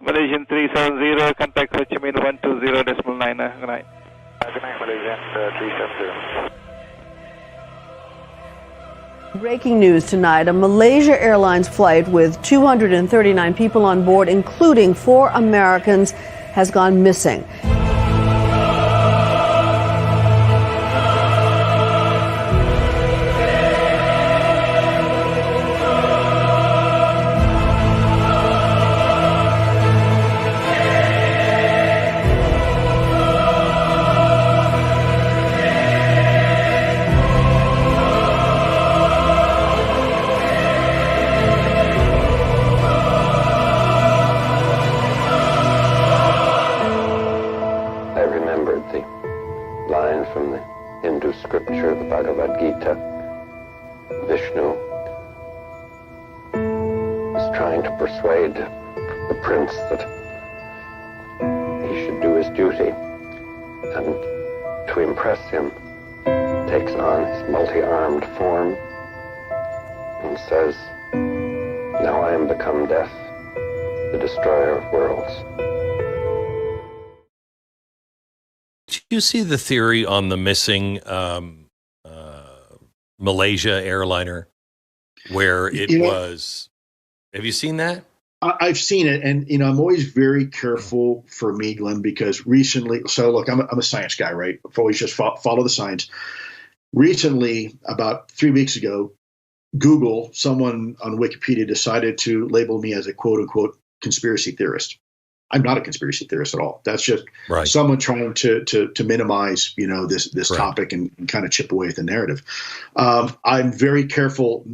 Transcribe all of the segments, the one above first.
Malaysian 370, contact Ho Chi Minh 120.9. Good night. Good night, Malaysian 370. Breaking news tonight, a Malaysia Airlines flight with 239 people on board, including 4 Americans, has gone missing. Scripture, the Bhagavad Gita, Vishnu is trying to persuade the prince that he should do his duty, and to impress him takes on his multi-armed form and says, "Now I am become death, the destroyer of worlds." Did you see the theory on the missing Malaysia airliner where it was? Have you seen that? I've seen it, and I'm always very careful for me, Glenn, because recently. So look, I'm a science guy, right? I've always just follow the science. Recently, about 3 weeks ago, Google, someone on Wikipedia decided to label me as a quote unquote conspiracy theorist. I'm not a conspiracy theorist at all. That's just someone trying to minimize, this topic and kind of chip away at the narrative. I'm very careful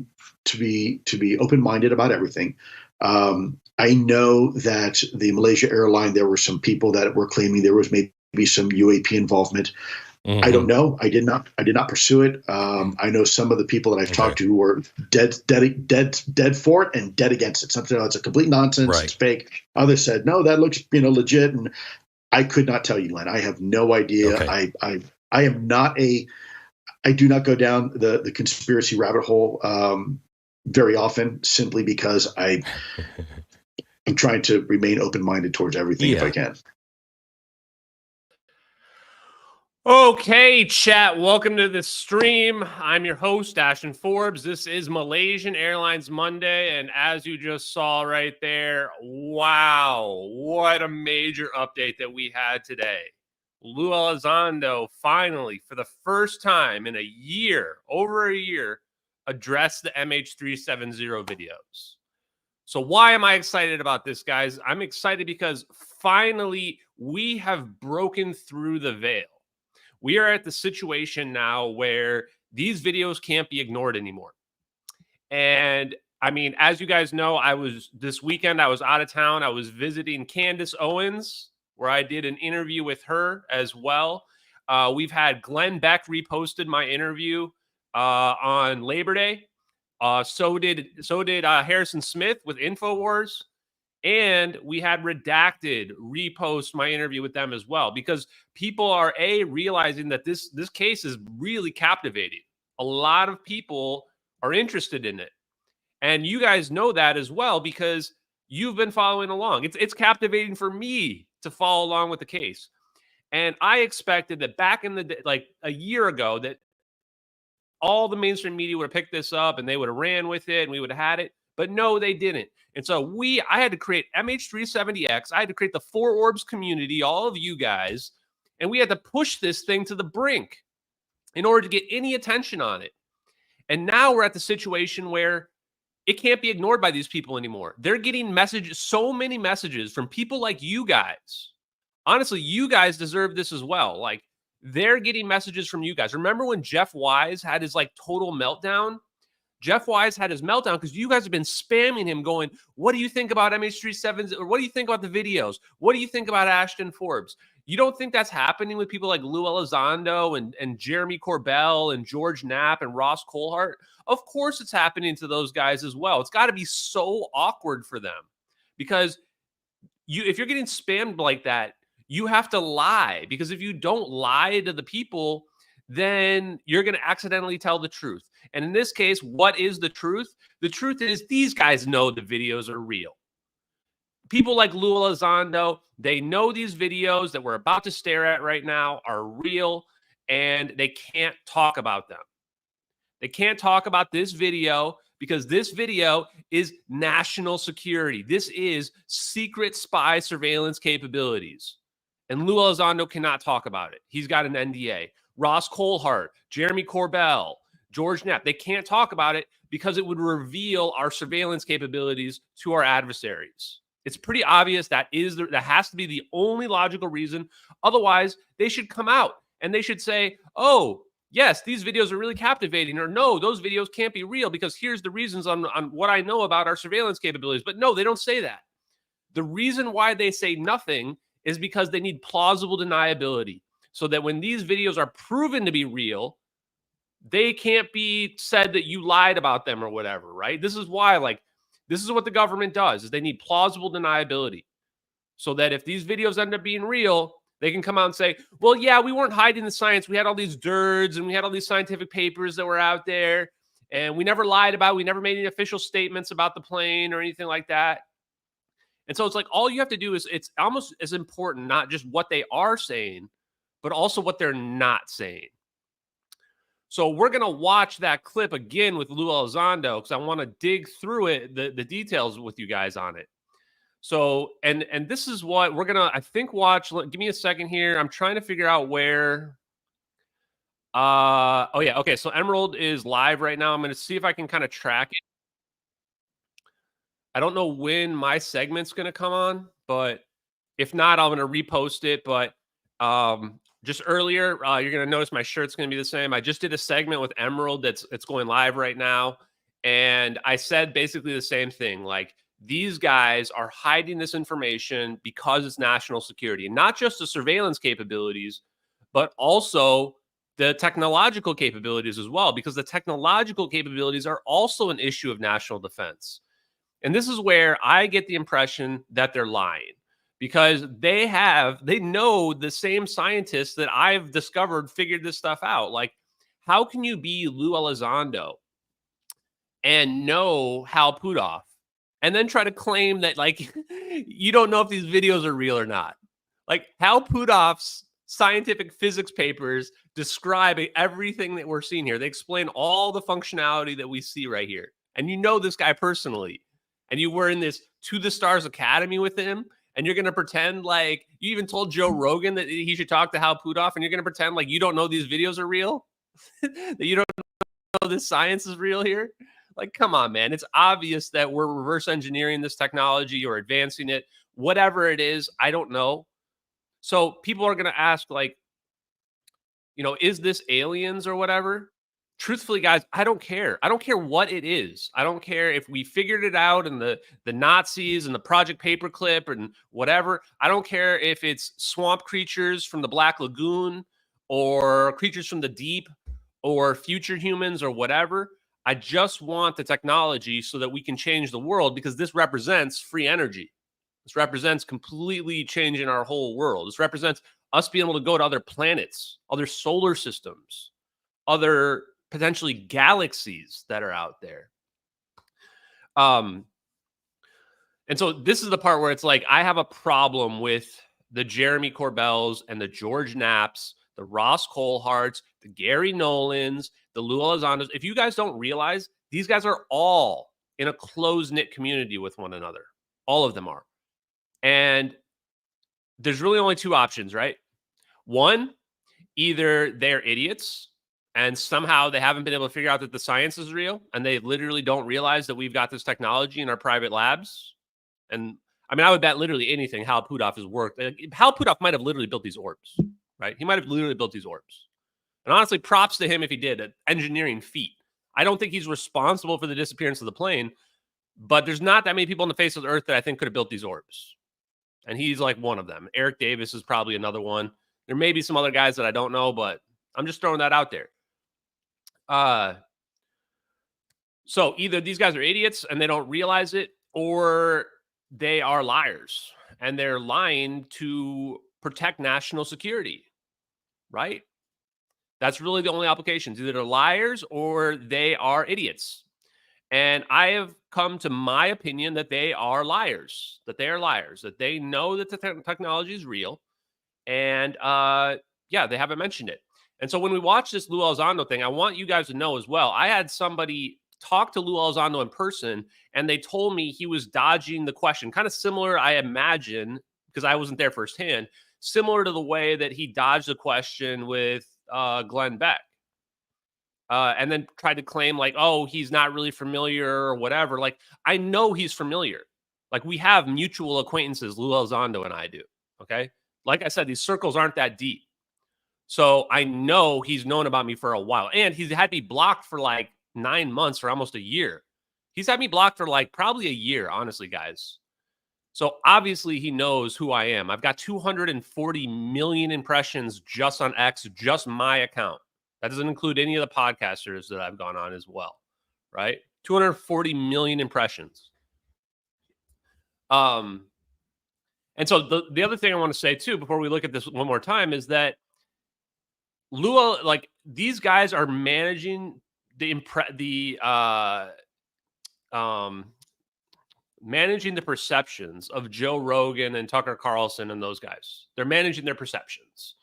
to be open-minded about everything. I know that the Malaysia airline, there were some people that were claiming there was maybe some UAP involvement. Mm-hmm. I don't know. I did not pursue it. I know some of the people that I've talked to who were dead for it and dead against it. Something it's a complete nonsense. It's fake. Others said, no, that looks, legit. And I could not tell you, Glenn. I have no idea. Okay. I am not I do not go down the conspiracy rabbit hole very often, simply because I'm trying to remain open-minded towards everything if I can. Okay, chat. Welcome to the stream. I'm your host, Ashton Forbes. This is Malaysian Airlines Monday, and as you just saw right there, wow, what a major update that we had today. Lue Elizondo finally, for the first time in over a year, addressed the MH370 videos. So why am I excited about this, guys? I'm excited because finally we have broken through the veil. We are at the situation now where these videos can't be ignored anymore. And I mean, as you guys know, this weekend, I was out of town. I was visiting Candace Owens, where I did an interview with her as well. We've had Glenn Beck reposted my interview on Labor Day. So did Harrison Smith with InfoWars. And we had Redacted repost my interview with them as well, because people are realizing that this case is really captivating. A lot of people are interested in it. And you guys know that as well, because you've been following along. It's captivating for me to follow along with the case. And I expected that back in the day, like a year ago, that all the mainstream media would have picked this up and they would have ran with it and we would have had it. But no, they didn't. And so I had to create MH370X. I had to create the Four Orbs community, all of you guys, and we had to push this thing to the brink in order to get any attention on it. And now we're at the situation where it can't be ignored by these people anymore. They're getting messages, so many messages from people like you guys. Honestly, you guys deserve this as well. Like, they're getting messages from you guys. Remember when Jeff Wise had his total meltdown? Jeff Wise had his meltdown because you guys have been spamming him going, what do you think about MH370? Or what do you think about the videos? What do you think about Ashton Forbes? You don't think that's happening with people like Lue Elizondo and Jeremy Corbell and George Knapp and Ross Coulthart? Of course it's happening to those guys as well. It's got to be so awkward for them, because if you're getting spammed like that, you have to lie, because if you don't lie to the people, then you're going to accidentally tell the truth. And in this case, what is the truth? The truth is these guys know the videos are real. people like Lue Elizondo, they know these videos that we're about to stare at right now are real, and they can't talk about them. They can't talk about this video because this video is national security. This is secret spy surveillance capabilities. And Lue Elizondo cannot talk about it. He's got an NDA. Ross Coulthart, Jeremy Corbell, George Knapp, they can't talk about it because it would reveal our surveillance capabilities to our adversaries. It's pretty obvious that has to be the only logical reason. Otherwise, they should come out and they should say, oh, yes, these videos are really captivating, or no, those videos can't be real because here's the reasons on what I know about our surveillance capabilities. But no, they don't say that. The reason why they say nothing is because they need plausible deniability so that when these videos are proven to be real, they can't be said that you lied about them or whatever, right? This is why, like, this is what the government does, is they need plausible deniability so that if these videos end up being real, they can come out and say, well, yeah, we weren't hiding the science. We had all these DIRDs and we had all these scientific papers that were out there, and we never lied about it. We never made any official statements about the plane or anything like that. And so it's like all you have to do is, it's almost as important, not just what they are saying, but also what they're not saying. So we're going to watch that clip again with Lue Elizondo because I want to dig through it, the details with you guys on it. So, and this is what we're going to, I think, watch. Give me a second here. I'm trying to figure out where. Oh, yeah. Okay. So Emerald is live right now. I'm going to see if I can kind of track it. I don't know when my segment's going to come on, but if not, I'm going to repost it. But just earlier, you're going to notice my shirt's going to be the same. I just did a segment with Emerald it's going live right now. And I said basically the same thing. Like, these guys are hiding this information because it's national security. And not just the surveillance capabilities, but also the technological capabilities as well, because the technological capabilities are also an issue of national defense. And this is where I get the impression that they're lying, because they know the same scientists that I've discovered figured this stuff out. Like, how can you be Lue Elizondo and know Hal Puthoff and then try to claim that, like, you don't know if these videos are real or not? Like, Hal Puthoff's scientific physics papers describe everything that we're seeing here. They explain all the functionality that we see right here. And you know this guy personally. And you were in this To the Stars Academy with him, and you're going to pretend like you even told Joe Rogan that he should talk to Hal Puthoff, and you're going to pretend like you don't know these videos are real, that you don't know this science is real here. Like, come on, man. It's obvious that we're reverse engineering this technology or advancing it, whatever it is. I don't know. So people are going to ask, like, is this aliens or whatever? Truthfully, guys, I don't care. I don't care what it is. I don't care if we figured it out and the Nazis and the Project Paperclip and whatever. I don't care if it's swamp creatures from the Black Lagoon or creatures from the deep or future humans or whatever. I just want the technology so that we can change the world, because this represents free energy. This represents completely changing our whole world. This represents us being able to go to other planets, other solar systems, other potentially galaxies that are out there. And so this is the part where it's like, I have a problem with the Jeremy Corbells and the George Knapps, the Ross Coultharts, the Gary Nolans, the Lue Elizondos. If you guys don't realize, these guys are all in a close-knit community with one another. All of them are. And there's really only two options, right? One, either they're idiots and somehow they haven't been able to figure out that the science is real, and they literally don't realize that we've got this technology in our private labs. And I mean, I would bet literally anything Hal Puthoff has worked. Hal Puthoff might have literally built these orbs, right? He might have literally built these orbs. And honestly, props to him if he did, an engineering feat. I don't think he's responsible for the disappearance of the plane, but there's not that many people on the face of the earth that I think could have built these orbs. And he's like one of them. Eric Davis is probably another one. There may be some other guys that I don't know, but I'm just throwing that out there. So either these guys are idiots and they don't realize it, or they are liars and they're lying to protect national security, right? That's really the only applications. Either they're liars or they are idiots. And I have come to my opinion that they are liars, that they know that the technology is real. And yeah, they haven't mentioned it. And so when we watch this Lue Elizondo thing, I want you guys to know as well. I had somebody talk to Lue Elizondo in person, and they told me he was dodging the question, kind of similar, I imagine, because I wasn't there firsthand, similar to the way that he dodged the question with Glenn Beck. And then tried to claim like, oh, he's not really familiar or whatever. Like, I know he's familiar. Like, we have mutual acquaintances, Lue Elizondo and I do. Okay. Like I said, these circles aren't that deep. So I know he's known about me for a while. And he's had me blocked for like 9 months or almost a year. He's had me blocked for like probably a year, honestly, guys. So obviously he knows who I am. I've got 240 million impressions just on X, just my account. That doesn't include any of the podcasters that I've gone on as well, right? 240 million impressions. And so the other thing I want to say too, before we look at this one more time, is that Lue, like, these guys are managing managing the perceptions of Joe Rogan and Tucker Carlson and those guys. They're managing their perceptions.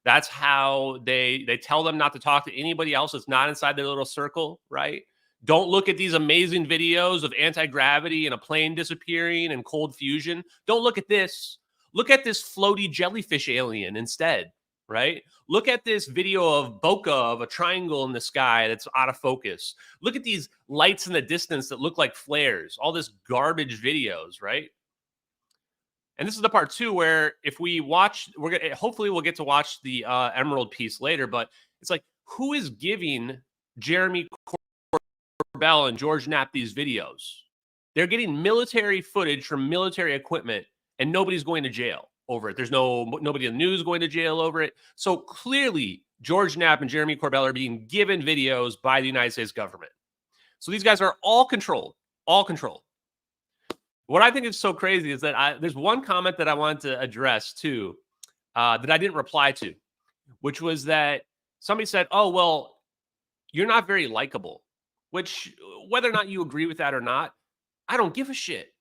That's how they tell them not to talk to anybody else that's not inside their little circle, right? Don't look at these amazing videos of anti-gravity and a plane disappearing and cold fusion. Don't look at this. Look at this floaty jellyfish alien instead, right? Look at this video of bokeh of a triangle in the sky that's out of focus. Look at these lights in the distance that look like flares. All this garbage videos, right? And this is the part too where if we watch, hopefully we'll get to watch the Emerald piece later, but it's like, who is giving Jeremy Corbell and George Knapp these videos? They're getting military footage from military equipment, and nobody's going to jail over it. There's nobody in the news going to jail over it. So clearly George Knapp and Jeremy Corbell are being given videos by the United States government. So these guys are all controlled. What I think is so crazy is that there's one comment that I wanted to address too, that I didn't reply to, which was that somebody said, oh, well, you're not very likable, which whether or not you agree with that or not, I don't give a shit.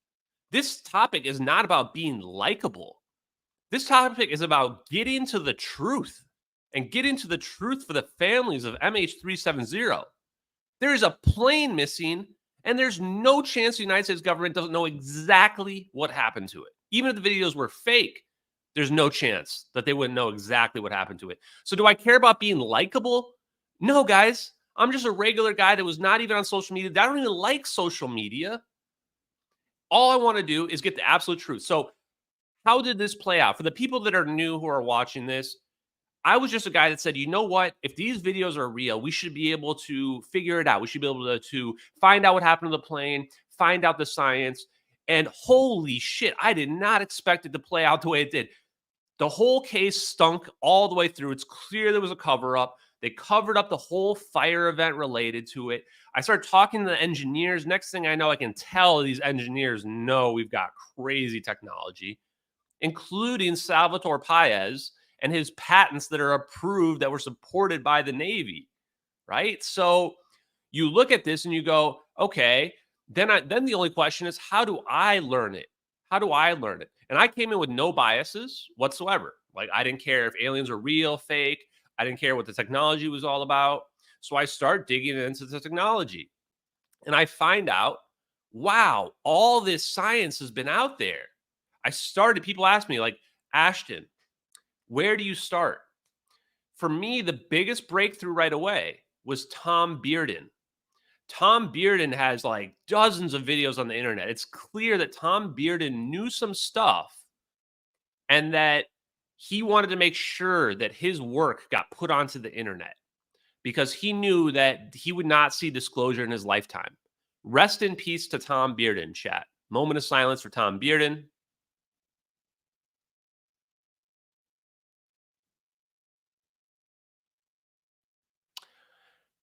This topic is not about being likable. This topic is about getting to the truth and getting to the truth for the families of MH370. There is a plane missing, and there's no chance the United States government doesn't know exactly what happened to it. Even if the videos were fake, there's no chance that they wouldn't know exactly what happened to it. So do I care about being likable? No, guys. I'm just a regular guy that was not even on social media. I don't even like social media. All I want to do is get the absolute truth. So how did this play out? For the people that are new who are watching this, I was just a guy that said, you know what? If these videos are real, we should be able to figure it out. We should be able to find out what happened to the plane, find out the science. And holy shit, I did not expect it to play out the way it did. The whole case stunk all the way through. It's clear there was a cover-up. They covered up the whole fire event related to it. I started talking to the engineers. Next thing I know, I can tell these engineers know we've got crazy technology, including Salvatore Paez and his patents that are approved, that were supported by the Navy, right? So you look at this and you go, okay, then the only question is, how do I learn it? How do I learn it? And I came in with no biases whatsoever. Like, I didn't care if aliens are real, fake. I didn't care what the technology was all about. So I start digging into the technology. And I find out, wow, all this science has been out there. People ask me, like, Ashton, where do you start? For me, the biggest breakthrough right away was Tom Bearden. Tom Bearden has like dozens of videos on the internet. It's clear that Tom Bearden knew some stuff and that he wanted to make sure that his work got put onto the internet because he knew that he would not see disclosure in his lifetime. Rest in peace to Tom Bearden, chat. Moment of silence for Tom Bearden.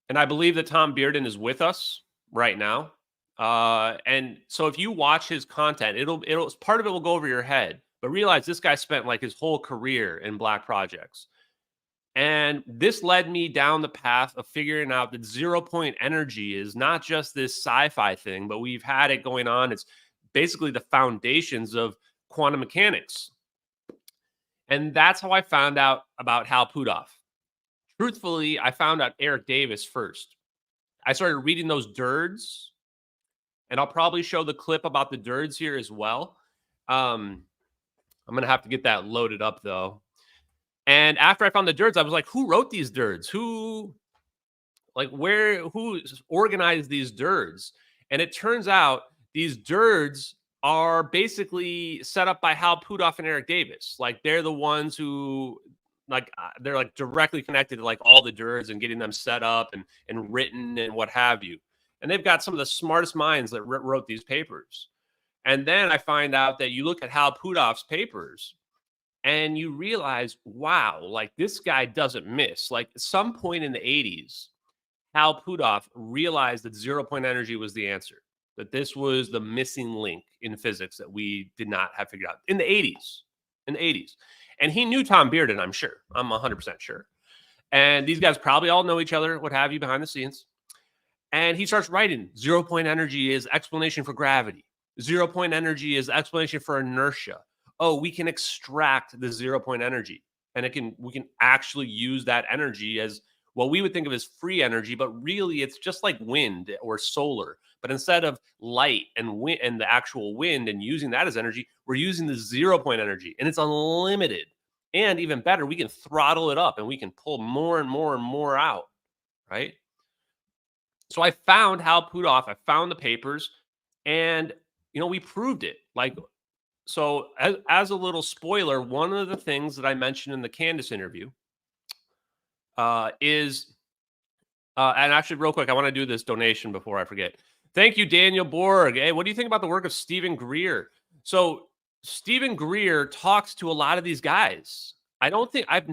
And I believe that Tom Bearden is with us right now. And so if you watch his content, it'll part of it will go over your head. But realize this guy spent like his whole career in black projects. And this led me down the path of figuring out that 0 point energy is not just this sci-fi thing, but we've had it going on. It's basically the foundations of quantum mechanics. And that's how I found out about Hal Puthoff. Truthfully, I found out Eric Davis first. I started reading those dirds, and I'll probably show the clip about the dirds here as well. I'm going to have to get that loaded up, though. And after I found the dirds, I was like, who wrote these dirds? Who organized these dirds? And it turns out these dirds are basically set up by Hal Puthoff and Eric Davis. Like, they're the ones who, they're like directly connected to like all the dirds and getting them set up and written and what have you. And they've got some of the smartest minds that wrote these papers. And then I find out that you look at Hal Puthoff's papers, and you realize, wow, like this guy doesn't miss. Like at some point in the 80s, Hal Puthoff realized that 0 point energy was the answer, that this was the missing link in physics that we did not have figured out in the 80s. And he knew Tom Bearden, I'm sure. I'm 100% sure. And these guys probably all know each other, what have you, behind the scenes. And he starts writing 0 point energy is explanation for gravity. 0 point energy is explanation for inertia. Oh, we can extract the 0 point energy, and we can actually use that energy as what we would think of as free energy, but really it's just like wind or solar. But instead of light and wind and the actual wind and using that as energy, we're using the 0 point energy, and it's unlimited. And even better, we can throttle it up and we can pull more and more and more out, right? So I found Hal Puthoff, I found the papers, and we proved it. So as a little spoiler, one of the things that I mentioned in the Candace interview is, and actually real quick, I want to do this donation before I forget. Thank you, Daniel Borg. Hey, what do you think about the work of Stephen Greer? So Stephen Greer talks to a lot of these guys. I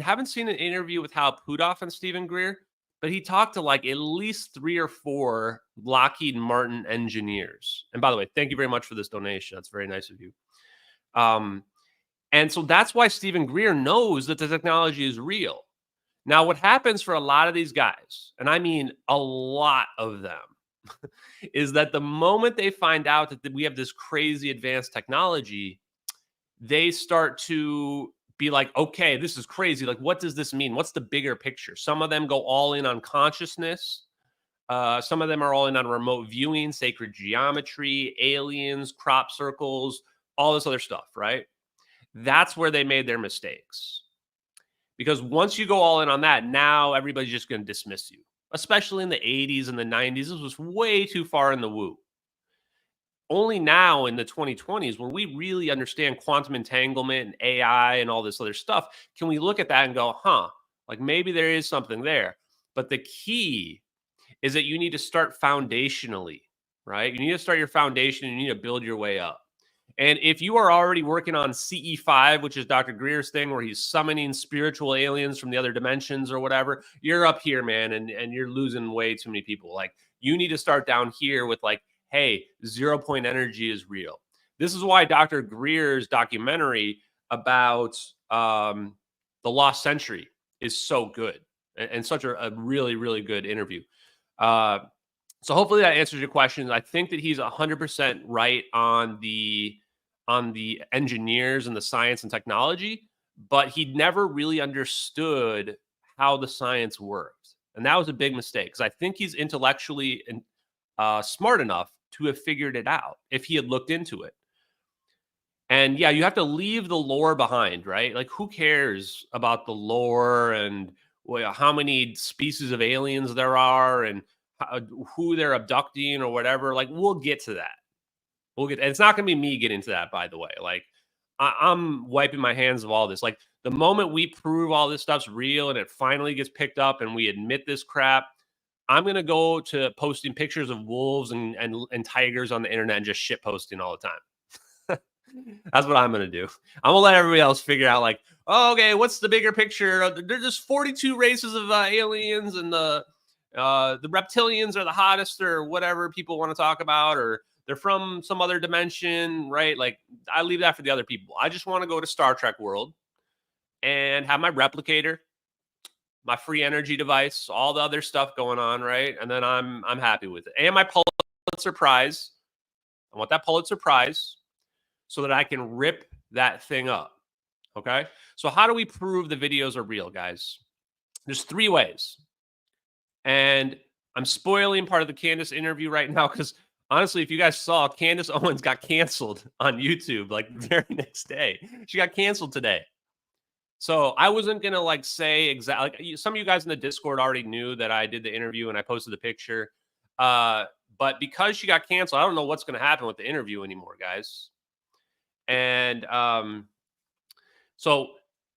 haven't seen an interview with Hal Puthoff and Stephen Greer, but he talked to like at least 3 or 4 Lockheed Martin engineers. And by the way, thank you very much for this donation. That's very nice of you. And so that's why Stephen Greer knows that the technology is real. Now, what happens for a lot of these guys, and I mean a lot of them, is that the moment they find out that we have this crazy advanced technology, they start to be like, okay, this is crazy. Like, what does this mean? What's the bigger picture? Some of them go all in on consciousness. Some of them are all in on remote viewing, sacred geometry, aliens, crop circles, all this other stuff, right? That's where they made their mistakes. Because once you go all in on that, now everybody's just going to dismiss you. Especially in the 80s and the 90s, this was way too far in the woo. Only now in the 2020s, when we really understand quantum entanglement and AI and all this other stuff, can we look at that and go, like maybe there is something there. But the key is that you need to start foundationally, right? You need to start your foundation and you need to build your way up. And if you are already working on CE5, which is Dr. Greer's thing, where he's summoning spiritual aliens from the other dimensions or whatever, you're up here, man, and you're losing way too many people. Like, you need to start down here with like, hey, 0 point energy is real. This is why Dr. Greer's documentary about the lost century is so good and such a really, really good interview. So hopefully that answers your questions. I think that he's 100% right on the engineers and the science and technology, but he never really understood how the science worked. And that was a big mistake, because I think he's intellectually smart enough to have figured it out if he had looked into it. And yeah, you have to leave the lore behind, right? Like, who cares about the lore and how many species of aliens there are and who they're abducting or whatever? Like, we'll get to that. And it's not going to be me getting to that, by the way. Like, I'm wiping my hands of all this. Like, the moment we prove all this stuff's real and it finally gets picked up and we admit this crap, I'm going to go to posting pictures of wolves and tigers on the internet and just shit posting all the time. That's what I'm going to do. I'm going to let everybody else figure out, like, oh, okay, what's the bigger picture? There's just 42 races of aliens, and the reptilians are the hottest, or whatever people want to talk about, or they're from some other dimension, right? Like, I leave that for the other people. I just want to go to Star Trek world and have my replicator my free energy device, all the other stuff going on, right? And then I'm happy with it. And my Pulitzer Prize. I want that Pulitzer Prize so that I can rip that thing up. Okay? So how do we prove the videos are real, guys? There's 3 ways. And I'm spoiling part of the Candace interview right now because honestly, if you guys saw, Candace Owens got canceled on YouTube like the very next day. She got canceled today. So I wasn't going to like say exactly, like, some of you guys in the Discord already knew that I did the interview and I posted the picture. But because she got canceled, I don't know what's going to happen with the interview anymore, guys. And so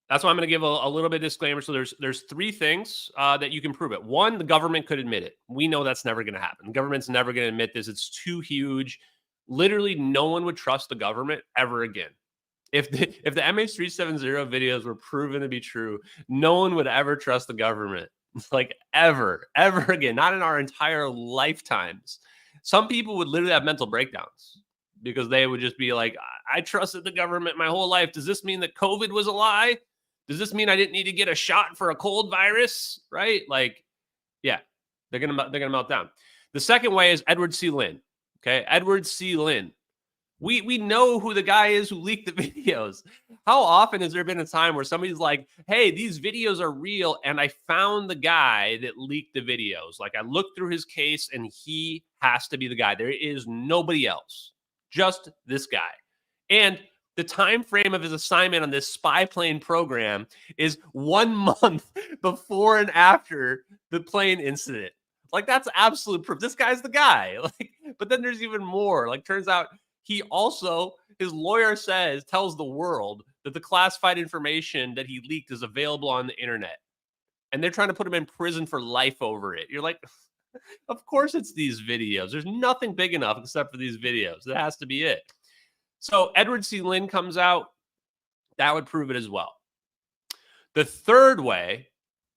that's why I'm going to give a little bit of disclaimer. So there's 3 things that you can prove it. 1, the government could admit it. We know that's never going to happen. The government's never going to admit this. It's too huge. Literally, no one would trust the government ever again. If the MH370 videos were proven to be true, no one would ever trust the government. Like ever again. Not in our entire lifetimes. Some people would literally have mental breakdowns because they would just be like, I trusted the government my whole life. Does this mean that COVID was a lie? Does this mean I didn't need to get a shot for a cold virus? Right? Like, yeah, they're gonna melt down. The second way is Edward C. Lin. Okay, Edward C. Lin. We know who the guy is who leaked the videos. How often has there been a time where somebody's like, hey, these videos are real, and I found the guy that leaked the videos. Like, I looked through his case, and he has to be the guy. There is nobody else, just this guy. And the time frame of his assignment on this spy plane program is 1 month before and after the plane incident. Like, that's absolute proof. This guy's the guy. Like, but then there's even more. Like, turns out he also, his lawyer tells the world that the classified information that he leaked is available on the internet. And they're trying to put him in prison for life over it. You're like, of course it's these videos. There's nothing big enough except for these videos. That has to be it. So Edward C. Lin comes out. That would prove it as well. The third way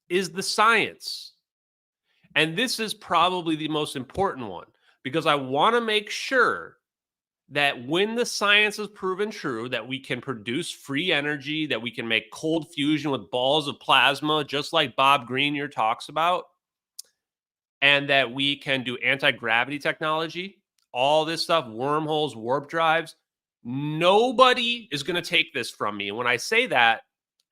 is the science. And this is probably the most important one because I want to make sure that when the science is proven true, that we can produce free energy, that we can make cold fusion with balls of plasma, just like Bob Greenier talks about, and that we can do anti-gravity technology, all this stuff, wormholes, warp drives. Nobody is going to take this from me. And when I say that,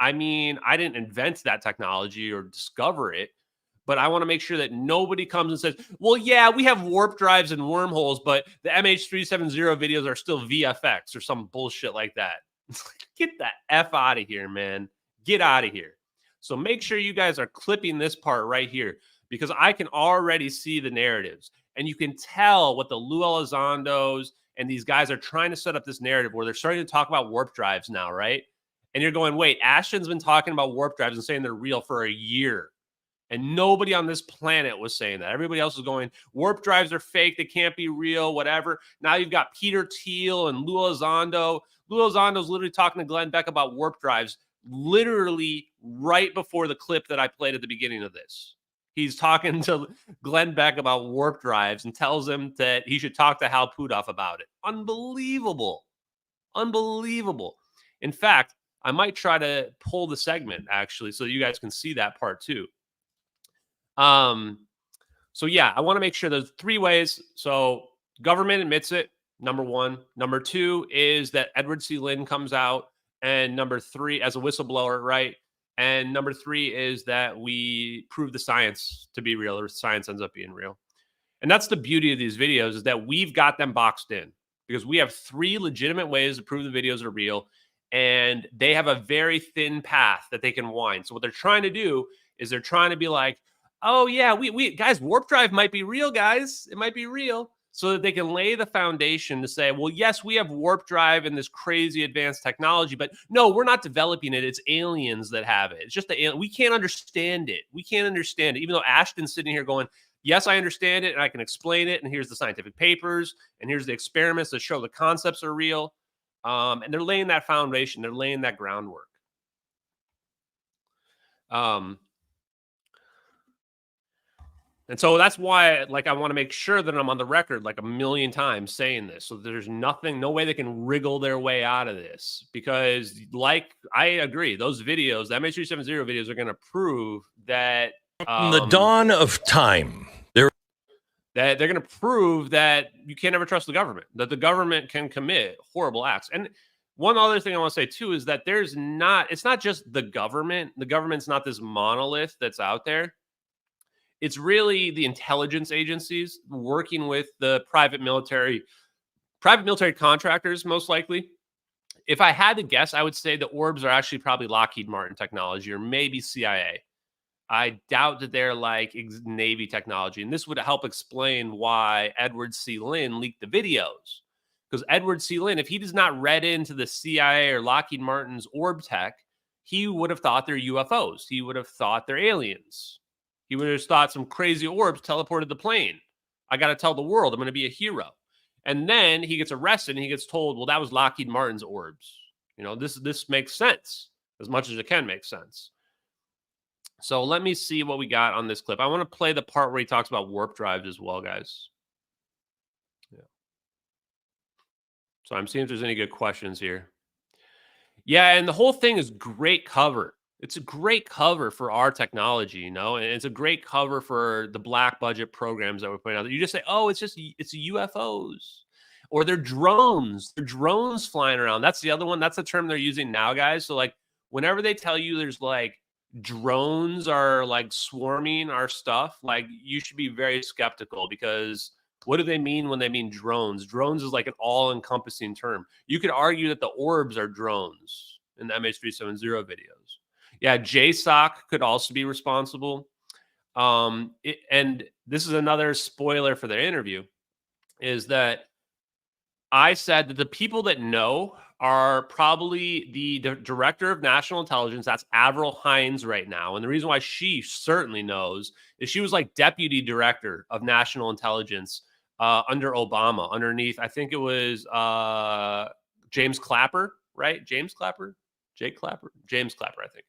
I mean, I didn't invent that technology or discover it. But I want to make sure that nobody comes and says, well, yeah, we have warp drives and wormholes, but the MH370 videos are still VFX or some bullshit like that. Get the F out of here, man. Get out of here. So make sure you guys are clipping this part right here because I can already see the narratives. And you can tell what the Lue Elizondos and these guys are trying to set up this narrative where they're starting to talk about warp drives now, right? And you're going, wait, Ashton's been talking about warp drives and saying they're real for a year. And nobody on this planet was saying that. Everybody else was going, warp drives are fake. They can't be real, whatever. Now you've got Peter Thiel and Lue Elizondo. Lue Elizondo's literally talking to Glenn Beck about warp drives literally right before the clip that I played at the beginning of this. He's talking to Glenn Beck about warp drives and tells him that he should talk to Hal Puthoff about it. Unbelievable. Unbelievable. In fact, I might try to pull the segment, actually, so you guys can see that part too. So yeah, I want to make sure there's 3 ways. So government admits it, number 1. Number 2 is that Edward C. Lin comes out. And number 3, as a whistleblower, right? And number 3 is that we prove the science to be real, or science ends up being real. And that's the beauty of these videos, is that we've got them boxed in because we have 3 legitimate ways to prove the videos are real. And they have a very thin path that they can wind. So what they're trying to do is they're trying to be like, oh yeah, we guys, warp drive might be real, guys. It might be real. So that they can lay the foundation to say, well, yes, we have warp drive and this crazy advanced technology, but no, we're not developing it. It's aliens that have it. It's just we can't understand it. We can't understand it. Even though Ashton's sitting here going, yes, I understand it and I can explain it. And here's the scientific papers and here's the experiments that show the concepts are real. And they're laying that foundation. They're laying that groundwork. And so that's why, like, I want to make sure that I'm on the record like a million times saying this. So there's no way they can wriggle their way out of this. Because, like, I agree, those videos, the MH370 videos are going to prove that from the dawn of time, they're going to prove that you can't ever trust the government, that the government can commit horrible acts. And one other thing I want to say too is that it's not just the government. The government's not this monolith that's out there. It's really the intelligence agencies working with the private military contractors, most likely. If I had to guess, I would say the orbs are actually probably Lockheed Martin technology or maybe CIA. I doubt that they're like Navy technology. And this would help explain why Edward C. Lynn leaked the videos. Because Edward C. Lynn, if he does not read into the CIA or Lockheed Martin's orb tech, he would have thought they're UFOs. He would have thought they're aliens. He would have thought some crazy orbs teleported the plane. I got to tell the world I'm going to be a hero. And then he gets arrested and he gets told, well, that was Lockheed Martin's orbs. You know, this makes sense as much as it can make sense. So let me see what we got on this clip. I want to play the part where he talks about warp drives as well, guys. Yeah. So I'm seeing if there's any good questions here. Yeah, and the whole thing is great cover. It's a great cover for our technology, you know, and it's a great cover for the black budget programs that we're putting out. You just say, oh, it's UFOs or they're drones. They're drones flying around. That's the other one. That's the term they're using now, guys. So like whenever they tell you there's like drones are like swarming our stuff, like you should be very skeptical because what do they mean when they mean drones? Drones is like an all-encompassing term. You could argue that the orbs are drones in the MH370 videos. Yeah, JSOC could also be responsible. And this is another spoiler for their interview, is that I said that the people that know are probably the director of national intelligence. That's Avril Haines right now. And the reason why she certainly knows is she was like deputy director of national intelligence under Obama, underneath, I think it was James Clapper, right? James Clapper, I think.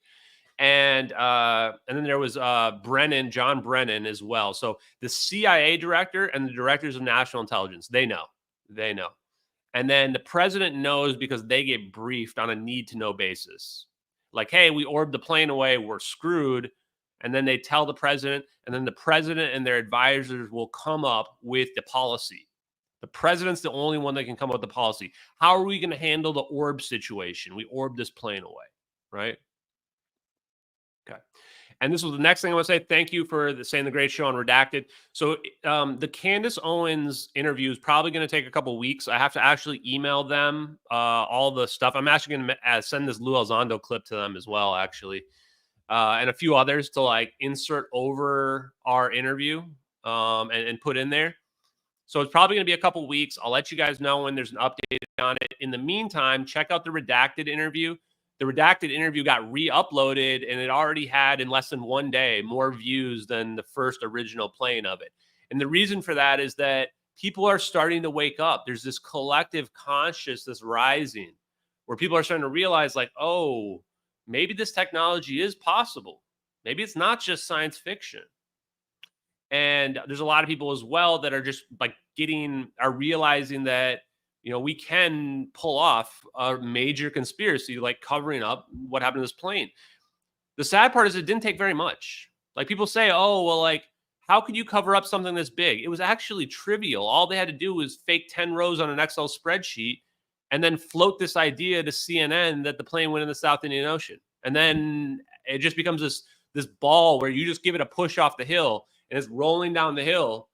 And then there was John Brennan as well. So the CIA director and the directors of national intelligence, they know. And then the president knows because they get briefed on a need-to-know basis. Like, hey, we orbed the plane away, we're screwed. And then they tell the president, and then the president and their advisors will come up with the policy. The president's the only one that can come up with the policy. How are we going to handle the orb situation? We orbed this plane away, right? Okay. And this was the next thing I want to say. Thank you for saying the great show on Redacted. So the Candace Owens interview is probably going to take a couple weeks. I have to actually email them all the stuff. I'm actually going to send this Lue Elizondo clip to them as well, actually. And a few others to like insert over our interview and put in there. So it's probably going to be a couple weeks. I'll let you guys know when there's an update on it. In the meantime, check out the Redacted interview. The Redacted interview got re-uploaded, and it already had, in less than 1 day, more views than the first original playing of it. And the reason for that is that people are starting to wake up. There's this collective consciousness rising where people are starting to realize, like, oh, maybe this technology is possible. Maybe it's not just science fiction. And there's a lot of people as well that are just like are realizing that, you know, we can pull off a major conspiracy, like covering up what happened to this plane. The sad part is it didn't take very much. Like people say, oh, well, like, how could you cover up something this big? It was actually trivial. All they had to do was fake 10 rows on an Excel spreadsheet and then float this idea to CNN that the plane went in the South Indian Ocean. And then it just becomes this ball where you just give it a push off the hill and it's rolling down the hill.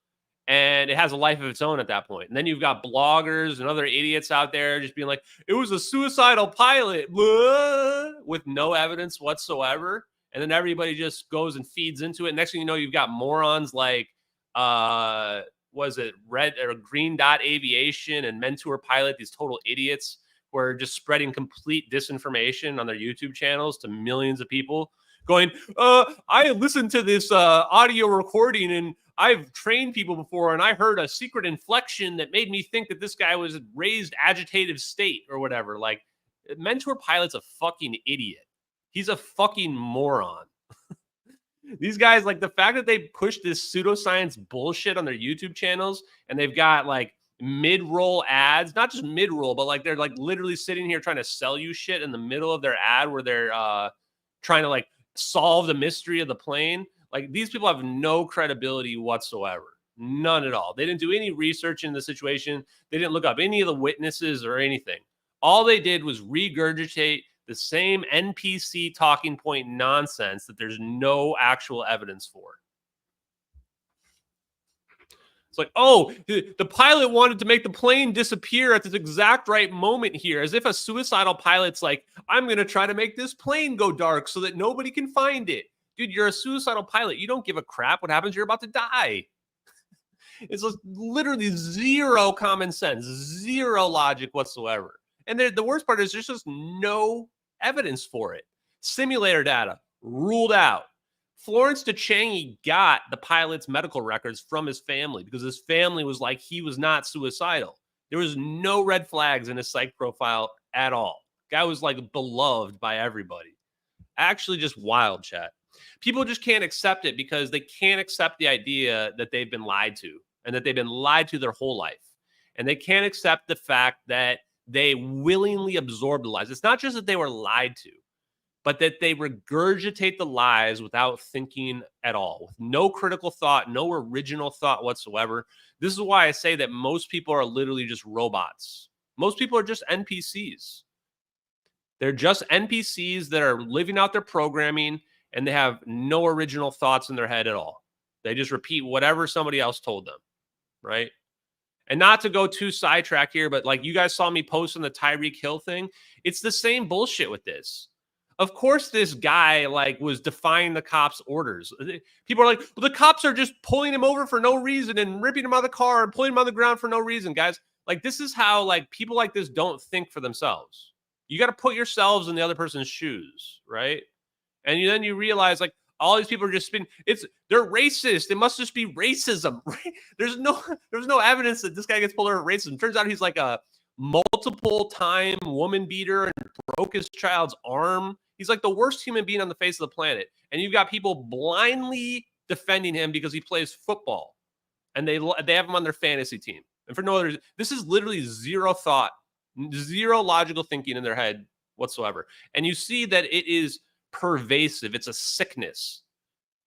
And it has a life of its own at that point. And then you've got bloggers and other idiots out there just being like, it was a suicidal pilot, blah, with no evidence whatsoever. And then everybody just goes and feeds into it. Next thing you know, you've got morons like, was it Red or Green Dot Aviation and Mentor Pilot, these total idiots who are just spreading complete disinformation on their YouTube channels to millions of people going, I listened to this audio recording and I've trained people before and I heard a secret inflection that made me think that this guy was raised agitative state or whatever. Like, Mentor Pilot's a fucking idiot. He's a fucking moron. These guys, like the fact that they push this pseudoscience bullshit on their YouTube channels, and they've got like mid-roll ads, not just mid-roll, but like they're like literally sitting here trying to sell you shit in the middle of their ad where they're trying to like solve the mystery of the plane. Like these people have no credibility whatsoever. None at all. They didn't do any research in the situation. They didn't look up any of the witnesses or anything. All they did was regurgitate the same NPC talking point nonsense that there's no actual evidence for. It's like, oh, the pilot wanted to make the plane disappear at this exact right moment here, as if a suicidal pilot's like, I'm going to try to make this plane go dark so that nobody can find it. Dude, you're a suicidal pilot. You don't give a crap what happens. You're about to die. It's literally zero common sense, zero logic whatsoever. And the worst part is there's just no evidence for it. Simulator data ruled out. Florence DeChangi got the pilot's medical records from his family because his family was like, he was not suicidal. There was no red flags in his psych profile at all. Guy was like beloved by everybody. Actually just wild, chat. People just can't accept it because they can't accept the idea that they've been lied to and that they've been lied to their whole life. And they can't accept the fact that they willingly absorbed the lies. It's not just that they were lied to, but that they regurgitate the lies without thinking at all, with no critical thought, no original thought whatsoever. This is why I say that most people are literally just robots. Most people are just NPCs. They're just NPCs that are living out their programming, and they have no original thoughts in their head at all. They just repeat whatever somebody else told them, right? And not to go too sidetracked here, but like you guys saw me post on the Tyreek Hill thing, it's the same bullshit with this. Of course, this guy like was defying the cops' orders. People are like, well, the cops are just pulling him over for no reason and ripping him out of the car and pulling him on the ground for no reason, guys. Like this is how like people like this don't think for themselves. You got to put yourselves in the other person's shoes, right? And then you realize like all these people are just they're racist. It must just be racism, right? There's no evidence that this guy gets pulled over for racism. Turns out he's like a multiple time woman beater and broke his child's arm. He's like the worst human being on the face of the planet. And you've got people blindly defending him because he plays football. And they have him on their fantasy team. And for no other reason, this is literally zero thought, zero logical thinking in their head whatsoever. And you see that it is pervasive. It's a sickness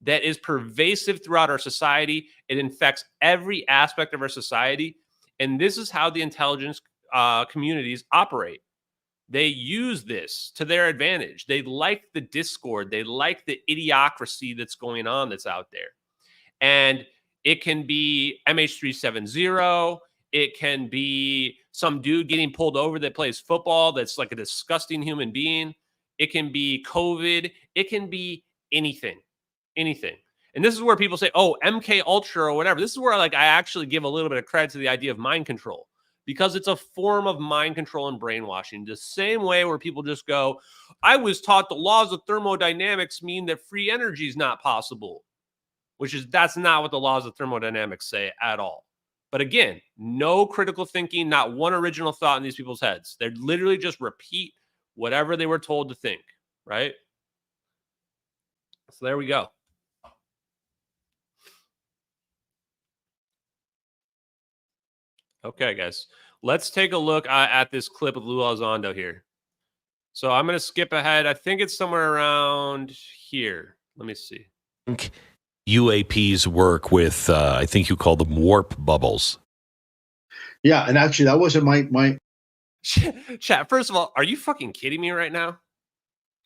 that is pervasive throughout our society. It infects every aspect of our society. And this is how the intelligence communities operate. They use this to their advantage. They like the discord. They like the idiocracy that's going on that's out there. And it can be MH370. It can be some dude getting pulled over that plays football that's like a disgusting human being. It can be COVID. It can be anything. Anything. And this is where people say, oh, MK Ultra or whatever. This is where like I actually give a little bit of credit to the idea of mind control. Because it's a form of mind control and brainwashing. The same way where people just go, I was taught the laws of thermodynamics mean that free energy is not possible. That's not what the laws of thermodynamics say at all. But again, no critical thinking, not one original thought in these people's heads. They literally just repeat whatever they were told to think, right? So there we go. Okay, guys, let's take a look at this clip of Lue Elizondo here. So I'm going to skip ahead. I think it's somewhere around here. Let me see. UAP's work with, I think you call them warp bubbles. Yeah, and actually that wasn't my... Chat, first of all, are you fucking kidding me right now?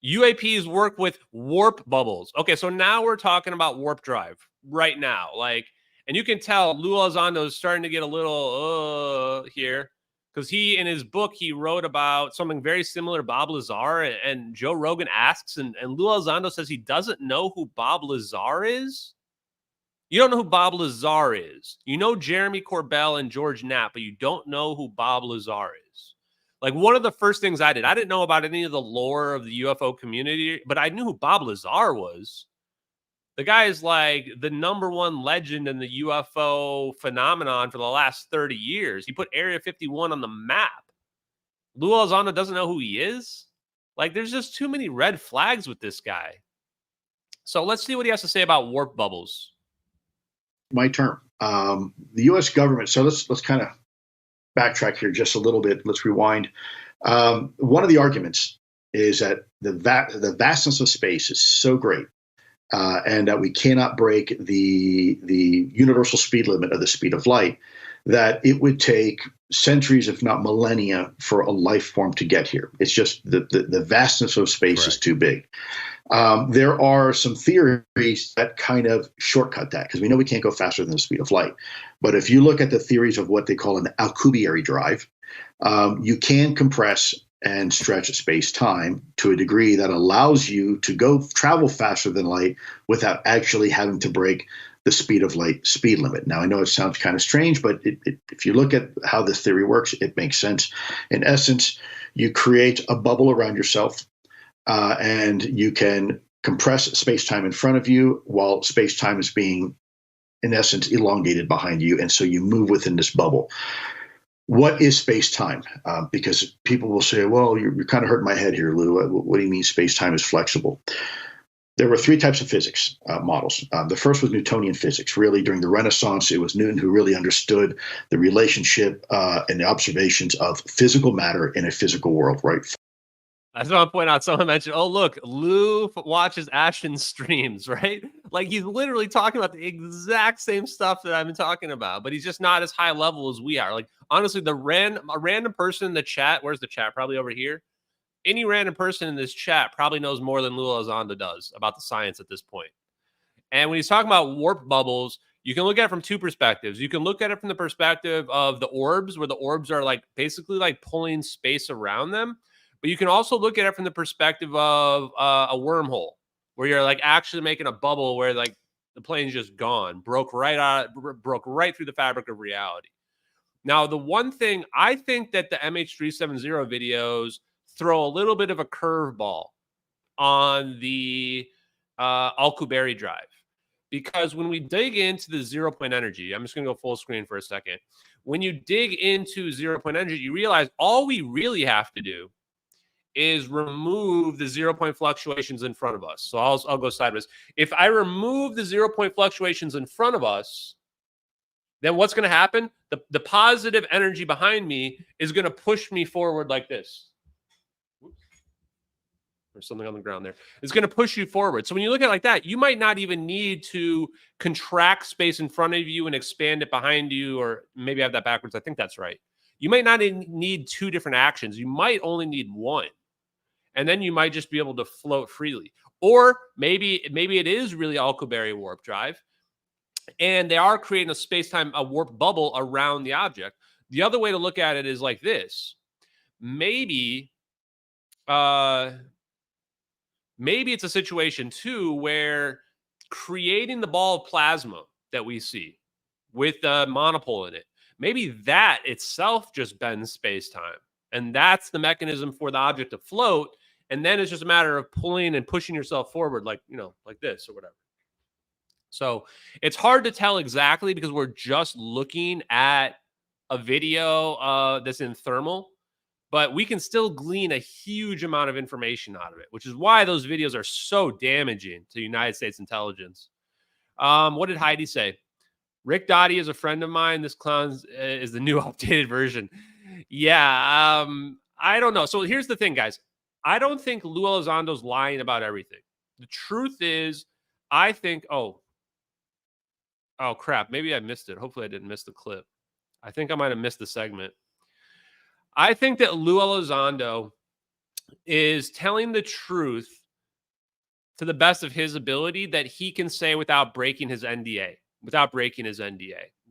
UAP's work with warp bubbles. Okay, so now we're talking about warp drive right now. Like, and you can tell Lue Elizondo is starting to get a little here because in his book, he wrote about something very similar to Bob Lazar. And Joe Rogan asks, and Lue Elizondo says he doesn't know who Bob Lazar is. You don't know who Bob Lazar is. You know Jeremy Corbell and George Knapp, but you don't know who Bob Lazar is. Like one of the first things I didn't know about any of the lore of the UFO community, but I knew who Bob Lazar was. The guy is like the #1 legend in the UFO phenomenon for the last 30 years. He put Area 51 on the map. Lue Elizondo doesn't know who he is? Like, there's just too many red flags with this guy. So let's see what he has to say about warp bubbles. My term. The U.S. government. So let's kind of backtrack here just a little bit. Let's rewind. One of the arguments is that the vastness of space is so great, and that we cannot break the universal speed limit of the speed of light, that it would take centuries, if not millennia, for a life form to get here. It's just the vastness of space is too big. There are some theories that kind of shortcut that, because we know we can't go faster than the speed of light. But if you look at the theories of what they call an Alcubierre drive, you can compress and stretch space-time to a degree that allows you to travel faster than light without actually having to break the speed of light speed limit. Now, I know it sounds kind of strange, but if you look at how this theory works, it makes sense. In essence, you create a bubble around yourself, and you can compress space-time in front of you while space-time is being, in essence, elongated behind you, and so you move within this bubble. What is space-time? Because people will say, well, you're kind of hurting my head here, Lou. What do you mean space-time is flexible? There were three types of physics models. The first was Newtonian physics. Really, during the Renaissance, it was Newton who really understood the relationship and the observations of physical matter in a physical world, right? I just want to point out, someone mentioned, oh, look, Lou watches Ashton's streams, right? Like, he's literally talking about the exact same stuff that I've been talking about, but he's just not as high level as we are. Like, honestly, a random person in the chat, where's the chat? Probably over here. Any random person in this chat probably knows more than Lue Elizondo does about the science at this point. And when he's talking about warp bubbles, you can look at it from two perspectives. You can look at it from the perspective of the orbs, where the orbs are like basically like pulling space around them. But you can also look at it from the perspective of a wormhole, where you're like actually making a bubble where like the plane's just gone, broke right through the fabric of reality. Now, the one thing I think that the MH370 videos throw a little bit of a curveball on the Alcubierre drive, because when we dig into the 0 point energy, I'm just going to go full screen for a second. When you dig into 0 point energy, you realize all we really have to do is remove the 0 point fluctuations in front of us. So I'll go sideways. If I remove the 0 point fluctuations in front of us, then what's going to happen? The positive energy behind me is going to push me forward like this. Whoops. There's something on the ground there. It's going to push you forward. So when you look at it like that, you might not even need to contract space in front of you and expand it behind you, or maybe I have that backwards. I think that's right. You might not need two different actions. You might only need one. And then you might just be able to float freely. Or maybe it is really Alcubierre warp drive, and they are creating a space-time, a warp bubble around the object. The other way to look at it is like this. Maybe it's a situation too where creating the ball of plasma that we see with the monopole in it, maybe that itself just bends space-time. And that's the mechanism for the object to float. And then it's just a matter of pulling and pushing yourself forward, like, like this or whatever. So it's hard to tell exactly because we're just looking at a video that's in thermal, but we can still glean a huge amount of information out of it, which is why those videos are so damaging to United States intelligence. What did Heidi say? Rick Dottie is a friend of mine. This clown is the new updated version. Yeah, I don't know. So here's the thing, guys. I don't think Lue Elizondo's lying about everything. The truth is, I think, oh crap, maybe I missed it. Hopefully I didn't miss the clip. I think I might have missed the segment. I think that Lue Elizondo is telling the truth to the best of his ability that he can say without breaking his NDA,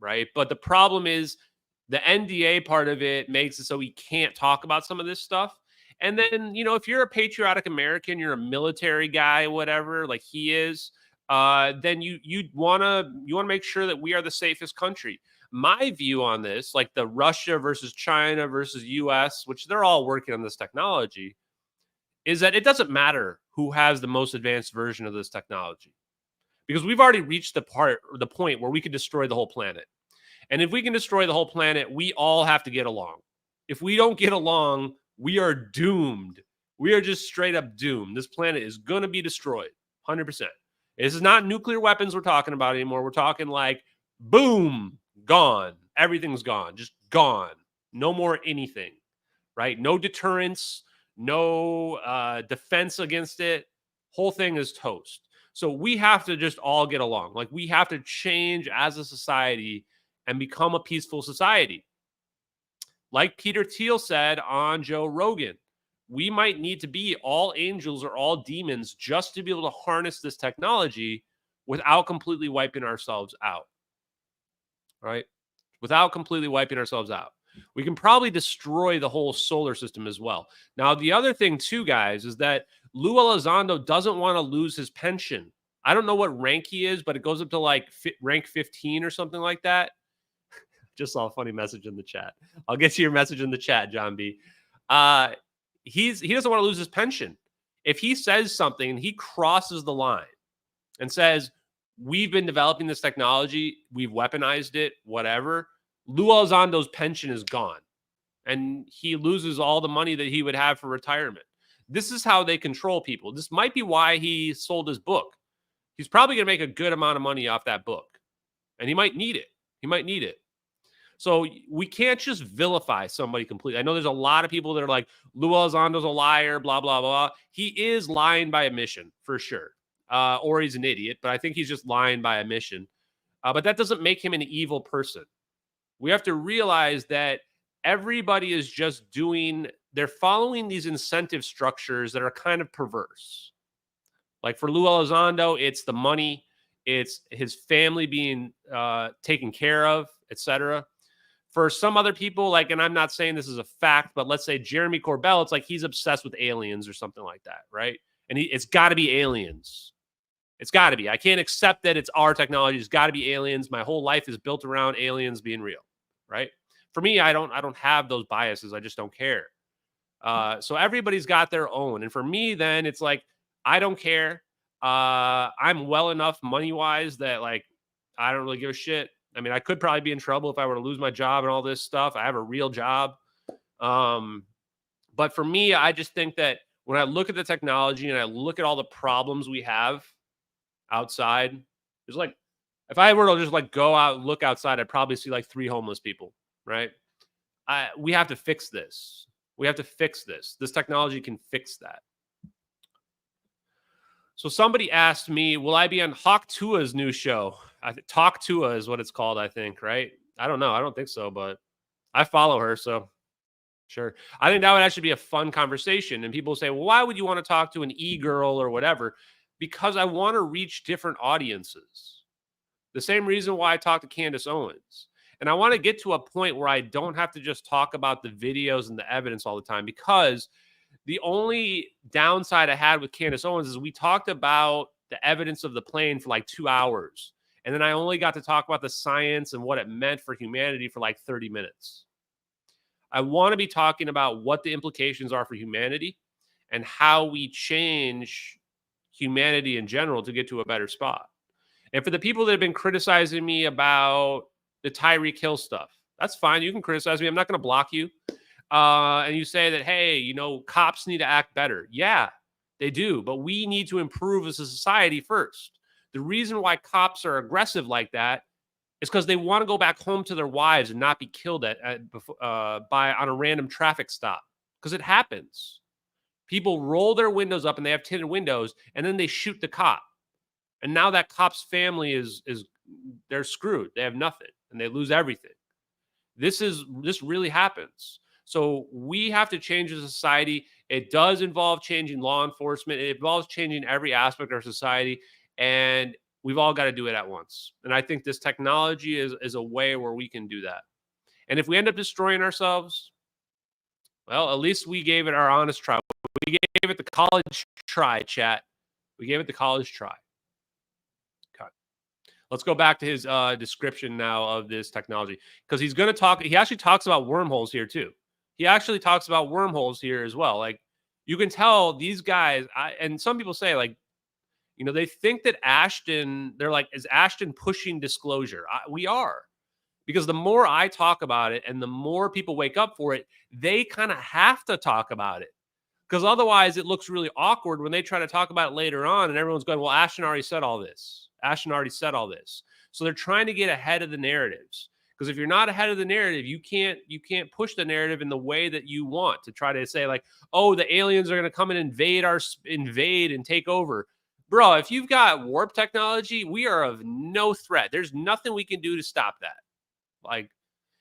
right? But the problem is the NDA part of it makes it so he can't talk about some of this stuff. And then, if you're a patriotic American, you're a military guy, whatever, like he is, then you want to make sure that we are the safest country. My view on this, like the Russia versus China versus US, which they're all working on this technology, is that it doesn't matter who has the most advanced version of this technology, because we've already reached the point where we could destroy the whole planet. And if we can destroy the whole planet, we all have to get along. If we don't get along, we are doomed. We are just straight up doomed. This planet is going to be destroyed, 100%. This is not nuclear weapons we're talking about anymore. We're talking like, boom, gone. Everything's gone. Just gone. No more anything, right? No deterrence, no defense against it. Whole thing is toast. So we have to just all get along. Like, we have to change as a society and become a peaceful society. Like Peter Thiel said on Joe Rogan, we might need to be all angels or all demons just to be able to harness this technology without completely wiping ourselves out, right? Without completely wiping ourselves out. We can probably destroy the whole solar system as well. Now, the other thing too, guys, is that Lue Elizondo doesn't want to lose his pension. I don't know what rank he is, but it goes up to like rank 15 or something like that. Just saw a funny message in the chat. I'll get to your message in the chat, John B. He doesn't want to lose his pension. If he says something and he crosses the line and says, we've been developing this technology, we've weaponized it, whatever, Lue Elizondo's pension is gone. And he loses all the money that he would have for retirement. This is how they control people. This might be why he sold his book. He's probably going to make a good amount of money off that book. And he might need it. He might need it. So we can't just vilify somebody completely. I know there's a lot of people that are like, Lue Elizondo's a liar, blah, blah, blah. He is lying by omission, for sure. Or he's an idiot, but I think he's just lying by omission. But that doesn't make him an evil person. We have to realize that everybody is just they're following these incentive structures that are kind of perverse. Like for Lue Elizondo, it's the money, it's his family being taken care of, etc. For some other people, like, and I'm not saying this is a fact, but let's say Jeremy Corbell, it's like he's obsessed with aliens or something like that, right? And it's got to be aliens. It's got to be. I can't accept that it's our technology. It's got to be aliens. My whole life is built around aliens being real, right? For me, I don't have those biases. I just don't care. So everybody's got their own. And for me, then it's like, I don't care. I'm well enough money-wise that, like, I don't really give a shit. I mean, I could probably be in trouble if I were to lose my job and all this stuff. I have a real job. But for me, I just think that when I look at the technology and I look at all the problems we have outside, there's like, if I were to just like go out and look outside, I'd probably see like 3 homeless people, right? We have to fix this. We have to fix this. This technology can fix that. So somebody asked me, will I be on Hawk Tua's new show? Talk Tua is what it's called, I think, right? I don't know. I don't think so, but I follow her, so sure. I think that would actually be a fun conversation. And people say, well, why would you want to talk to an e-girl or whatever? Because I want to reach different audiences. The same reason why I talk to Candace Owens. And I want to get to a point where I don't have to just talk about the videos and the evidence all the time, because the only downside I had with Candace Owens is we talked about the evidence of the plane for like 2 hours. And then I only got to talk about the science and what it meant for humanity for like 30 minutes. I want to be talking about what the implications are for humanity and how we change humanity in general to get to a better spot. And for the people that have been criticizing me about the Tyreek Hill stuff, that's fine. You can criticize me. I'm not going to block you. And you say that, hey, you know, cops need to act better. Yeah, they do. But we need to improve as a society first. The reason why cops are aggressive like that is because they want to go back home to their wives and not be killed on a random traffic stop. Because it happens. People roll their windows up and they have tinted windows, and then they shoot the cop. And now that cop's family they're screwed. They have nothing and they lose everything. This really happens. So we have to change as a society. It does involve changing law enforcement. It involves changing every aspect of our society. And we've all got to do it at once. And I think this technology is a way where we can do that. And if we end up destroying ourselves, well, at least we gave it our honest try. We gave it the college try, chat. We gave it the college try. Okay. Let's go back to his description now of this technology, because he's going to talk. He actually talks about wormholes here too. He actually talks about wormholes here as well. Like, you can tell these guys, and some people say, like, you know, they think that Ashton, they're like, is Ashton pushing disclosure? We are. Because the more I talk about it and the more people wake up for it, they kind of have to talk about it. Because otherwise it looks really awkward when they try to talk about it later on and everyone's going, well, Ashton already said all this. Ashton already said all this. So they're trying to get ahead of the narratives. Because if you're not ahead of the narrative, you can't push the narrative in the way that you want to try to say like, oh, the aliens are going to come and invade and take over. Bro, if you've got warp technology, we are of no threat. There's nothing we can do to stop that. Like,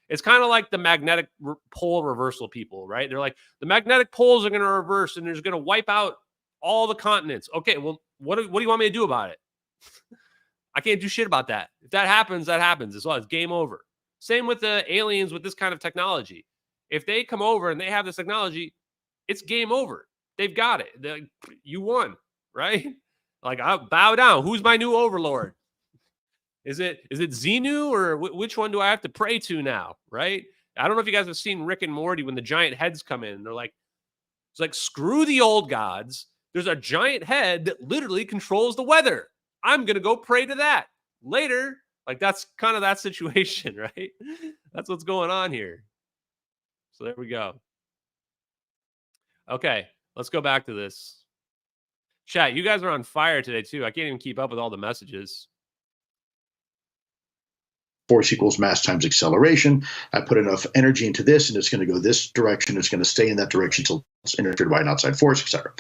it's kind of like the magnetic pole reversal people, right? They're like, the magnetic poles are going to reverse and there's going to wipe out all the continents. Okay, well, what do you want me to do about it? I can't do shit about that. If that happens, that happens. As well, it's game over. Same with the aliens with this kind of technology. If they come over and they have this technology, it's game over. They've got it. You won, right? Like, I bow down. Who's my new overlord? Is it Xenu or which one do I have to pray to now, right? I don't know if you guys have seen Rick and Morty when the giant heads come in. They're like, it's like, screw the old gods. There's a giant head that literally controls the weather. I'm going to go pray to that later. Like, that's kind of that situation, right? That's what's going on here. So there we go. Okay, let's go back to this. Chat, you guys are on fire today, too. I can't even keep up with all the messages. Force equals mass times acceleration. I put enough energy into this, and it's going to go this direction. It's going to stay in that direction until it's interfered by an outside force, etc.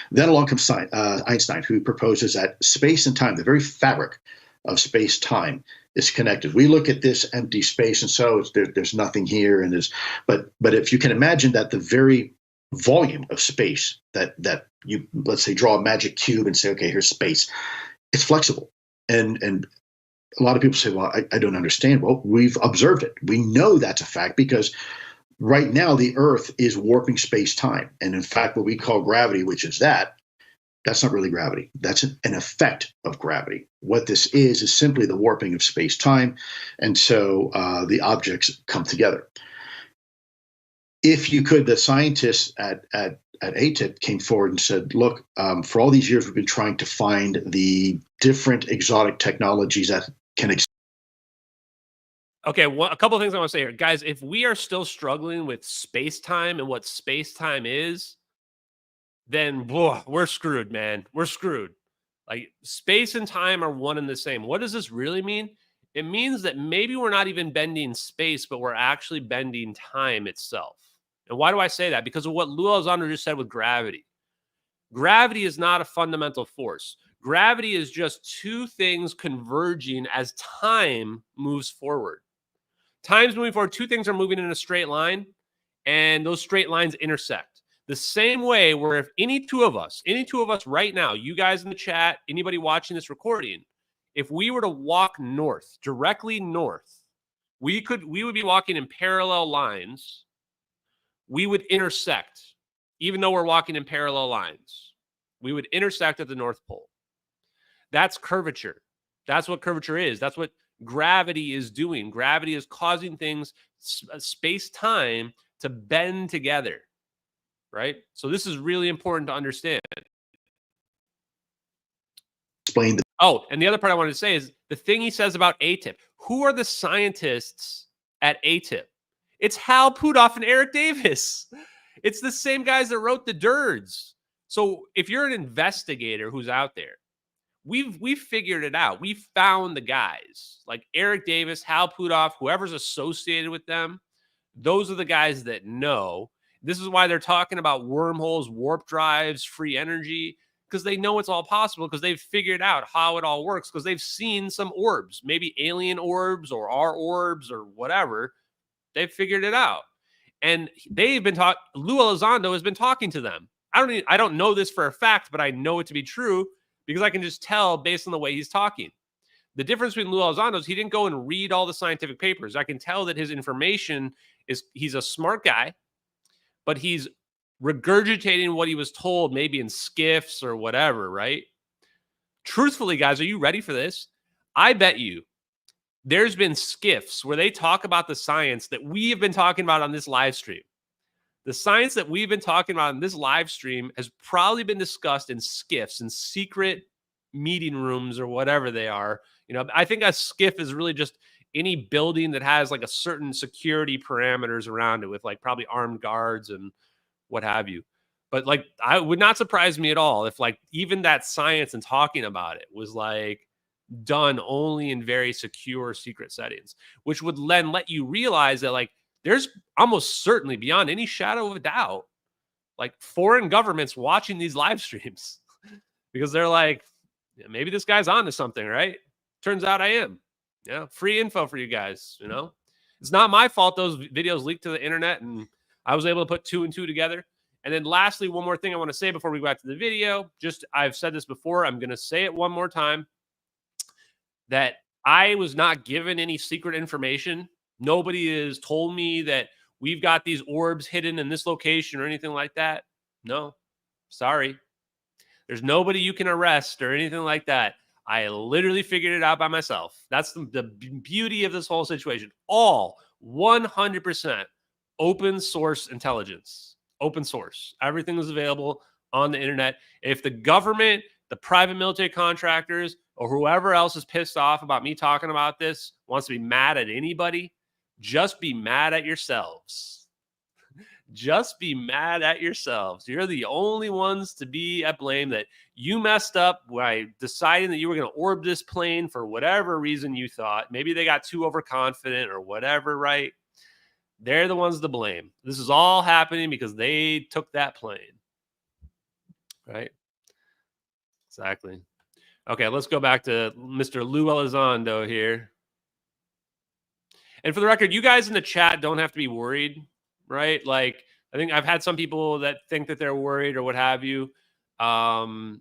Then along comes Einstein, who proposes that space and time, the very fabric of space-time, is connected. We look at this empty space, and so there's nothing here, and but if you can imagine that the very volume of space that you, let's say, draw a magic cube and say, okay, here's space, it's flexible, and a lot of people say, well, I don't understand. Well, we've observed it. We know that's a fact because right now the Earth is warping space-time. And in fact, what we call gravity, which is that's not really gravity. That's an effect of gravity. What this is simply the warping of space-time. And so the objects come together. If you could, the scientists at ATIP came forward and said, look, for all these years, we've been trying to find the different exotic technologies that can exist. Okay, a couple of things I want to say here. Guys, if we are still struggling with space-time and what space-time is, then we're screwed, man. We're screwed. Like, space and time are one and the same. What does this really mean? It means that maybe we're not even bending space, but we're actually bending time itself. And why do I say that? Because of what Lue Elizondo just said with gravity. Gravity is not a fundamental force. Gravity is just two things converging as time moves forward. Time's moving forward. Two things are moving in a straight line, and those straight lines intersect. The same way where if any two of us right now, you guys in the chat, anybody watching this recording, if we were to walk north, directly north, we would be walking in parallel lines. We would intersect, even though we're walking in parallel lines. We would intersect at the North Pole. That's curvature. That's what curvature is. That's what gravity is doing. Gravity is causing things, space-time, to bend together, right? So this is really important to understand. Explain the and the other part I wanted to say is the thing he says about ATIP. Who are the scientists at ATIP? It's Hal Puthoff and Eric Davis. It's the same guys that wrote the DIRDs. So if you're an investigator who's out there, we've figured it out. We found the guys like Eric Davis, Hal Puthoff, whoever's associated with them. Those are the guys that know. This is why they're talking about wormholes, warp drives, free energy, because they know it's all possible, because they've figured out how it all works, because they've seen some orbs, maybe alien orbs or our orbs or whatever. They've figured it out. And they've been Lue Elizondo has been talking to them. I don't know this for a fact, but I know it to be true because I can just tell based on the way he's talking. The difference between Lue Elizondo is he didn't go and read all the scientific papers. I can tell that his information he's a smart guy, but he's regurgitating what he was told, maybe in skiffs or whatever, right? Truthfully, guys, are you ready for this? I bet you there's been skiffs where they talk about the science that we have been talking about on this live stream. The science that we've been talking about in this live stream has probably been discussed in skiffs and secret meeting rooms or whatever they are. You know, I think a skiff is really just any building that has like a certain security parameters around it with like probably armed guards and what have you. But like, I would not surprise me at all if like even that science and talking about it was like done only in very secure secret settings, which would then let you realize that like there's almost certainly beyond any shadow of a doubt, like foreign governments watching these live streams because they're like, yeah, maybe this guy's on to something, right? Turns out I am. Yeah, free info for you guys, you know? It's not my fault those videos leaked to the internet and I was able to put 2 and 2 together. And then lastly, one more thing I want to say before we go back to the video. Just, I've said this before, I'm going to say it one more time, that I was not given any secret information. Nobody has told me that we've got these orbs hidden in this location or anything like that. No, sorry. There's nobody you can arrest or anything like that. I literally figured it out by myself. That's the beauty of this whole situation. All 100% open source intelligence. Open source. Everything is available on the internet. If the government, the private military contractors, or whoever else is pissed off about me talking about this, wants to be mad at anybody, just be mad at yourselves. Just be mad at yourselves. You're the only ones to be at blame that you messed up by deciding that you were going to orb this plane for whatever reason you thought. Maybe they got too overconfident or whatever, right? They're the ones to blame. This is all happening because they took that plane, right? Exactly. Okay, let's go back to Mr. Lue Elizondo here. And for the record, you guys in the chat don't have to be worried, right? Like, I think I've had some people that think that they're worried or what have you. You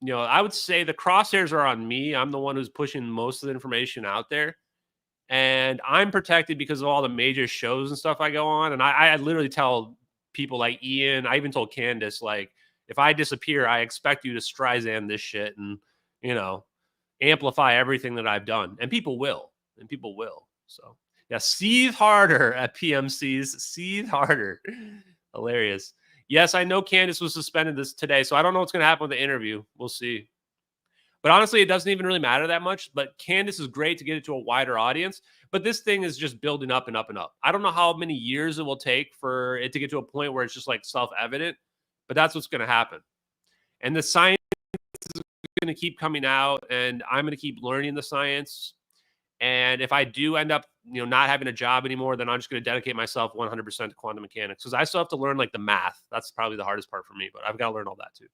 know, I would say the crosshairs are on me. I'm the one who's pushing most of the information out there. And I'm protected because of all the major shows and stuff I go on. And I literally tell people like Ian, I even told Candace, like, if I disappear, I expect you to Streisand this shit and, you know, amplify everything that I've done. And people will. And people will. So, yeah, seethe harder at PMCs. Seethe harder. Hilarious. Yes, I know Candace was suspended this today, so I don't know what's going to happen with the interview. We'll see. But honestly, it doesn't even really matter that much. But Candace is great to get it to a wider audience. But this thing is just building up and up and up. I don't know how many years it will take for it to get to a point where it's just like self-evident. But that's what's going to happen. And the science is going to keep coming out. And I'm going to keep learning the science. And if I do end up, you know, not having a job anymore, then I'm just going to dedicate myself 100% to quantum mechanics. Because I still have to learn like the math. That's probably the hardest part for me. But I've got to learn all that too.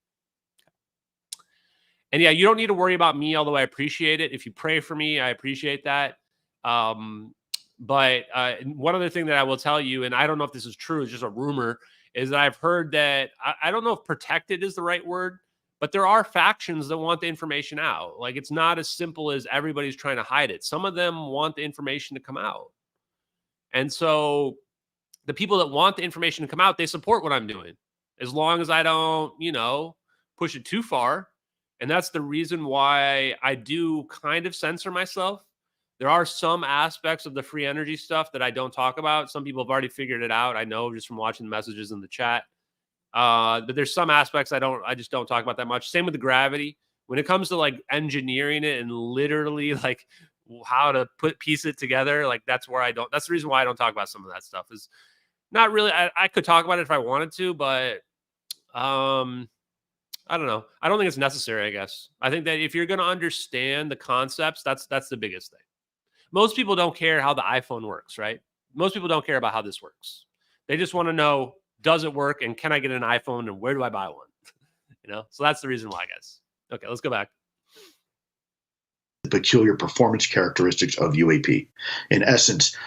And yeah, you don't need to worry about me, although I appreciate it. If you pray for me, I appreciate that. But one other thing that I will tell you, and I don't know if this is true, it's just a rumor, is that I've heard that, I don't know if protected is the right word, but there are factions that want the information out. Like, it's not as simple as everybody's trying to hide it. Some of them want the information to come out. And so the people that want the information to come out, they support what I'm doing, as long as I don't, you know, push it too far. And that's the reason why I do kind of censor myself. There are some aspects of the free energy stuff that I don't talk about. Some people have already figured it out. I know just from watching the messages in the chat. But there's some aspects I just don't talk about that much. Same with the gravity. When it comes to like engineering it and literally like how to piece it together, like that's the reason why I don't talk about some of that stuff. Is not really, I could talk about it if I wanted to, but I don't know. I don't think it's necessary, I guess. I think that if you're going to understand the concepts, that's the biggest thing. Most people don't care how the iPhone works, right? Most people don't care about how this works. They just want to know, does it work? And can I get an iPhone? And where do I buy one? You know? So that's the reason why, guys. Okay, let's go back. The peculiar performance characteristics of UAP. In essence,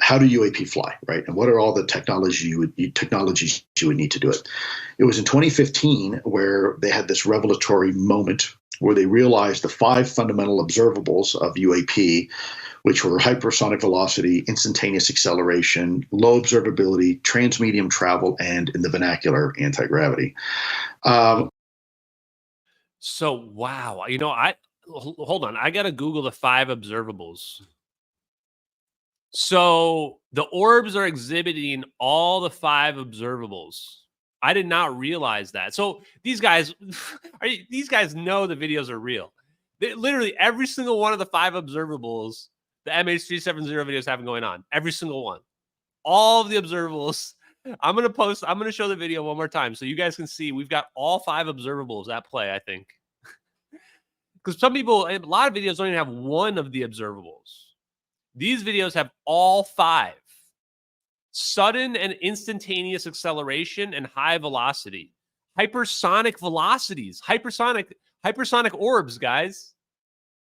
how do UAP fly, right? And what are all the technologies you would need to do it? It was in 2015 where they had this revelatory moment where they realized the 5 fundamental observables of UAP, which were hypersonic velocity, instantaneous acceleration, low observability, transmedium travel, and in the vernacular, anti-gravity. So, wow. You know, hold on. I got to Google the 5 observables. So the orbs are exhibiting all the 5 observables. I did not realize that. So these guys know the videos are real. Literally every single one of the 5 observables, the MH370 videos have going on. Every single one. All of the observables I'm going to show the video one more time so you guys can see we've got all 5 observables at play, I think. Because some people, a lot of videos don't even have one of the observables. These videos have all 5. Sudden and instantaneous acceleration and high velocity. Hypersonic velocities. Hypersonic orbs, guys.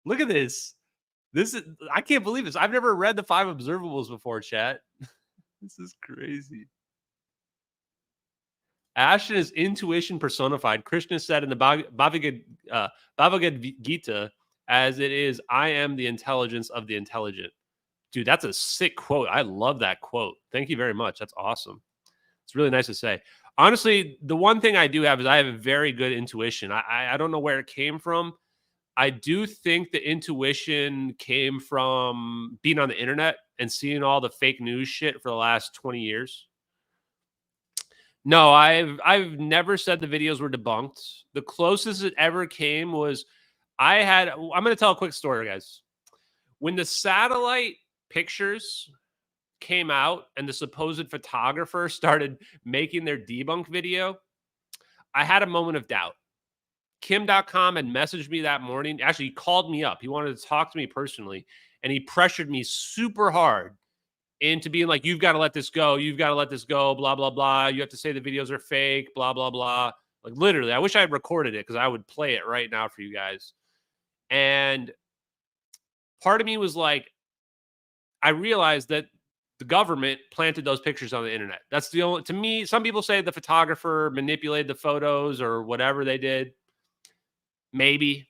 Look at this. I can't believe this. I've never read the 5 observables before, chat. This is crazy. Ashton is intuition personified. Krishna said in the Bhagavad Gita, as it is, I am the intelligence of the intelligent. Dude, that's a sick quote. I love that quote. Thank you very much. That's awesome. It's really nice to say. Honestly, the one thing I do have is I have a very good intuition. I don't know where it came from. I do think the intuition came from being on the internet and seeing all the fake news shit for the last 20 years. No, I've never said the videos were debunked. The closest it ever came was I'm going to tell a quick story, guys. When the satellite pictures came out and the supposed photographer started making their debunk video, I had a moment of doubt. Kim.com had messaged me that morning. Actually, he called me up. He wanted to talk to me personally, and he pressured me super hard into being like, you've got to let this go. You've got to let this go, blah, blah, blah. You have to say the videos are fake, blah, blah, blah. Like literally, I wish I had recorded it because I would play it right now for you guys. And part of me was like, I realized that the government planted those pictures on the internet. That's the only, to me, some people say the photographer manipulated the photos or whatever they did. Maybe.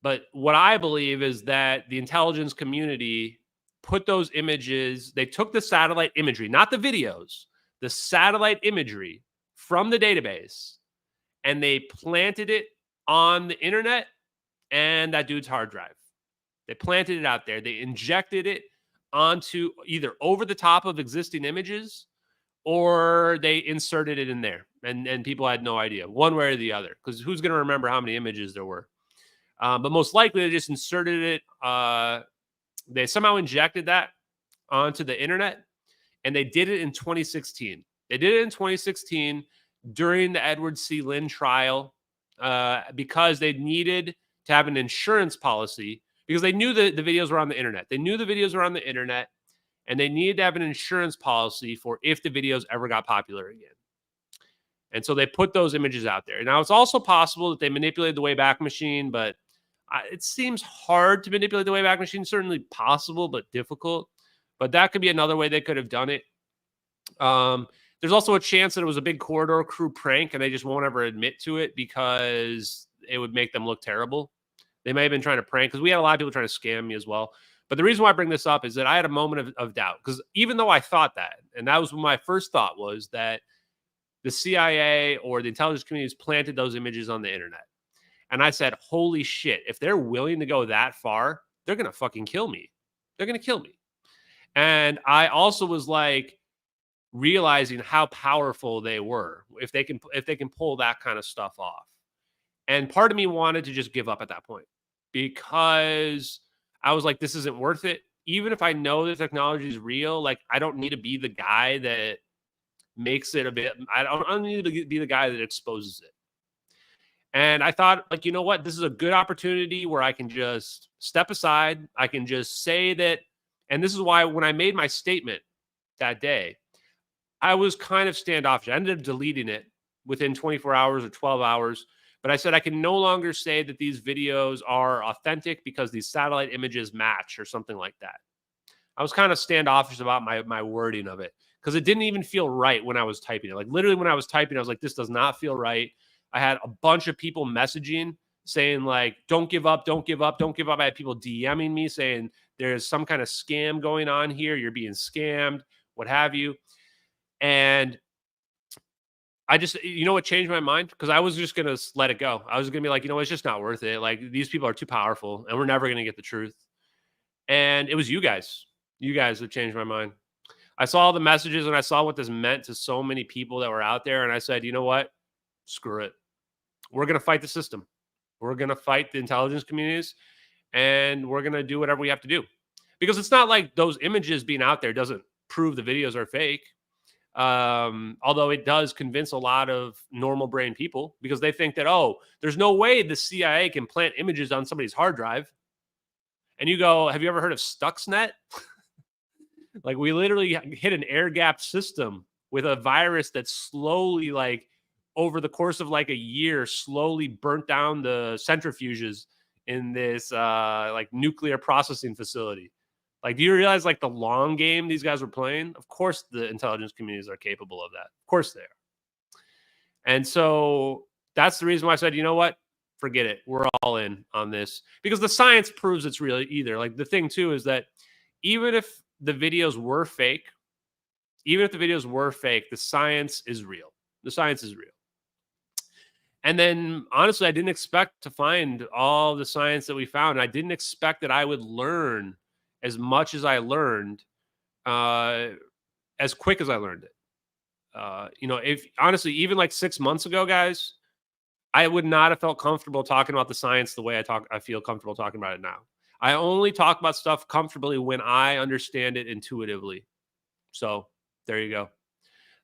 But what I believe is that the intelligence community put those images, they took the satellite imagery, not the videos, the satellite imagery from the database, and they planted it on the internet and that dude's hard drive. They planted it out there. They injected it onto either over the top of existing images or they inserted it in there. And people had no idea one way or the other because who's going to remember how many images there were? But most likely they just inserted it. They somehow injected that onto the internet and they did it in 2016. They did it in 2016 during the Edward C. Lynn trial because they needed to have an insurance policy because they knew that the videos were on the internet. They knew the videos were on the internet and they needed to have an insurance policy for if the videos ever got popular again. And so they put those images out there. Now, it's also possible that they manipulated the Wayback Machine, but it seems hard to manipulate the Wayback Machine. Certainly possible, but difficult. But that could be another way they could have done it. There's also a chance that it was a big corridor crew prank and they just won't ever admit to it because it would make them look terrible. They may have been trying to prank because we had a lot of people trying to scam me as well. But the reason why I bring this up is that I had a moment of doubt because even though I thought that, and that was what my first thought was that the CIA or the intelligence communities planted those images on the internet. And I said, holy shit, if they're willing to go that far, they're going to fucking kill me. They're going to kill me. And I also was like realizing how powerful they were if they can pull that kind of stuff off. And part of me wanted to just give up at that point because I was like, this isn't worth it. Even if I know the technology is real, like I don't need to be the guy that makes it a bit, I don't need to be the guy that exposes it. And I thought, like, you know what? This is a good opportunity where I can just step aside. I can just say that. And this is why when I made my statement that day, I was kind of standoffish. I ended up deleting it within 24 hours or 12 hours. But I said I can no longer say that these videos are authentic because these satellite images match or something like that. I was kind of standoffish about my wording of it because it didn't even feel right when I was typing it. Like literally when I was typing, I was like, this does not feel right. I had a bunch of people messaging saying like, don't give up, don't give up, don't give up. I had people DMing me saying there's some kind of scam going on here. You're being scammed, what have you. And I just, you know what changed my mind? Because I was just going to let it go. I was going to be like, you know, it's just not worth it. Like these people are too powerful and we're never going to get the truth. And it was you guys that changed my mind. I saw the messages and I saw what this meant to so many people that were out there. And I said, you know what? Screw it. We're going to fight the system. We're going to fight the intelligence communities and we're going to do whatever we have to do. Because it's not like those images being out there doesn't prove the videos are fake. Although it does convince a lot of normal brain people because they think that, oh, there's no way the CIA can plant images on somebody's hard drive. And you go, have you ever heard of Stuxnet? Like, we literally hit an air-gapped system with a virus that slowly, like, over the course of like a year, slowly burnt down the centrifuges in this like nuclear processing facility. Like, do you realize like the long game these guys were playing? Of course the intelligence communities are capable of that. Of course they are. And so that's the reason why I said, you know what? Forget it. We're all in on this because the science proves it's real either. Like, the thing too is that even if the videos were fake, the science is real. The science is real. And then, honestly, I didn't expect to find all the science that we found. I didn't expect that I would learn as much as I learned, as quick as I learned it. You know, if honestly, even like 6 months ago, guys, I would not have felt comfortable talking about the science the way I feel comfortable talking about it now. I only talk about stuff comfortably when I understand it intuitively. So there you go.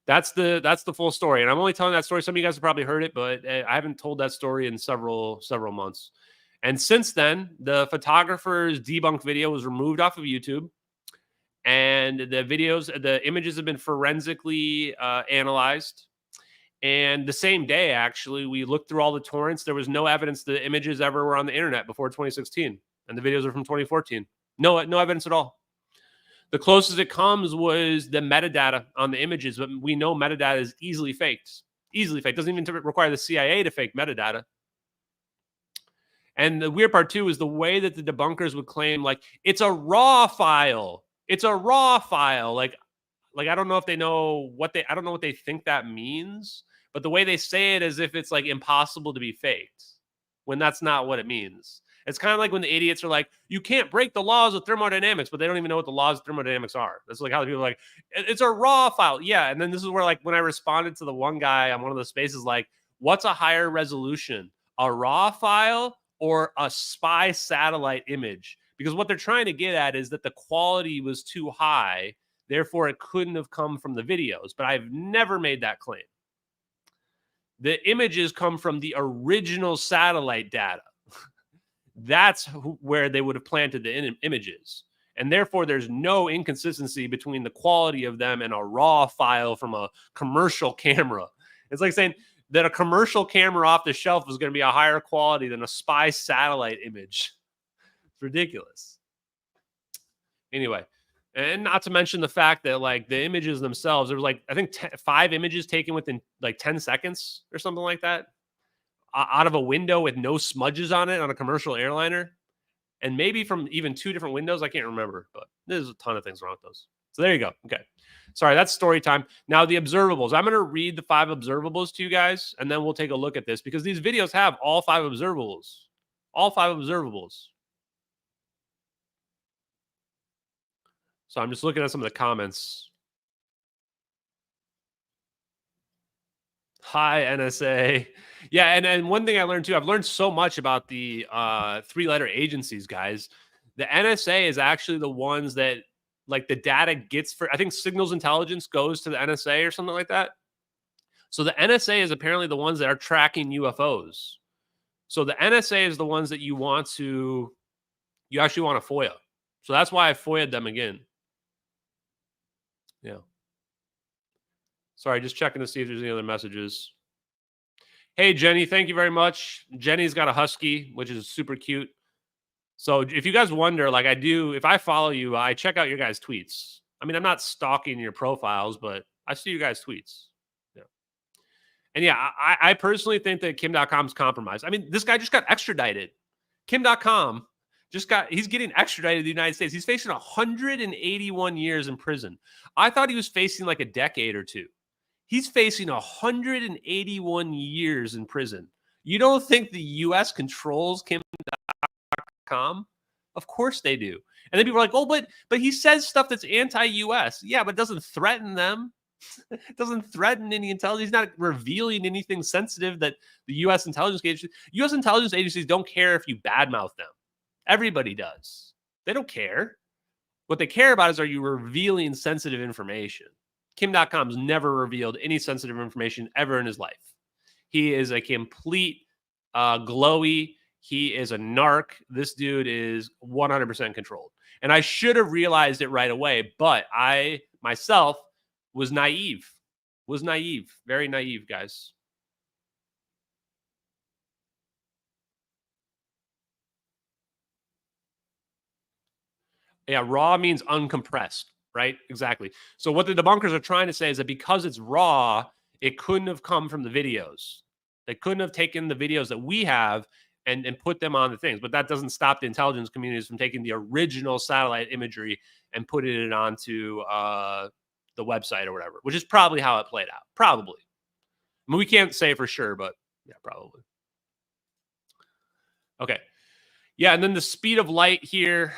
That's the full story. And I'm only telling that story. Some of you guys have probably heard it, but I haven't told that story in several months. And since then, the photographer's debunked video was removed off of YouTube. And the images have been forensically analyzed. And the same day, actually, we looked through all the torrents. There was no evidence the images ever were on the internet before 2016. And the videos are from 2014. No evidence at all. The closest it comes was the metadata on the images, but we know metadata is easily faked. Easily faked. Doesn't even require the CIA to fake metadata. And the weird part, too, is the way that the debunkers would claim, like, it's a raw file. It's a raw file. Like I don't know if they know I don't know what they think that means, but the way they say it as if it's, like, impossible to be faked, when that's not what it means. It's kind of like when the idiots are like, you can't break the laws of thermodynamics, but they don't even know what the laws of thermodynamics are. That's like how people are like, it's a raw file. Yeah. And then this is where, like, when I responded to the one guy on one of the spaces, like, what's a higher resolution, a raw file or a spy satellite image? Because what they're trying to get at is that the quality was too high. Therefore, it couldn't have come from the videos. But I've never made that claim. The images come from the original satellite data. That's where they would have planted the images. And therefore, there's no inconsistency between the quality of them and a raw file from a commercial camera. It's like saying that a commercial camera off the shelf is going to be a higher quality than a spy satellite image. It's ridiculous. Anyway, and not to mention the fact that, like, the images themselves, there was, like, I think 5 images taken within, like, 10 seconds or something like that, out of a window with no smudges on it on a commercial airliner, and maybe from even 2 different windows. I can't remember, but there's a ton of things wrong with those. So there you go. Okay. Sorry, that's story time. Now, the observables. I'm going to read the 5 observables to you guys, and then we'll take a look at this because these videos have all 5 observables. All 5 observables. So I'm just looking at some of the comments. Hi, NSA. Yeah, and one thing I learned too, I've learned so much about the 3-letter agencies, guys. The NSA is actually the ones that, like, the data gets for, I think signals intelligence goes to the NSA or something like that. So the NSA is apparently the ones that are tracking UFOs. So the NSA is the ones that you actually want to FOIA. So that's why I FOIA'd them again. Yeah. Sorry, just checking to see if there's any other messages. Hey, Jenny, thank you very much. Jenny's got a husky, which is super cute. So if you guys wonder, like I do, if I follow you, I check out your guys' tweets. I mean, I'm not stalking your profiles, but I see your guys' tweets. Yeah. And yeah, I personally think that Kim.com's compromised. I mean, this guy just got extradited. Kim.com he's getting extradited to the United States. He's facing 181 years in prison. I thought he was facing like a decade or 2. He's facing 181 years in prison. You don't think the U.S. controls Kim.com? Of course they do. And then people are like, oh, but he says stuff that's anti-U.S. Yeah, but it doesn't threaten them. It doesn't threaten any intelligence. He's not revealing anything sensitive that the U.S. intelligence agencies don't care if you badmouth them. Everybody does. They don't care. What they care about is, are you revealing sensitive information? Kim.com's never revealed any sensitive information ever in his life. He is a complete glowy. He is a narc. This dude is 100% controlled. And I should have realized it right away, but I myself was naive. Very naive, guys. Yeah, raw means uncompressed, right? Exactly. So what the debunkers are trying to say is that because it's raw, it couldn't have come from the videos. They couldn't have taken the videos that we have and put them on the things. But that doesn't stop the intelligence communities from taking the original satellite imagery and putting it onto the website or whatever, which is probably how it played out. Probably. I mean, we can't say for sure, but yeah, probably. Okay. Yeah, and then the speed of light here.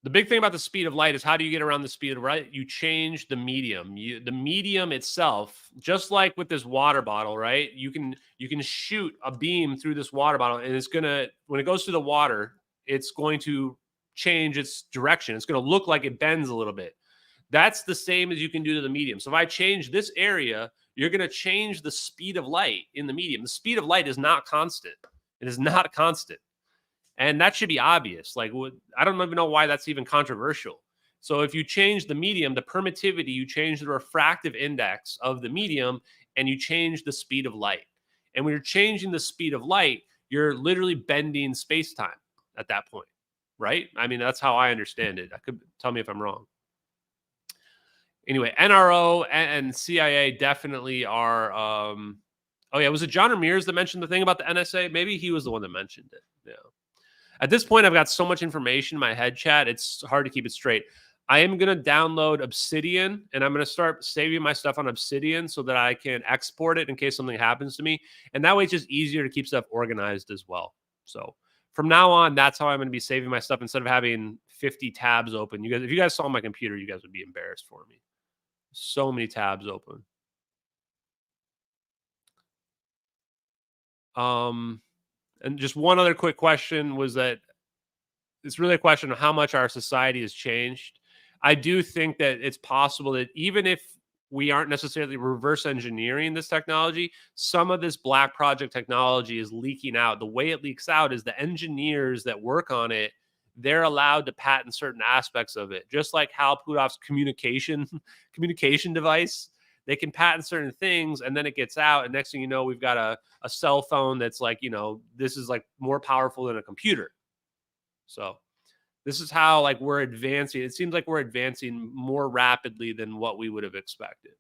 The big thing about the speed of light is how do you get around the speed of light? You change the medium. The medium itself, just like with this water bottle, right? You can shoot a beam through this water bottle, and it's gonna, when it goes through the water, it's going to change its direction. It's going to look like it bends a little bit. That's the same as you can do to the medium. So if I change this area, you're going to change the speed of light in the medium. The speed of light is not constant. It is not constant. And that should be obvious. Like, I don't even know why that's even controversial. So if you change the medium, the permittivity, you change the refractive index of the medium, and you change the speed of light. And when you're changing the speed of light, you're literally bending space-time at that point, right? I mean, that's how I understand it. I could tell me if I'm wrong. Anyway, NRO and CIA definitely are. Oh yeah, was it John Ramirez that mentioned the thing about the NSA? Maybe he was the one that mentioned it. Yeah. At this point, I've got so much information in my head, chat. It's hard to keep it straight. I am going to download Obsidian, and I'm going to start saving my stuff on Obsidian so that I can export it in case something happens to me. And that way, it's just easier to keep stuff organized as well. So from now on, that's how I'm going to be saving my stuff instead of having 50 tabs open. You guys, if you guys saw my computer, you guys would be embarrassed for me. So many tabs open. And just one other quick question was that it's really a question of how much our society has changed. I do think that it's possible that even if we aren't necessarily reverse engineering this technology, some of this black project technology is leaking out. The way it leaks out is the engineers that work on it, they're allowed to patent certain aspects of it. Just like Hal Puthoff's communication device, they can patent certain things, and then it gets out, and next thing you know, we've got a cell phone that's like, you know, this is like more powerful than a computer. So this is how like we're advancing. It seems like we're advancing more rapidly than what we would have expected.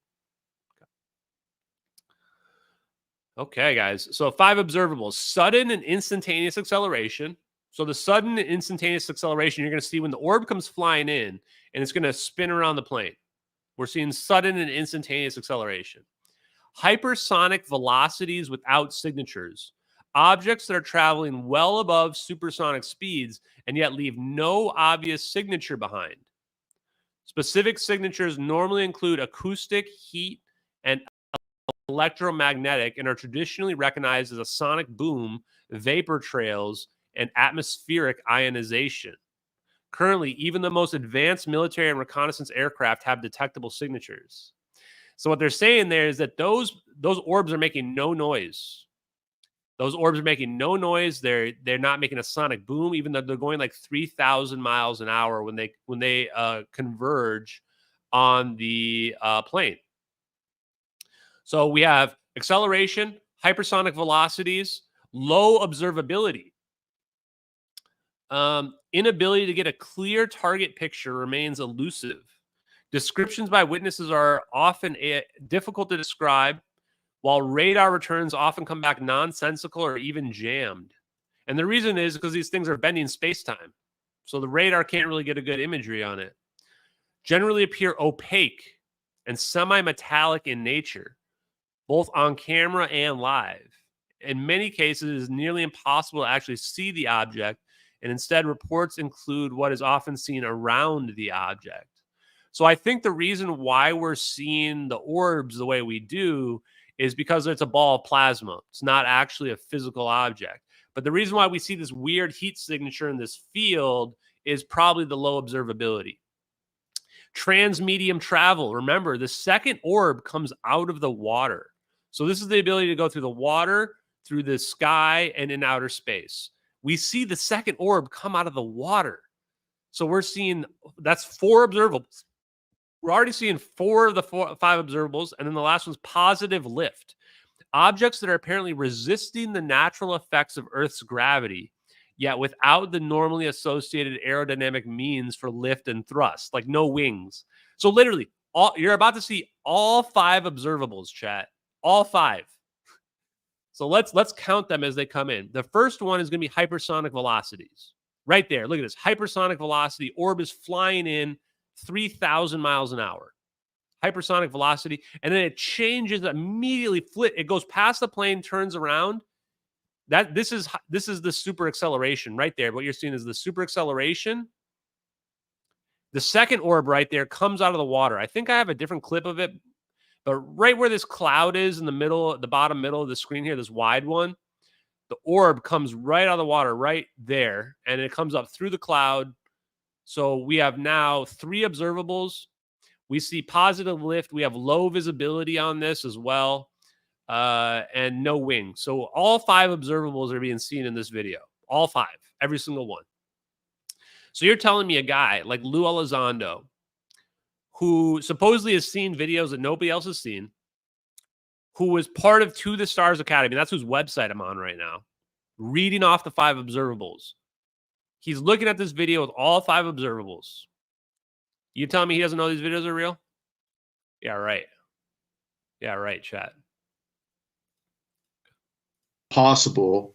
Okay, guys. So 5 observables: sudden and instantaneous acceleration. So the sudden and instantaneous acceleration you're going to see when the orb comes flying in, and it's going to spin around the plane. We're seeing sudden and instantaneous acceleration. Hypersonic velocities without signatures. Objects that are traveling well above supersonic speeds and yet leave no obvious signature behind. Specific signatures normally include acoustic, heat, and electromagnetic, and are traditionally recognized as a sonic boom, vapor trails, and atmospheric ionization. Currently, even the most advanced military and reconnaissance aircraft have detectable signatures. So what they're saying there is that those orbs are making no noise. Those orbs are making no noise. They're not making a sonic boom, even though they're going like 3,000 miles an hour when they converge on the plane. So we have acceleration, hypersonic velocities, low observability. Inability to get a clear target picture remains elusive. Descriptions by witnesses are often difficult to describe, while radar returns often come back nonsensical or even jammed. And the reason is because these things are bending space-time. So the radar can't really get a good imagery on it. Generally appear opaque and semi-metallic in nature, both on camera and live. In many cases, it is nearly impossible to actually see the object, and instead reports include what is often seen around the object. So I think the reason why we're seeing the orbs the way we do is because it's a ball of plasma. It's not actually a physical object. But the reason why we see this weird heat signature in this field is probably the low observability. Transmedium travel. Remember, the second orb comes out of the water. So this is the ability to go through the water, through the sky, and in outer space. We see the second orb come out of the water. So we're seeing, that's 4 observables. We're already seeing 4 of the 5 observables, and then the last one's positive lift. Objects that are apparently resisting the natural effects of Earth's gravity, yet without the normally associated aerodynamic means for lift and thrust, like no wings. So literally, you're about to see all 5 observables, chat. All 5. So let's count them as they come in. The first one is going to be hypersonic velocities. Right there. Look at this. Hypersonic velocity. Orb is flying in 3,000 miles an hour. Hypersonic velocity. And then it changes immediately. It goes past the plane, turns around. This is the super acceleration right there. What you're seeing is the super acceleration. The second orb right there comes out of the water. I think I have a different clip of it. But right where this cloud is in the middle, the bottom middle of the screen here, this wide one, the orb comes right out of the water right there, and it comes up through the cloud. So we have now 3 observables. We see positive lift. We have low visibility on this as well, and no wing. So all 5 observables are being seen in this video. All 5, every single one. So you're telling me a guy like Lue Elizondo, who supposedly has seen videos that nobody else has seen, who was part of To the Stars Academy. That's whose website I'm on right now. Reading off the 5 observables. He's looking at this video with all 5 observables. You telling me he doesn't know these videos are real? Yeah, right. Yeah, right, chat. Possible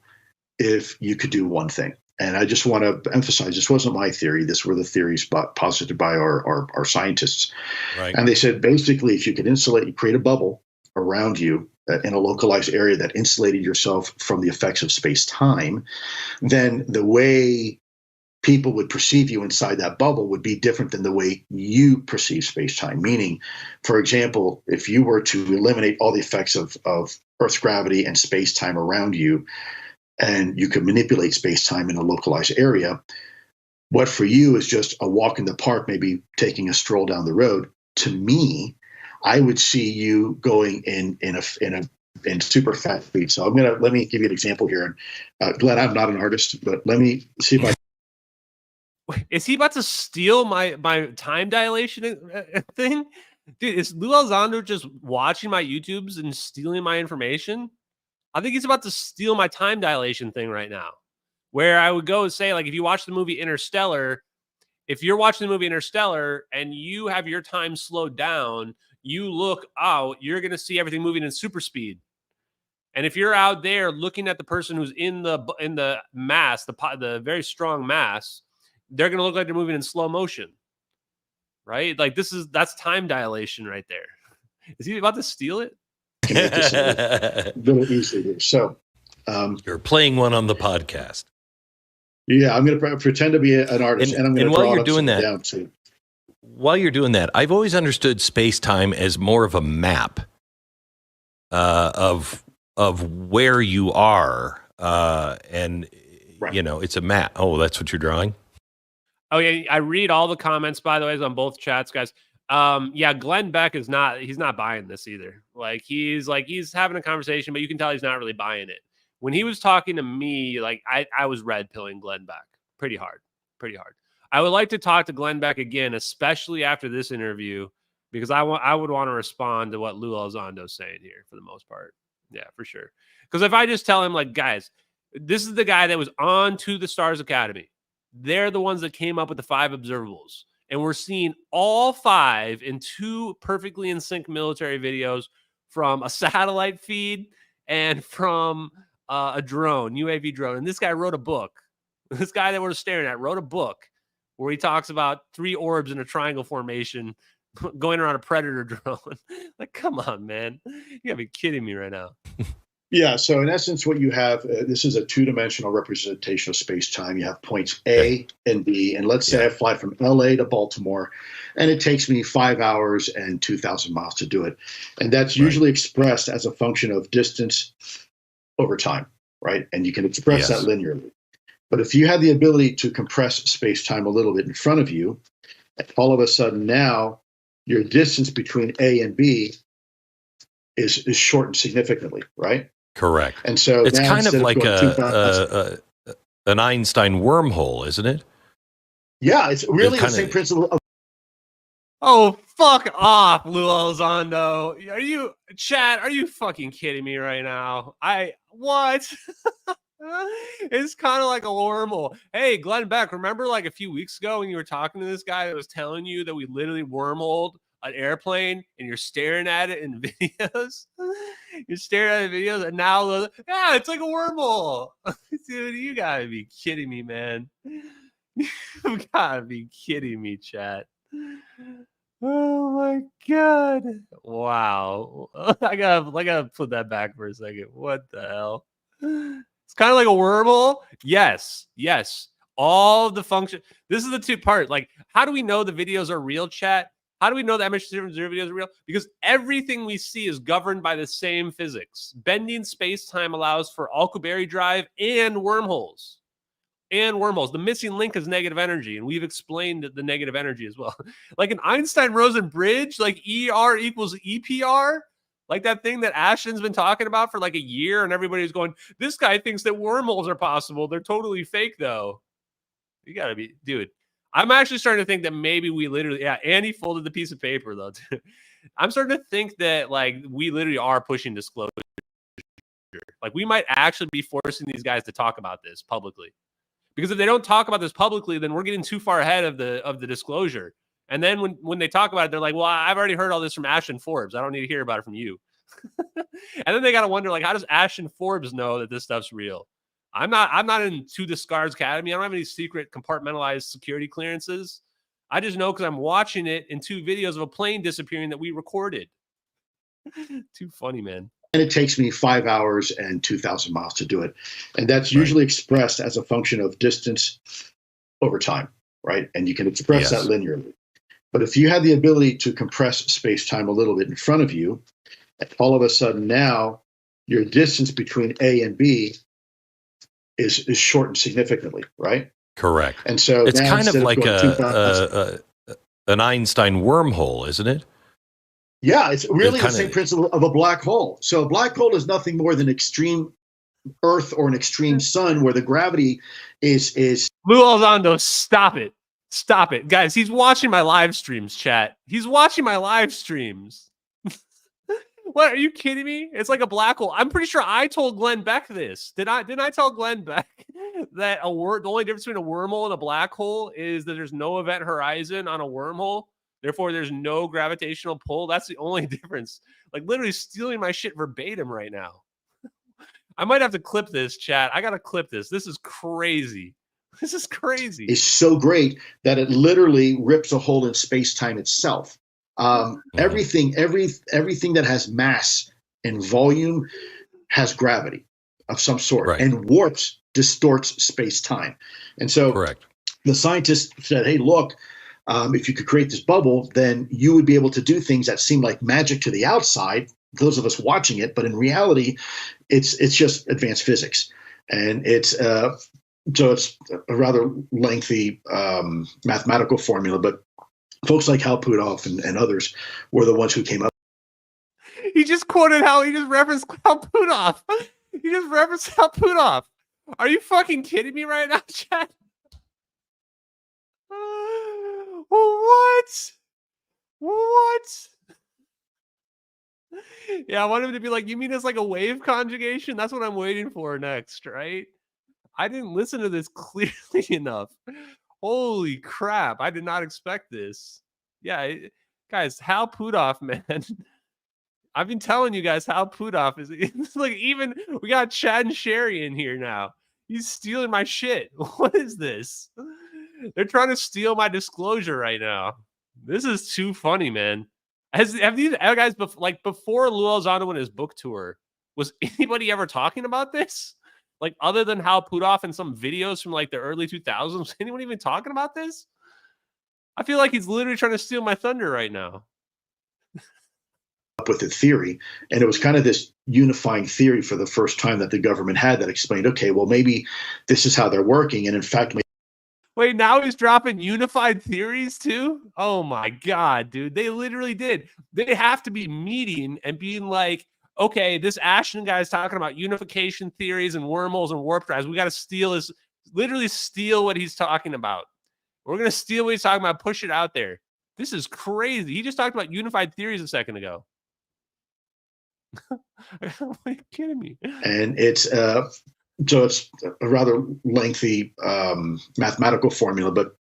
if you could do one thing. And I just want to emphasize, this wasn't my theory. This were the theories posited by our scientists. Right. And they said, basically, if you could you create a bubble around you in a localized area that insulated yourself from the effects of space-time, then the way people would perceive you inside that bubble would be different than the way you perceive space-time. Meaning, for example, if you were to eliminate all the effects of Earth's gravity and space-time around you, and you could manipulate space-time in a localized area, what for you is just a walk in the park, maybe taking a stroll down the road. To me, I would see you going in super fast speed. So let me give you an example here. And Glenn, I'm not an artist, but let me see if I. Is he about to steal my time dilation thing? Dude, is Lue Elizondo just watching my YouTubes and stealing my information? I think he's about to steal my time dilation thing right now, where I would go and say, like, if you watch the movie Interstellar, if you're watching the movie Interstellar and you have your time slowed down, you look out, you're going to see everything moving in super speed. And if you're out there looking at the person who's in the mass, the very strong mass, they're going to look like they're moving in slow motion, right? Like that's time dilation right there. Is he about to steal it? Make this a little easier here. So you're playing one on the podcast. Yeah, I'm going to pretend to be an artist, and I'm going to while draw you're it doing that, down too. While you're doing that, I've always understood space-time as more of a map of where you are, and right. You know, it's a map. Oh, that's what you're drawing? Oh yeah, I read all the comments, by the way, on both chats, guys. Yeah, Glenn Beck he's not buying this either. He's having a conversation, but you can tell he's not really buying it. When he was talking to me, like I was red pilling Glenn Beck pretty hard. I would like to talk to Glenn Beck again, especially after this interview, because I would want to respond to what Lue Elizondo's saying here for the most part. Yeah, for sure. Because if I just tell him, like, guys, this is the guy that was on To the Stars Academy. They're the ones that came up with the 5 observables. And we're seeing all 5 in 2 perfectly in sync military videos from a satellite feed and from a drone, UAV drone. And this guy wrote a book. This guy that we're staring at wrote a book where he talks about 3 orbs in a triangle formation going around a Predator drone. Like, come on, man. You gotta be kidding me right now. Yeah, so in essence, what you have, this is a 2-dimensional representation of space-time. You have points A and B, and let's say I fly from LA to Baltimore, and it takes me 5 hours and 2,000 miles to do it. And that's usually expressed as a function of distance over time. right? And you can express that linearly. But if you had the ability to compress space-time a little bit in front of you, all of a sudden now your distance between A and B is shortened significantly, right? Correct. And so it's now kind of like an Einstein wormhole, isn't it? Yeah, it's really the same principle of. Oh, fuck off, Lue Elizondo. Are you, chat, are you fucking kidding me right now? What? It's kind of like a wormhole. Hey, Glenn Beck, remember like a few weeks ago when you were talking to this guy that was telling you that we literally wormholed an airplane and you're staring at it in videos? You're staring at the videos and now, yeah, it's like a wormhole. Dude, you gotta be kidding me, man. You gotta be kidding me, chat. Oh my god! Wow, I gotta put that back for a second. What the hell? It's kind of like a wormhole. Yes. All the function. This is the two part. Like, how do we know the videos are real, chat? How do we know the MH0 videos are real? Because everything we see is governed by the same physics. Bending space-time allows for Alcubierre drive and wormholes. The missing link is negative energy, and we've explained the negative energy as well. Like an Einstein-Rosen bridge, like ER equals EPR, like that thing that Ashton's been talking about for like a year, and everybody's going, this guy thinks that wormholes are possible. They're totally fake, though. You gotta be, dude. I'm actually starting to think that maybe we literally, and he folded the piece of paper, though. I'm starting to think that, like, we literally are pushing disclosure. Like, we might actually be forcing these guys to talk about this publicly. Because if they don't talk about this publicly, then we're getting too far ahead of the disclosure. And then when they talk about it, they're like, well, I've already heard all this from Ashton Forbes. I don't need to hear about it from you. And then they got to wonder, like, how does Ashton Forbes know that this stuff's real? I'm not in To the Scars Academy. I don't have any secret compartmentalized security clearances. I just know because I'm watching it in 2 videos of a plane disappearing that we recorded. Too funny, man. And it takes me 5 hours and 2,000 miles to do it. And that's usually expressed as a function of distance over time, right? And you can express that linearly. But if you had the ability to compress space-time a little bit in front of you, all of a sudden now your distance between A and B is shortened significantly, right? Correct. And so it's kind of like an Einstein wormhole, isn't it? Yeah, it's really the same principle of a black hole. So a black hole is nothing more than extreme Earth or an extreme sun where the gravity is. Lue Elizondo, stop it, guys. He's watching my live streams, chat. He's watching my live streams. What, are you kidding me? It's like a black hole. I'm pretty sure I told Glenn Beck this. Didn't I tell Glenn Beck that the only difference between a wormhole and a black hole is that there's no event horizon on a wormhole? Therefore, there's no gravitational pull. That's the only difference. Like, literally stealing my shit verbatim right now. I might have to clip this, chat. I got to clip this. This is crazy. This is crazy. It's so great that it literally rips a hole in space-time itself. Everything that has mass and volume has gravity of some sort, and warps, distorts space-time. And so the scientists said, hey, look, if you could create this bubble, then you would be able to do things that seem like magic to the outside, those of us watching it, but in reality, it's just advanced physics. And it's a rather lengthy mathematical formula, but folks like Hal Puthoff and others were the ones who came up. He just referenced Hal Puthoff. He just referenced Hal Puthoff. Are you fucking kidding me right now, chat? What? Yeah, I want him to be like, you mean it's like a wave conjugation? That's what I'm waiting for next, right? I didn't listen to this clearly enough. Holy crap. I did not expect this. Yeah, guys, Hal Puthoff, man. I've been telling you guys, Hal Puthoff is it's like, even we got Chad and Sherry in here now. He's stealing my shit. What is this? They're trying to steal my disclosure right now. This is too funny, man. Have these guys, before Lue Elizondo went his book tour, was anybody ever talking about this? Like, other than Hal Puthoff and some videos from like the early 2000s, was anyone even talking about this? I feel like he's literally trying to steal my thunder right now. up with the theory. And it was kind of this unifying theory for the first time that the government had that explained, okay, well, maybe this is how they're working. And in fact, wait, now he's dropping unified theories too? Oh my God, dude. They literally did. They have to be meeting and being like, okay, this Ashton guy is talking about unification theories and wormholes and warp drives. We got to steal his, literally steal what he's talking about. We're going to steal what he's talking about, push it out there. This is crazy. He just talked about unified theories a second ago. Are you kidding me? And it's so it's a rather lengthy mathematical formula, but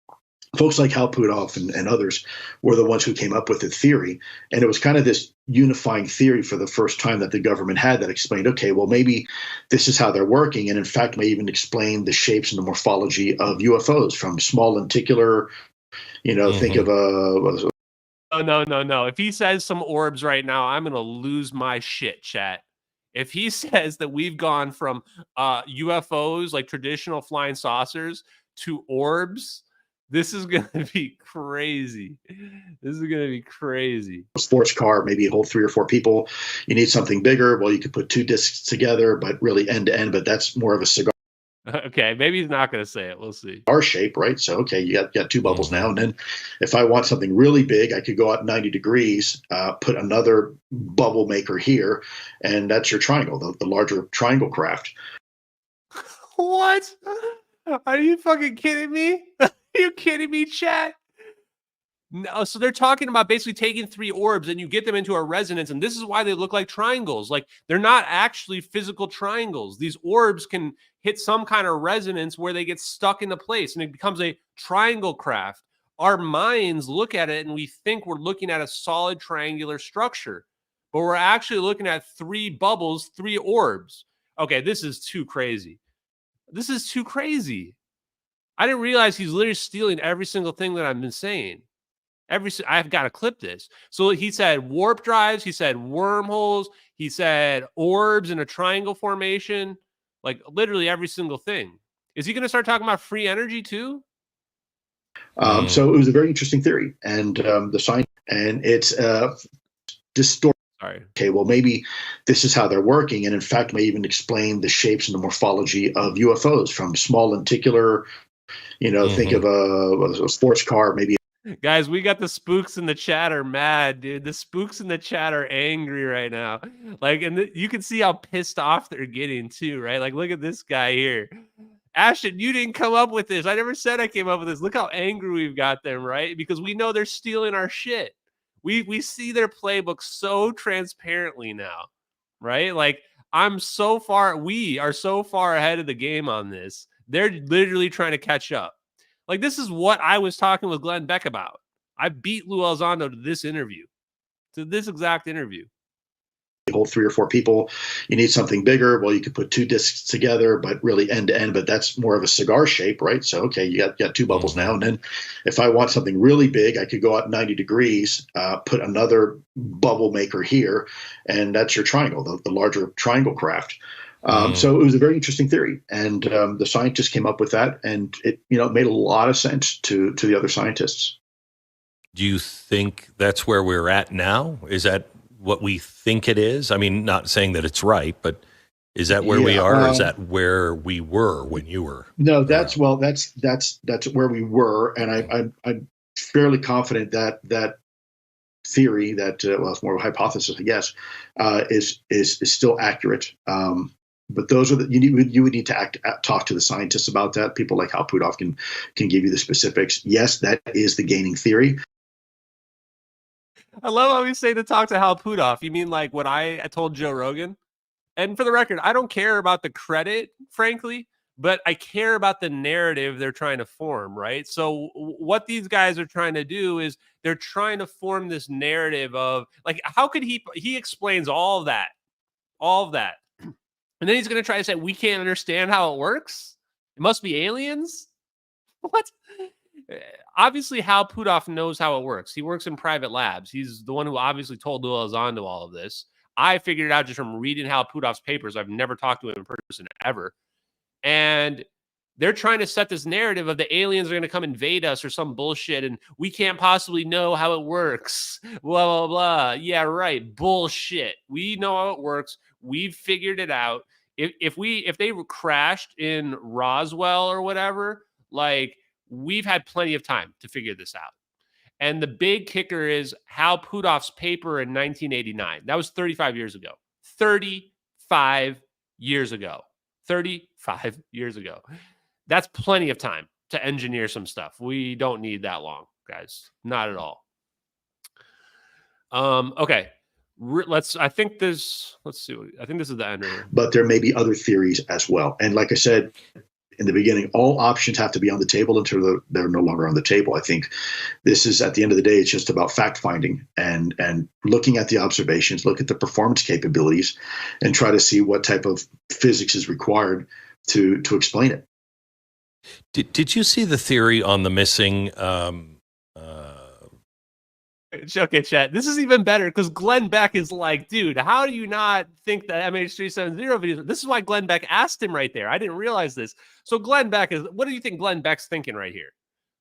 folks like Hal Puthoff and others were the ones who came up with the theory. And it was kind of this unifying theory for the first time that the government had that explained, okay, well, maybe this is how they're working. And in fact, may even explain the shapes and the morphology of UFOs from small lenticular, think of a... No. If he says some orbs right now, I'm going to lose my shit, chat. If he says that we've gone from UFOs, like traditional flying saucers, to orbs, this is going to be crazy. This is going to be crazy. Sports car, maybe hold 3 or 4 people. You need something bigger. Well, you could put 2 discs together, but really end to end, but that's more of a cigar. Okay, maybe he's not going to say it. We'll see. Our shape, right? So, okay, you got 2 bubbles now. And then if I want something really big, I could go out 90 degrees, put another bubble maker here, and that's your triangle, the larger triangle craft. What? Are you fucking kidding me? Are you kidding me, chat? No, so they're talking about basically taking 3 orbs and you get them into a resonance, and this is why they look like triangles. Like, they're not actually physical triangles. These orbs can hit some kind of resonance where they get stuck into place and it becomes a triangle craft. Our minds look at it and we think we're looking at a solid triangular structure, but we're actually looking at 3 bubbles, 3 orbs. Okay, this is too crazy. This is too crazy. I didn't realize he's literally stealing every single thing that I've been saying. I've got to clip this. So he said warp drives, he said wormholes, he said orbs in a triangle formation, like literally every single thing. Is he going to start talking about free energy too? So it was a very interesting theory, and the science, and it's distorted. Sorry. Okay, well, maybe this is how they're working, and in fact, may even explain the shapes and the morphology of UFOs from small lenticular, think of a sports car, maybe. Guys, we got the spooks in the chat are mad, dude. The spooks in the chat are angry right now. Like, and you can see how pissed off they're getting too, right? Like, look at this guy here. Ashton, you didn't come up with this. I never said I came up with this. Look how angry we've got them, right? Because we know they're stealing our shit. We see their playbook so transparently now, right? Like, we are so far ahead of the game on this. They're literally trying to catch up. Like, this is what I was talking with Glenn Beck about. I beat Lue Elizondo to this exact interview. You hold 3 or 4 people. You need something bigger. Well, you could put 2 discs together, but really end to end, but that's more of a cigar shape, right? So, okay, you got 2 bubbles now. And then if I want something really big, I could go out 90 degrees, put another bubble maker here, and that's your triangle, the larger triangle craft. So it was a very interesting theory, and the scientists came up with that, and it made a lot of sense to the other scientists. Do you think that's where we're at now? Is that what we think it is? I mean, not saying that it's right, but is that where we are, or is that where we were when you were? No, that's where we were, and I'm fairly confident that theory, that it's more of a hypothesis, I guess, is still accurate. But those are you would need to talk to the scientists about that. People like Hal Puthoff can give you the specifics. Yes, that is the gaining theory. I love how we say to talk to Hal Puthoff. You mean like what I told Joe Rogan? And for the record, I don't care about the credit, frankly, but I care about the narrative they're trying to form, right? So what these guys are trying to do is they're trying to form this narrative of, like, how could he explains all of that. And then he's going to try to say, we can't understand how it works? It must be aliens? What? Obviously, Hal Puthoff knows how it works. He works in private labs. He's the one who obviously told Lue Elizondo all of this. I figured it out just from reading Hal Puthoff's papers. I've never talked to him in person ever. And They're trying to set this narrative of the aliens are going to come invade us or some bullshit, and we can't possibly know how it works. Blah, blah, blah. Yeah, right. Bullshit. We know how it works. We've figured it out. If they crashed in Roswell or whatever, like, we've had plenty of time to figure this out. And the big kicker is Hal Puthoff's paper in 1989. That was 35 years ago. 35 years ago. 35 years ago. That's plenty of time to engineer some stuff. We don't need that long, guys. Not at all. Okay. Let's see. I think this is the end of it. But there may be other theories as well. And like I said in the beginning, all options have to be on the table until they're no longer on the table. I think this is, at the end of the day, it's just about fact finding and looking at the observations, look at the performance capabilities, and try to see what type of physics is required to explain it. Did you see the theory on the missing? Okay, chat. This is even better because Glenn Beck is like, dude, how do you not think that MH370 videos? This is why Glenn Beck asked him right there. I didn't realize this. So Glenn Beck is, what do you think Glenn Beck's thinking right here?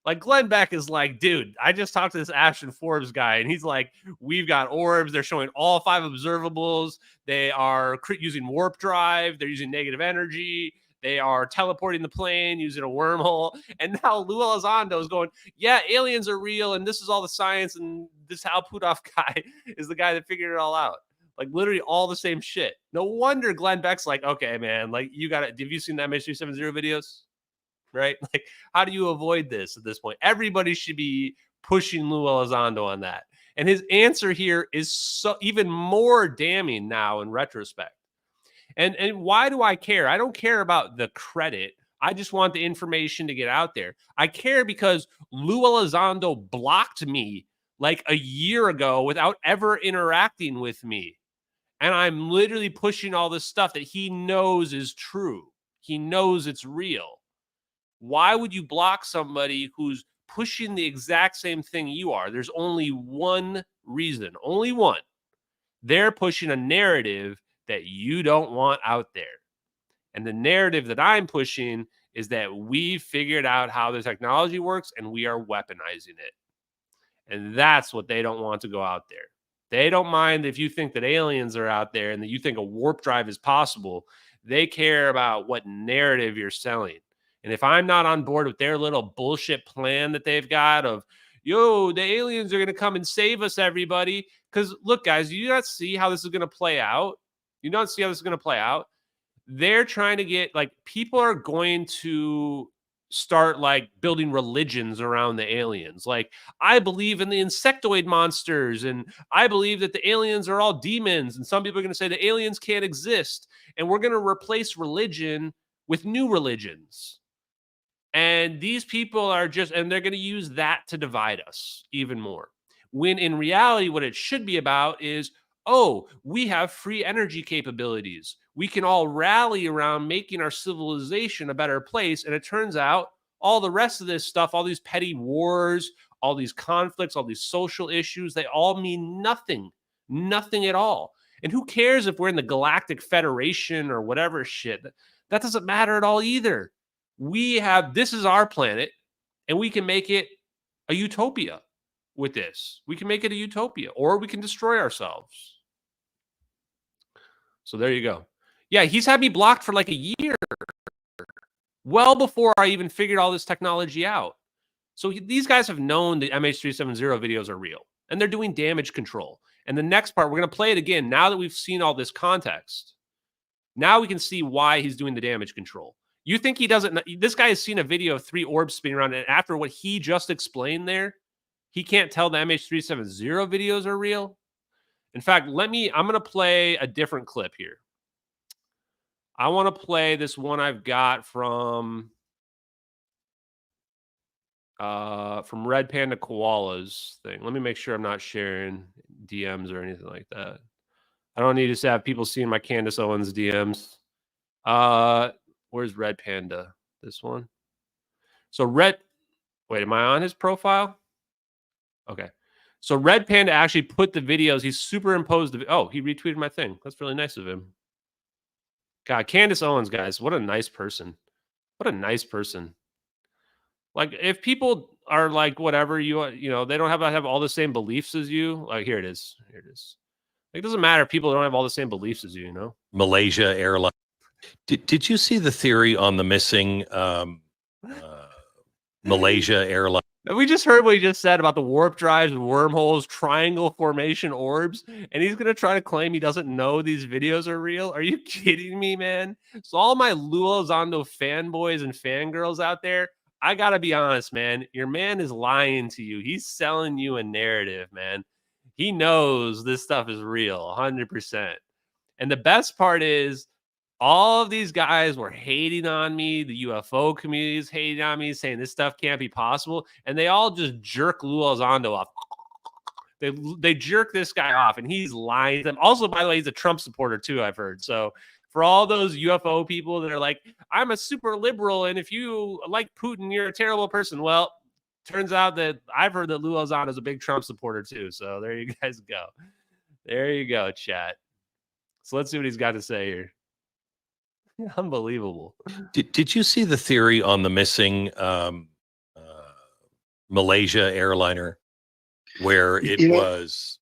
Like, Glenn Beck is like, dude, I just talked to this Ashton Forbes guy, and he's like, we've got orbs. They're showing all 5 observables. They are using warp drive. They're using negative energy. They are teleporting the plane using a wormhole. And now Lue Elizondo is going, yeah, aliens are real, and this is all the science, and this Hal Puthoff guy is the guy that figured it all out. Like, literally all the same shit. No wonder Glenn Beck's like, okay, man, like, you got it. Have you seen the MH370 videos? Right? Like, how do you avoid this at this point? Everybody should be pushing Lue Elizondo on that. And his answer here is so even more damning now in retrospect. And why do I care? I don't care about the credit. I just want the information to get out there. I care because Lue Elizondo blocked me like a year ago without ever interacting with me. And I'm literally pushing all this stuff that he knows is true. He knows it's real. Why would you block somebody who's pushing the exact same thing you are? There's only one reason, only one. They're pushing a narrative that you don't want out there. And the narrative that I'm pushing is that we figured out how the technology works and we are weaponizing it. And that's what they don't want to go out there. They don't mind if you think that aliens are out there and that you think a warp drive is possible. They care about what narrative you're selling. And if I'm not on board with their little bullshit plan that they've got of, yo, the aliens are going to come and save us, everybody. Because look, guys, you not see how this is going to play out. You don't see how this is going to play out. They're trying to get, like, people are going to start, like, building religions around the aliens. Like, I believe in the insectoid monsters, and I believe that the aliens are all demons. And some people are going to say the aliens can't exist. And we're going to replace religion with new religions. And these people are just, and they're going to use that to divide us even more. When in reality, what it should be about is, oh, we have free energy capabilities. We can all rally around making our civilization a better place. And it turns out all the rest of this stuff, all these petty wars, all these conflicts, all these social issues, they all mean nothing, nothing at all. And who cares if we're in the Galactic Federation or whatever shit? That doesn't matter at all either. This is our planet, and we can make it a utopia with this. We can make it a utopia, or we can destroy ourselves. So there you go. Yeah, he's had me blocked for like a year, well before I even figured all this technology out. So these guys have known the MH370 videos are real, and they're doing damage control. And the next part, we're going to play it again now that we've seen all this context. Now we can see why he's doing the damage control. You think he doesn't? This guy has seen a video of 3 orbs spinning around, and after what he just explained there, he can't tell the MH370 videos are real. In fact, I'm going to play a different clip here. I want to play this one I've got from Red Panda Koala's thing. Let me make sure I'm not sharing DMs or anything like that. I don't need to have people seeing my Candace Owens DMs. Where's Red Panda? This one. So wait, am I on his profile? Okay. So Red Panda actually put the videos. He superimposed oh, he retweeted my thing. That's really nice of him. God, Candace Owens, guys, what a nice person. What a nice person. Like, if people are like, whatever, you know, they don't have all the same beliefs as you. Like, here it is. Here it is. Like, it doesn't matter if people don't have all the same beliefs as you, you know? Malaysia Airlines. Did you see the theory on the missing Malaysia Airlines? We just heard what he just said about the warp drives, wormholes, triangle formation orbs, and he's going to try to claim he doesn't know these videos are real. Are you kidding me, man? So all my Lue Elizondo fanboys and fangirls out there, I got to be honest, man. Your man is lying to you. He's selling you a narrative, man. He knows this stuff is real, 100%. And the best part is, all of these guys were hating on me. The UFO community is hating on me, saying this stuff can't be possible. And they all just jerk Lue Elizondo off. They jerk this guy off, and he's lying to them. Also, by the way, he's a Trump supporter too, I've heard. So for all those UFO people that are like, I'm a super liberal, and if you like Putin, you're a terrible person. Well, turns out that I've heard that Lue Elizondo is a big Trump supporter too. So there you guys go. There you go, chat. So let's see what he's got to say here. Unbelievable. Did you see the theory on the missing Malaysia airliner where it was?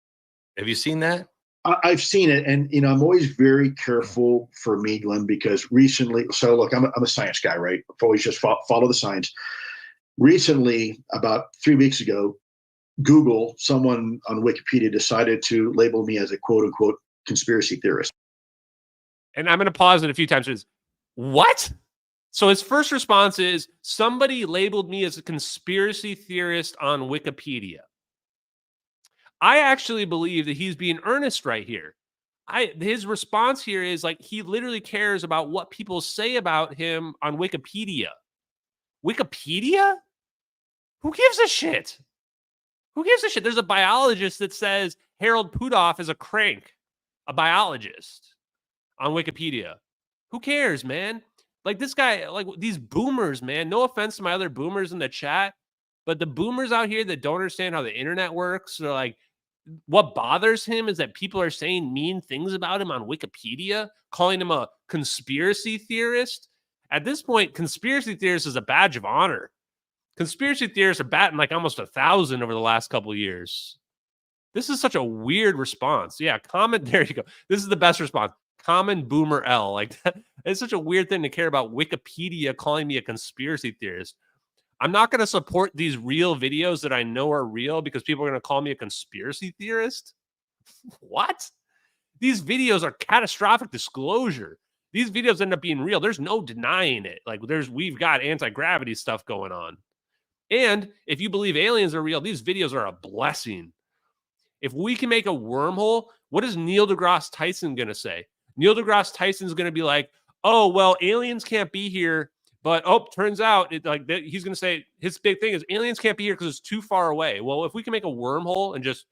Have you seen that? I've seen it, and I'm always very careful for me, Glenn, because recently. So look, I'm a science guy, right? I've always just follow the science. Recently, about 3 weeks ago, Google, someone on Wikipedia, decided to label me as a quote unquote conspiracy theorist. And I'm going to pause it a few times. What? So his first response is, somebody labeled me as a conspiracy theorist on Wikipedia. I actually believe that he's being earnest right here. His response here is like, he literally cares about what people say about him on Wikipedia. Wikipedia? Who gives a shit? Who gives a shit? There's a biologist that says Harold Pudoff is a crank, a biologist, on Wikipedia. Who cares, man? Like, this guy, like, these boomers, man. No offense to my other boomers in the chat, but the boomers out here that don't understand how the internet works, are like, what bothers him is that people are saying mean things about him on Wikipedia, calling him a conspiracy theorist. At this point, conspiracy theorist is a badge of honor. Conspiracy theorists are batting like almost 1,000 over the last couple of years. This is such a weird response. Yeah, comment. There you go. This is the best response. Common boomer L. Like, that. It's such a weird thing to care about Wikipedia calling me a conspiracy theorist. I'm not going to support these real videos that I know are real because people are going to call me a conspiracy theorist. What? These videos are catastrophic disclosure. These videos end up being real. There's no denying it. Like, we've got anti-gravity stuff going on. And if you believe aliens are real, these videos are a blessing. If we can make a wormhole, what is Neil deGrasse Tyson going to say? Neil deGrasse Tyson's going to be like, oh, well, aliens can't be here. But, turns out, he's going to say his big thing is aliens can't be here because it's too far away. Well, if we can make a wormhole and just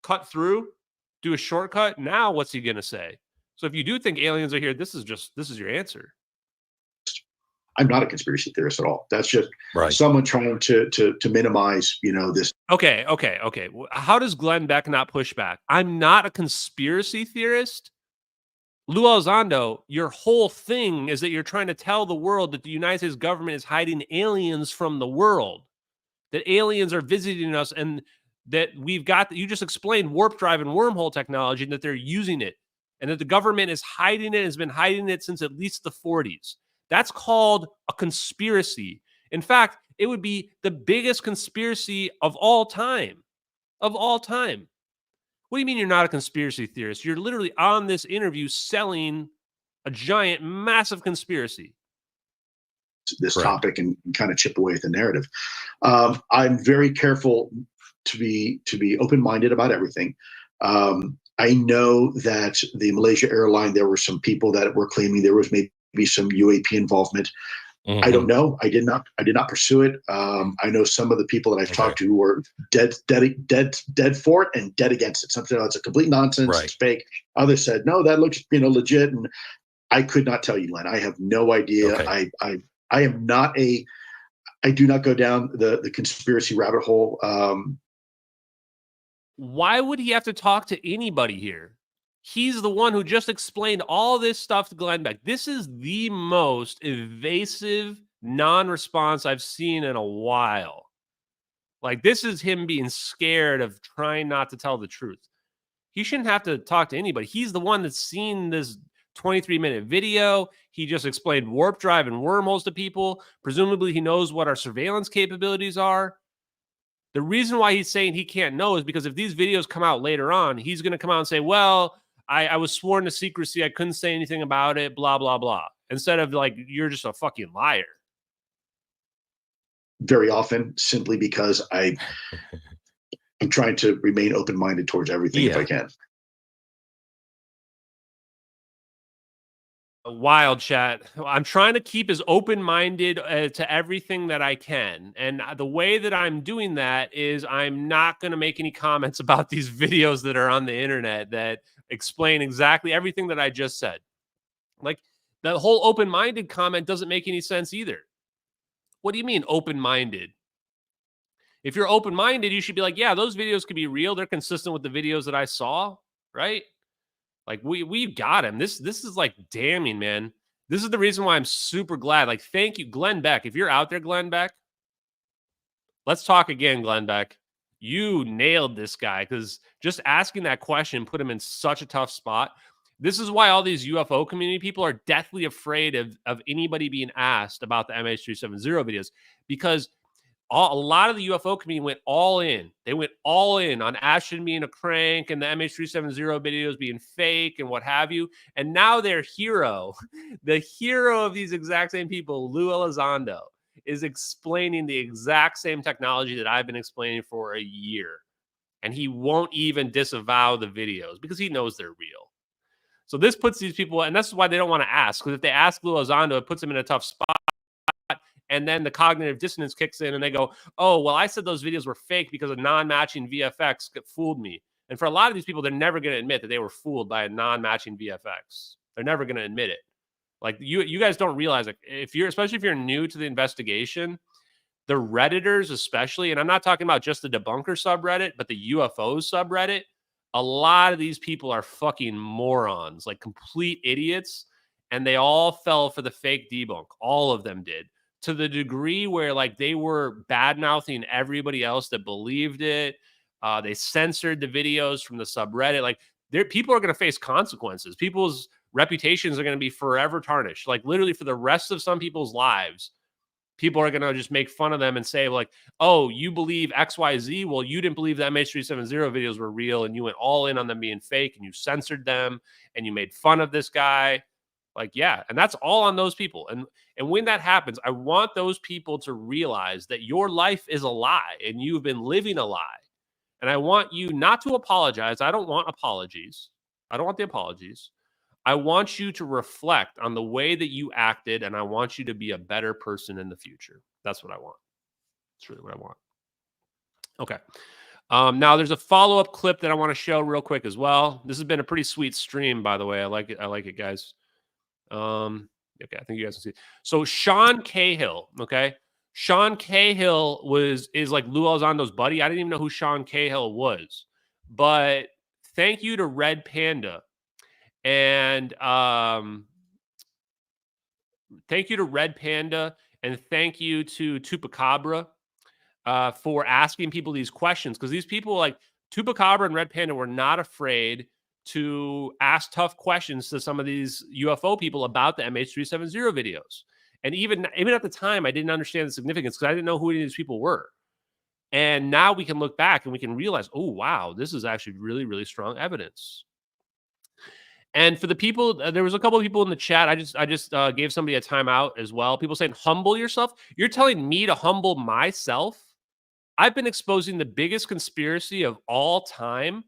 cut through, do a shortcut, now what's he going to say? So if you do think aliens are here, this is your answer. I'm not a conspiracy theorist at all. That's just right. Someone trying to minimize, this. Okay. How does Glenn Beck not push back? I'm not a conspiracy theorist. Lue Elizondo, your whole thing is that you're trying to tell the world that the United States government is hiding aliens from the world, that aliens are visiting us, and that you just explained warp drive and wormhole technology, and that they're using it, and that the government is hiding it, has been hiding it since at least the 40s. That's called a conspiracy. In fact, it would be the biggest conspiracy of all time. Of all time. What do you mean you're not a conspiracy theorist? You're literally on this interview selling a giant, massive conspiracy. This topic and kind of chip away at the narrative. I'm very careful to be open-minded about everything. I know that the Malaysia airline, there were some people that were claiming there was maybe some UAP involvement. Mm-hmm. I don't know. I did not pursue it. I know some of the people that I've talked to were dead for it and dead against it. Something that's a complete nonsense. It's fake. Others said, no, that looks legit. And I could not tell you, Glenn. I have no idea. Okay. I am not I do not go down the conspiracy rabbit hole. Why would he have to talk to anybody here? He's the one who just explained all this stuff to Glenn Beck. This is the most evasive non-response I've seen in a while. Like, this is him being scared of trying not to tell the truth. He shouldn't have to talk to anybody. He's the one that's seen this 23-minute video. He just explained warp drive and wormholes to people. Presumably, he knows what our surveillance capabilities are. The reason why he's saying he can't know is because if these videos come out later on, he's going to come out and say, well, I was sworn to secrecy. I couldn't say anything about it, blah, blah, blah. Instead of like, you're just a fucking liar. Very often, simply because I'm trying to remain open-minded towards everything if I can. Wild chat. I'm trying to keep as open-minded to everything that I can. And the way that I'm doing that is I'm not going to make any comments about these videos that are on the internet that explain exactly everything that I just said. Like, the whole open-minded comment doesn't make any sense either. What do you mean open-minded? If you're open-minded, you should be like, yeah, those videos could be real. They're consistent with the videos that I saw, right? Like, we got him. This is like damning, man. This is the reason why I'm super glad. Like, thank you, Glenn Beck. If you're out there, Glenn Beck, let's talk again, Glenn Beck. You nailed this guy, because just asking that question put him in such a tough spot. This is why all these UFO community people are deathly afraid of anybody being asked about the MH370 videos, because a lot of the UFO community went all in. They went all in on Ashton being a crank and the MH370 videos being fake and what have you. And now their hero, the hero of these exact same people, Lue Elizondo, is explaining the exact same technology that I've been explaining for a year. And he won't even disavow the videos because he knows they're real. So this puts these people, and that's why they don't want to ask, because if they ask Lue Elizondo, it puts them in a tough spot. And then the cognitive dissonance kicks in and they go, oh, well, I said those videos were fake because a non-matching VFX fooled me. And for a lot of these people, they're never going to admit that they were fooled by a non-matching VFX. They're never going to admit it. Like, you guys don't realize, like, especially if you're new to the investigation, the Redditors especially, and I'm not talking about just the debunker subreddit, but the UFOs subreddit, a lot of these people are fucking morons, like complete idiots, and they all fell for the fake debunk. All of them did. To the degree where, like, they were bad-mouthing everybody else that believed it. They censored the videos from the subreddit. Like, people are going to face consequences. People's reputations are going to be forever tarnished. Like, literally for the rest of some people's lives, people are going to just make fun of them and say, like, oh, you believe XYZ? Well, you didn't believe the MH370 videos were real, and you went all in on them being fake, and you censored them, and you made fun of this guy. Like, yeah, and that's all on those people. And when that happens, I want those people to realize that your life is a lie and you've been living a lie. And I want you not to apologize. I don't want apologies. I don't want the apologies. I want you to reflect on the way that you acted, and I want you to be a better person in the future. That's what I want. That's really what I want. Okay. Now there's a follow-up clip that I want to show real quick as well. This has been a pretty sweet stream, by the way. I like it. I like it, guys. Okay, I think you guys can see. So Sean Cahill, okay? Sean Cahill is like Lue Elizondo's buddy. I didn't even know who Sean Cahill was. But thank you to Red Panda. And thank you to Red Panda, and thank you to Tupacabra for asking people these questions, because these people like Tupacabra and Red Panda were not afraid to ask tough questions to some of these UFO people about the MH370 videos. And even at the time, I didn't understand the significance because I didn't know who any of these people were. And now we can look back and we can realize, oh, wow, this is actually really, really strong evidence. And for the people, there was a couple of people in the chat. I just gave somebody a timeout as well. People saying, humble yourself. You're telling me to humble myself? I've been exposing the biggest conspiracy of all time.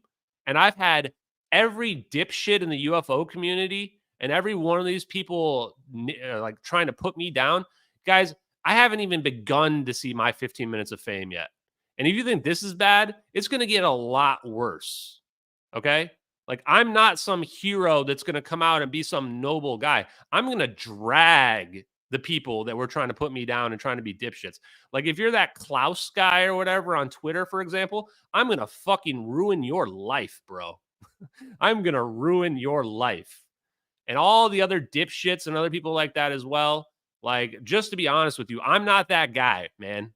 And I've had every dipshit in the UFO community and every one of these people like trying to put me down. Guys, I haven't even begun to see my 15 minutes of fame yet. And if you think this is bad, it's going to get a lot worse. Okay? Like, I'm not some hero that's going to come out and be some noble guy. I'm going to drag the people that were trying to put me down and trying to be dipshits. Like, if you're that Klaus guy or whatever on Twitter, for example, I'm going to fucking ruin your life, bro. I'm going to ruin your life. And all the other dipshits and other people like that as well. Like, just to be honest with you, I'm not that guy, man.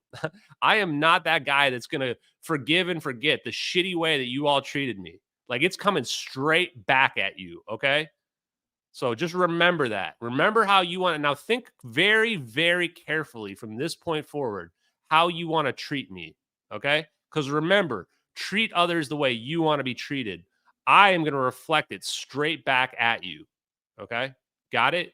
I am not that guy that's going to forgive and forget the shitty way that you all treated me. Like, it's coming straight back at you, okay? So just remember that. Remember how you want to. Now think very, very carefully from this point forward how you want to treat me, okay? Because remember, treat others the way you want to be treated. I am going to reflect it straight back at you, okay? Got it?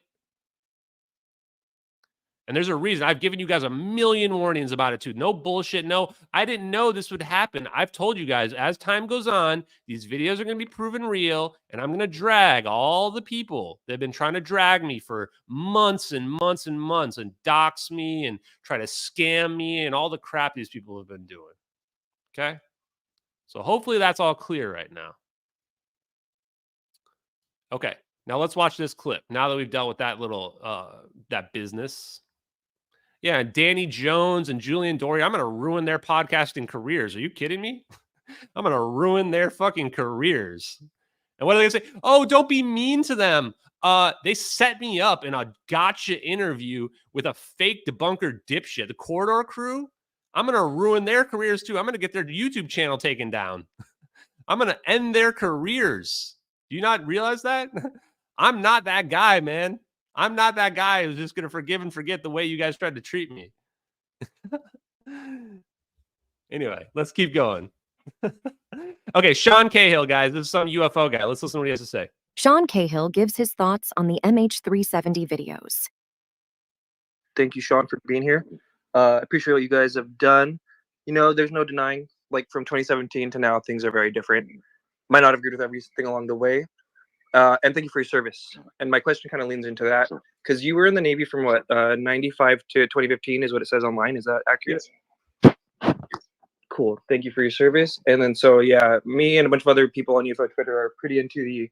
And there's a reason. I've given you guys a million warnings about it too. No bullshit. No, I didn't know this would happen. I've told you guys as time goes on, these videos are going to be proven real. And I'm going to drag all the people that have been trying to drag me for months and months and months and dox me and try to scam me and all the crap these people have been doing. Okay. So hopefully that's all clear right now. Okay. Now let's watch this clip. Now that we've dealt with that little, that business. Yeah, Danny Jones and Julian Dory, I'm going to ruin their podcasting careers. Are you kidding me? I'm going to ruin their fucking careers. And what are they going to say? Oh, don't be mean to them. They set me up in a gotcha interview with a fake debunker dipshit. The Corridor Crew, I'm going to ruin their careers too. I'm going to get their YouTube channel taken down. I'm going to end their careers. Do you not realize that? I'm not that guy, man. I'm not that guy who's just going to forgive and forget the way you guys tried to treat me. Anyway, let's keep going. Okay, Sean Cahill, guys. This is some UFO guy. Let's listen to what he has to say. Sean Cahill gives his thoughts on the MH370 videos. Thank you, Sean, for being here. Appreciate what you guys have done. You know, there's no denying, like, from 2017 to now, things are very different. Might not have agreed with everything along the way. And thank you for your service. And my question kind of leans into that, because you were in the Navy from what, 95 to 2015 is what it says online. Is that accurate? Yes. Cool. Thank you for your service. And then, so yeah, me and a bunch of other people on UFO Twitter are pretty into the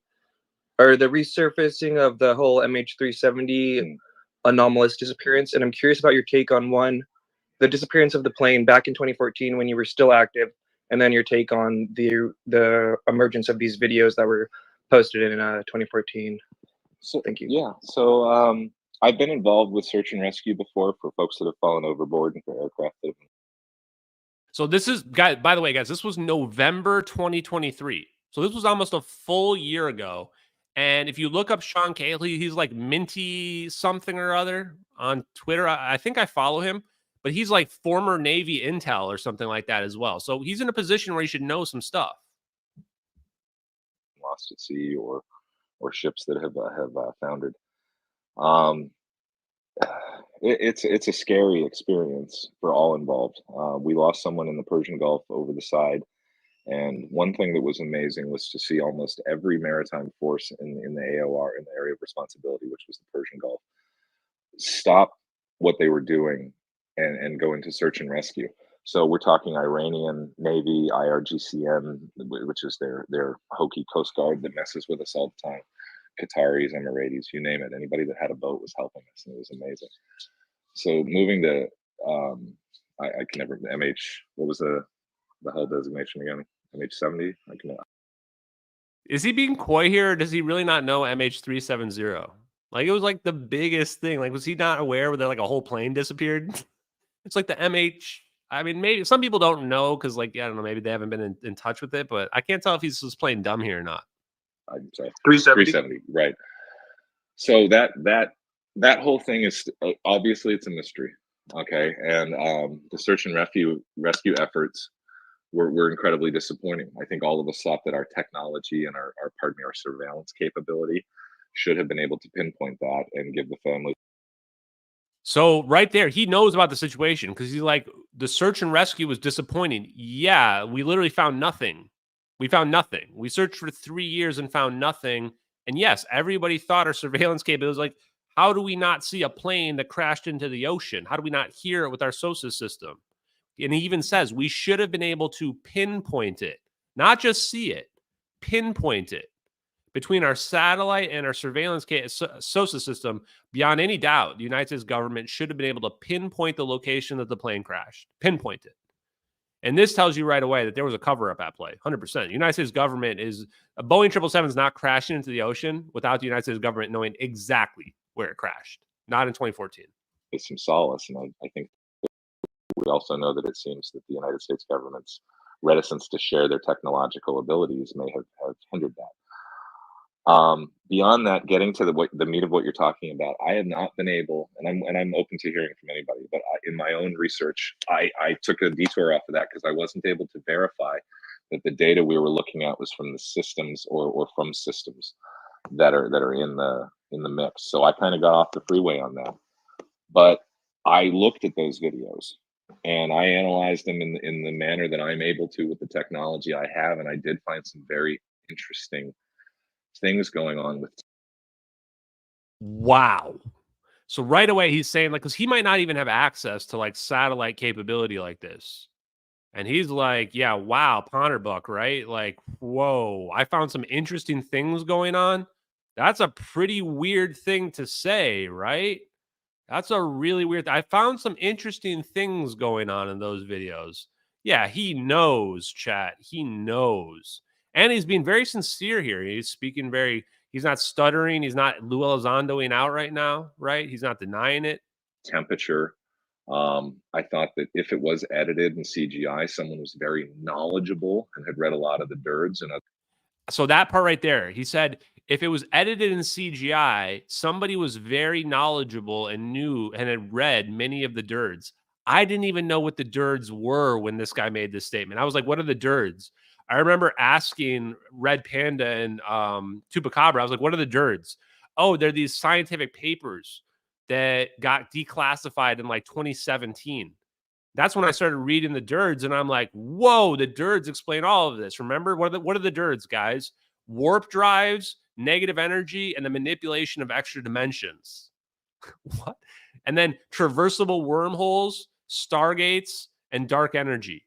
resurfacing of the whole MH370 anomalous disappearance. And I'm curious about your take on one, the disappearance of the plane back in 2014 when you were still active, and then your take on the emergence of these videos that were posted in 2014. So thank you. Yeah. So I've been involved with search and rescue before for folks that have fallen overboard and for aircraft that have. So this is, guys, by the way, guys, this was November 2023. So this was almost a full year ago. And if you look up Sean Cahill, he's like Minty something or other on Twitter. I think I follow him, but he's like former Navy intel or something like that as well. So he's in a position where he should know some stuff. Lost at sea or ships that have foundered. It's a scary experience for all involved. We lost someone in the Persian Gulf over the side, and one thing that was amazing was to see almost every maritime force in the AOR, in the area of responsibility, which was the Persian Gulf, stop what they were doing and go into search and rescue. So we're talking Iranian Navy, IRGCN, which is their hokey Coast Guard that messes with us all the time. Qataris, Emiratis, you name it. Anybody that had a boat was helping us, and it was amazing. So moving to, I can never, MH, what was the hull designation again? MH70? Is he being coy here, or does he really not know MH370? Like, it was like the biggest thing. Like, was he not aware that like a whole plane disappeared? It's like the MH. I mean, maybe some people don't know because, like, I don't know, maybe they haven't been in touch with it, but I can't tell if he's just playing dumb here or not. I'm sorry, 370, right? So that whole thing is obviously it's a mystery, okay? And the search and rescue efforts were incredibly disappointing. I think all of us thought that our technology and our surveillance capability should have been able to pinpoint that and give the family. So right there, he knows about the situation because he's like, the search and rescue was disappointing. Yeah, we literally found nothing. We found nothing. We searched for 3 years and found nothing. And yes, everybody thought our surveillance capability was like, how do we not see a plane that crashed into the ocean? How do we not hear it with our SOSA system? And he even says we should have been able to pinpoint it, not just see it, pinpoint it. Between our satellite and our surveillance SOSA system, beyond any doubt, the United States government should have been able to pinpoint the location that the plane crashed. Pinpoint it. And this tells you right away that there was a cover-up at play, 100%. The United States government is a Boeing 777 is not crashing into the ocean without the United States government knowing exactly where it crashed. Not in 2014. It's some solace, and I think we also know that it seems that the United States government's reticence to share their technological abilities may have hindered that. Beyond that, getting to the meat of what you're talking about, I have not been able, and I'm open to hearing from anybody, but in my own research, I took a detour off of that because I wasn't able to verify that the data we were looking at was from the systems or from systems that are in the mix. So I kind of got off the freeway on that. But I looked at those videos and I analyzed them in the manner that I'm able to with the technology I have, and I did find some very interesting things going on with. Wow. So right away he's saying, like, because he might not even have access to like satellite capability like this. And he's like, yeah, wow, Ponderbuck, right? Like, whoa, I found some interesting things going on. That's a pretty weird thing to say, right? That's a really weird. I found some interesting things going on in those videos. Yeah, he knows, chat. He knows. And he's being very sincere here. He's speaking he's not stuttering. He's not Lue Elizondoing out right now, right? He's not denying it. Temperature. I thought that if it was edited in CGI, someone was very knowledgeable and had read a lot of the DIRDs. So that part right there, he said, if it was edited in CGI, somebody was very knowledgeable and knew and had read many of the DIRDs. I didn't even know what the DIRDs were when this guy made this statement. I was like, what are the DIRDs? I remember asking Red Panda and Tupacabra, I was like, what are the DIRDs? Oh, they're these scientific papers that got declassified in like 2017. That's when I started reading the DIRDs, and I'm like, whoa, the DIRDs explain all of this. Remember, what are the DIRDs, guys? Warp drives, negative energy, and the manipulation of extra dimensions. What? And then traversable wormholes, stargates, and dark energy.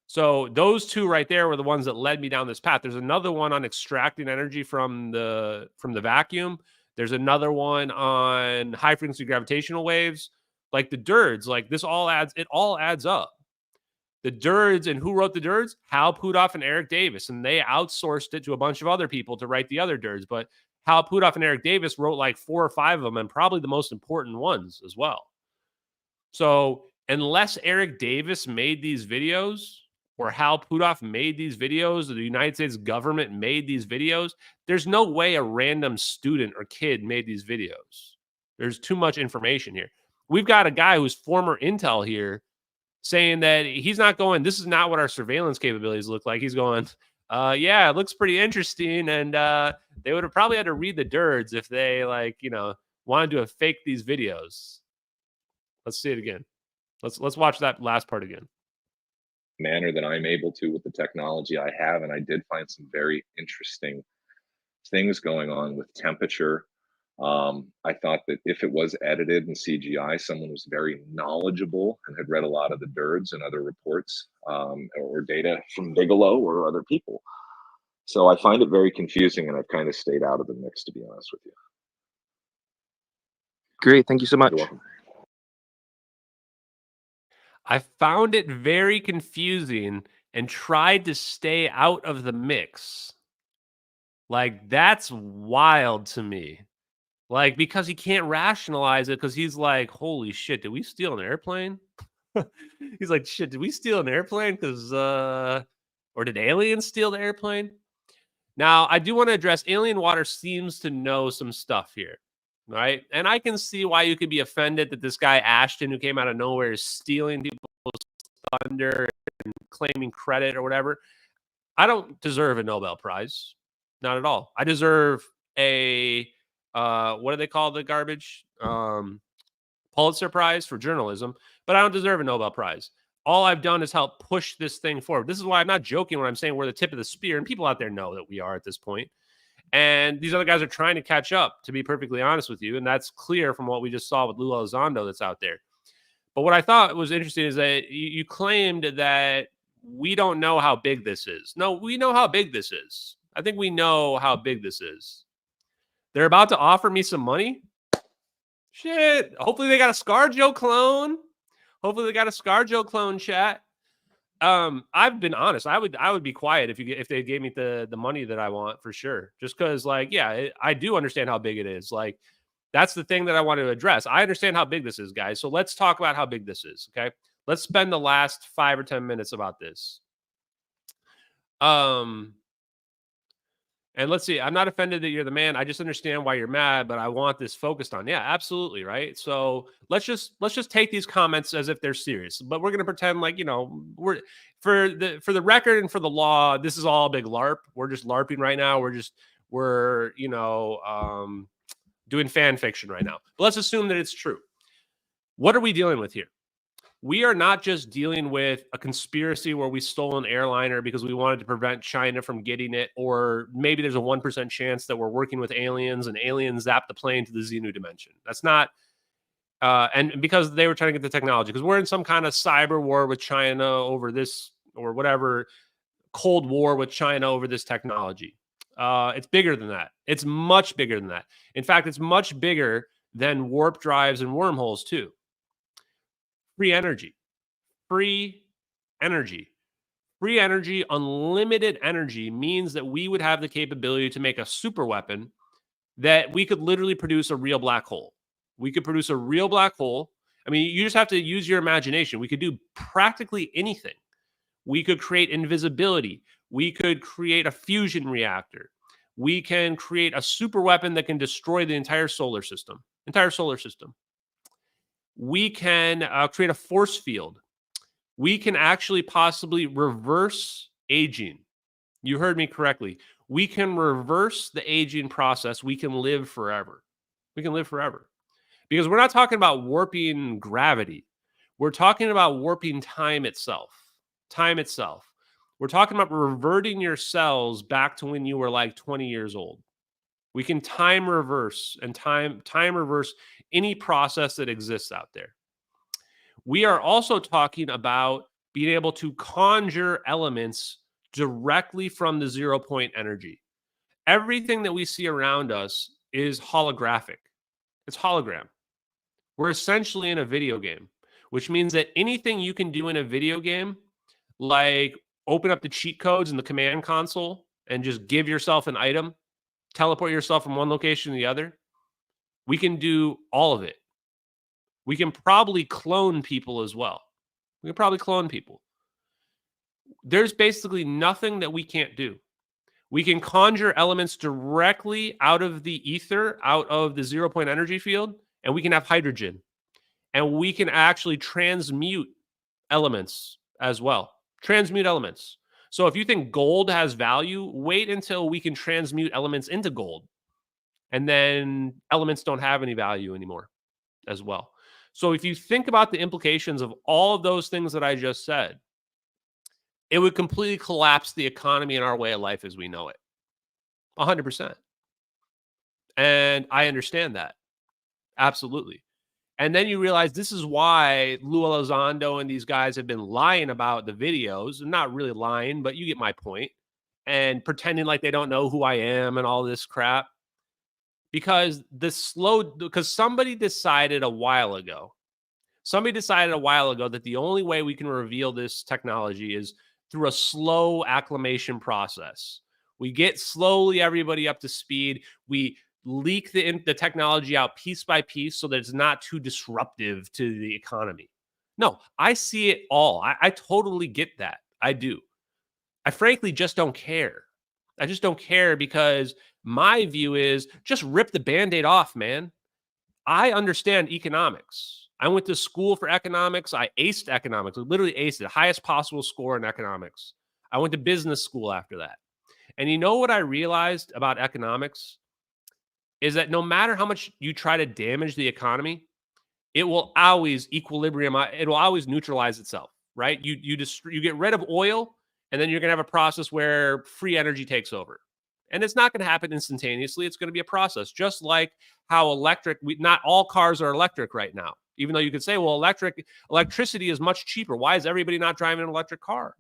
So those two right there were the ones that led me down this path. There's another one on extracting energy from the vacuum. There's another one on high frequency gravitational waves. Like the DIRDs, like it all adds up. The DIRDs, and who wrote the DIRDs? Hal Puthoff and Eric Davis, and they outsourced it to a bunch of other people to write the other DIRDs. But Hal Puthoff and Eric Davis wrote like 4 or 5 of them, and probably the most important ones as well. So unless Eric Davis made these videos, or Hal Puthoff made these videos, or the United States government made these videos, there's no way a random student or kid made these videos. There's too much information here. We've got a guy who's former intel here saying that he's not going, this is not what our surveillance capabilities look like. He's going, yeah, it looks pretty interesting. And they would have probably had to read the DIRDs if they wanted to have faked these videos. Let's see it again. Let's watch that last part again. Manner that I'm able to with the technology I have, and I did find some very interesting things going on with temperature. I thought that if it was edited in CGI, someone was very knowledgeable and had read a lot of the DIRDs and other reports or data from Bigelow or other people. So I find it very confusing, and I've kind of stayed out of the mix, to be honest with you. Great. Thank you so much. You're welcome. I found it very confusing and tried to stay out of the mix. Like, that's wild to me. Like, because he can't rationalize it, because he's like, holy shit, did we steal an airplane? He's like, shit, did we steal an airplane? Or did aliens steal the airplane? Now, I do want to address Alien Water seems to know some stuff here, right? And I can see why you could be offended that this guy, Ashton, who came out of nowhere, is stealing people's thunder and claiming credit or whatever. I don't deserve a Nobel Prize. Not at all. I deserve a... what do they call the garbage? Pulitzer Prize for journalism, but I don't deserve a Nobel Prize. All I've done is help push this thing forward. This is why I'm not joking when I'm saying we're the tip of the spear, and people out there know that we are at this point. And these other guys are trying to catch up, to be perfectly honest with you, and that's clear from what we just saw with Lue Elizondo that's out there. But what I thought was interesting is that you claimed that we don't know how big this is. No, we know how big this is. I think we know how big this is. They're about to offer me some money. Shit. Hopefully they got a ScarJo clone. Hopefully they got a ScarJo clone, chat. I've been honest. I would be quiet if they gave me the money that I want, for sure. Just because, like, yeah, I do understand how big it is. Like, that's the thing that I want to address. I understand how big this is, guys. So let's talk about how big this is. Okay, let's spend the last 5 or 10 minutes about this. And let's see. I'm not offended that you're the man. I just understand why you're mad, but I want this focused on. Yeah, absolutely, right? So let's just take these comments as if they're serious. But we're gonna pretend like, you know, we're for the record and for the law, this is all a big LARP. We're just LARPing right now. We're doing fan fiction right now. But let's assume that it's true. What are we dealing with here? We are not just dealing with a conspiracy where we stole an airliner because we wanted to prevent China from getting it, or maybe there's a 1% chance that we're working with aliens and aliens zap the plane to the Xenu dimension. That's not, and because they were trying to get the technology, because we're in some kind of cyber war with China over this, or whatever, Cold War with China over this technology. It's bigger than that. It's much bigger than that. In fact, it's much bigger than warp drives and wormholes too. Free energy, free energy, free energy, unlimited energy means that we would have the capability to make a super weapon that we could literally produce a real black hole. We could produce a real black hole. I mean, you just have to use your imagination. We could do practically anything. We could create invisibility. We could create a fusion reactor. We can create a super weapon that can destroy the entire solar system. We can create a force field. We can actually possibly reverse aging. You heard me correctly. We can reverse the aging process. We can live forever. Because we're not talking about warping gravity. We're talking about warping time itself. We're talking about reverting your cells back to when you were like 20 years old. We can time reverse and time reverse any process that exists out there. We are also talking about being able to conjure elements directly from the 0 point energy. Everything that we see around us is holographic. It's hologram. We're essentially in a video game, which means that anything you can do in a video game, like open up the cheat codes in the command console and just give yourself an item, teleport yourself from one location to the other, we can do all of it. We can probably clone people as well. There's basically nothing that we can't do. We can conjure elements directly out of the ether, out of the 0 point energy field, and we can have hydrogen. And we can actually transmute elements as well. So if you think gold has value, wait until we can transmute elements into gold. And then elements don't have any value anymore as well. So if you think about the implications of all of those things that I just said, it would completely collapse the economy and our way of life as we know it. 100%. And I understand that. Absolutely. And then you realize this is why Lue Elizondo and these guys have been lying about the videos. Not really lying, but you get my point. And pretending like they don't know who I am and all this crap. Because somebody decided a while ago that the only way we can reveal this technology is through a slow acclimation process. We get slowly everybody up to speed. We leak the technology out piece by piece so that it's not too disruptive to the economy. No, I see it all. I totally get that. I do. I frankly just don't care. I just don't care because my view is just rip the Band-Aid off, man. I understand economics. I went to school for economics. I aced economics. I literally aced it. Highest possible score in economics. I went to business school after that. And you know what I realized about economics? Is that no matter how much you try to damage the economy, it will always equilibrium. It will always neutralize itself, right? You get rid of oil, and then you're going to have a process where free energy takes over. And it's not going to happen instantaneously. It's going to be a process, just like how not all cars are electric right now. Even though you could say, well, electricity is much cheaper. Why is everybody not driving an electric car?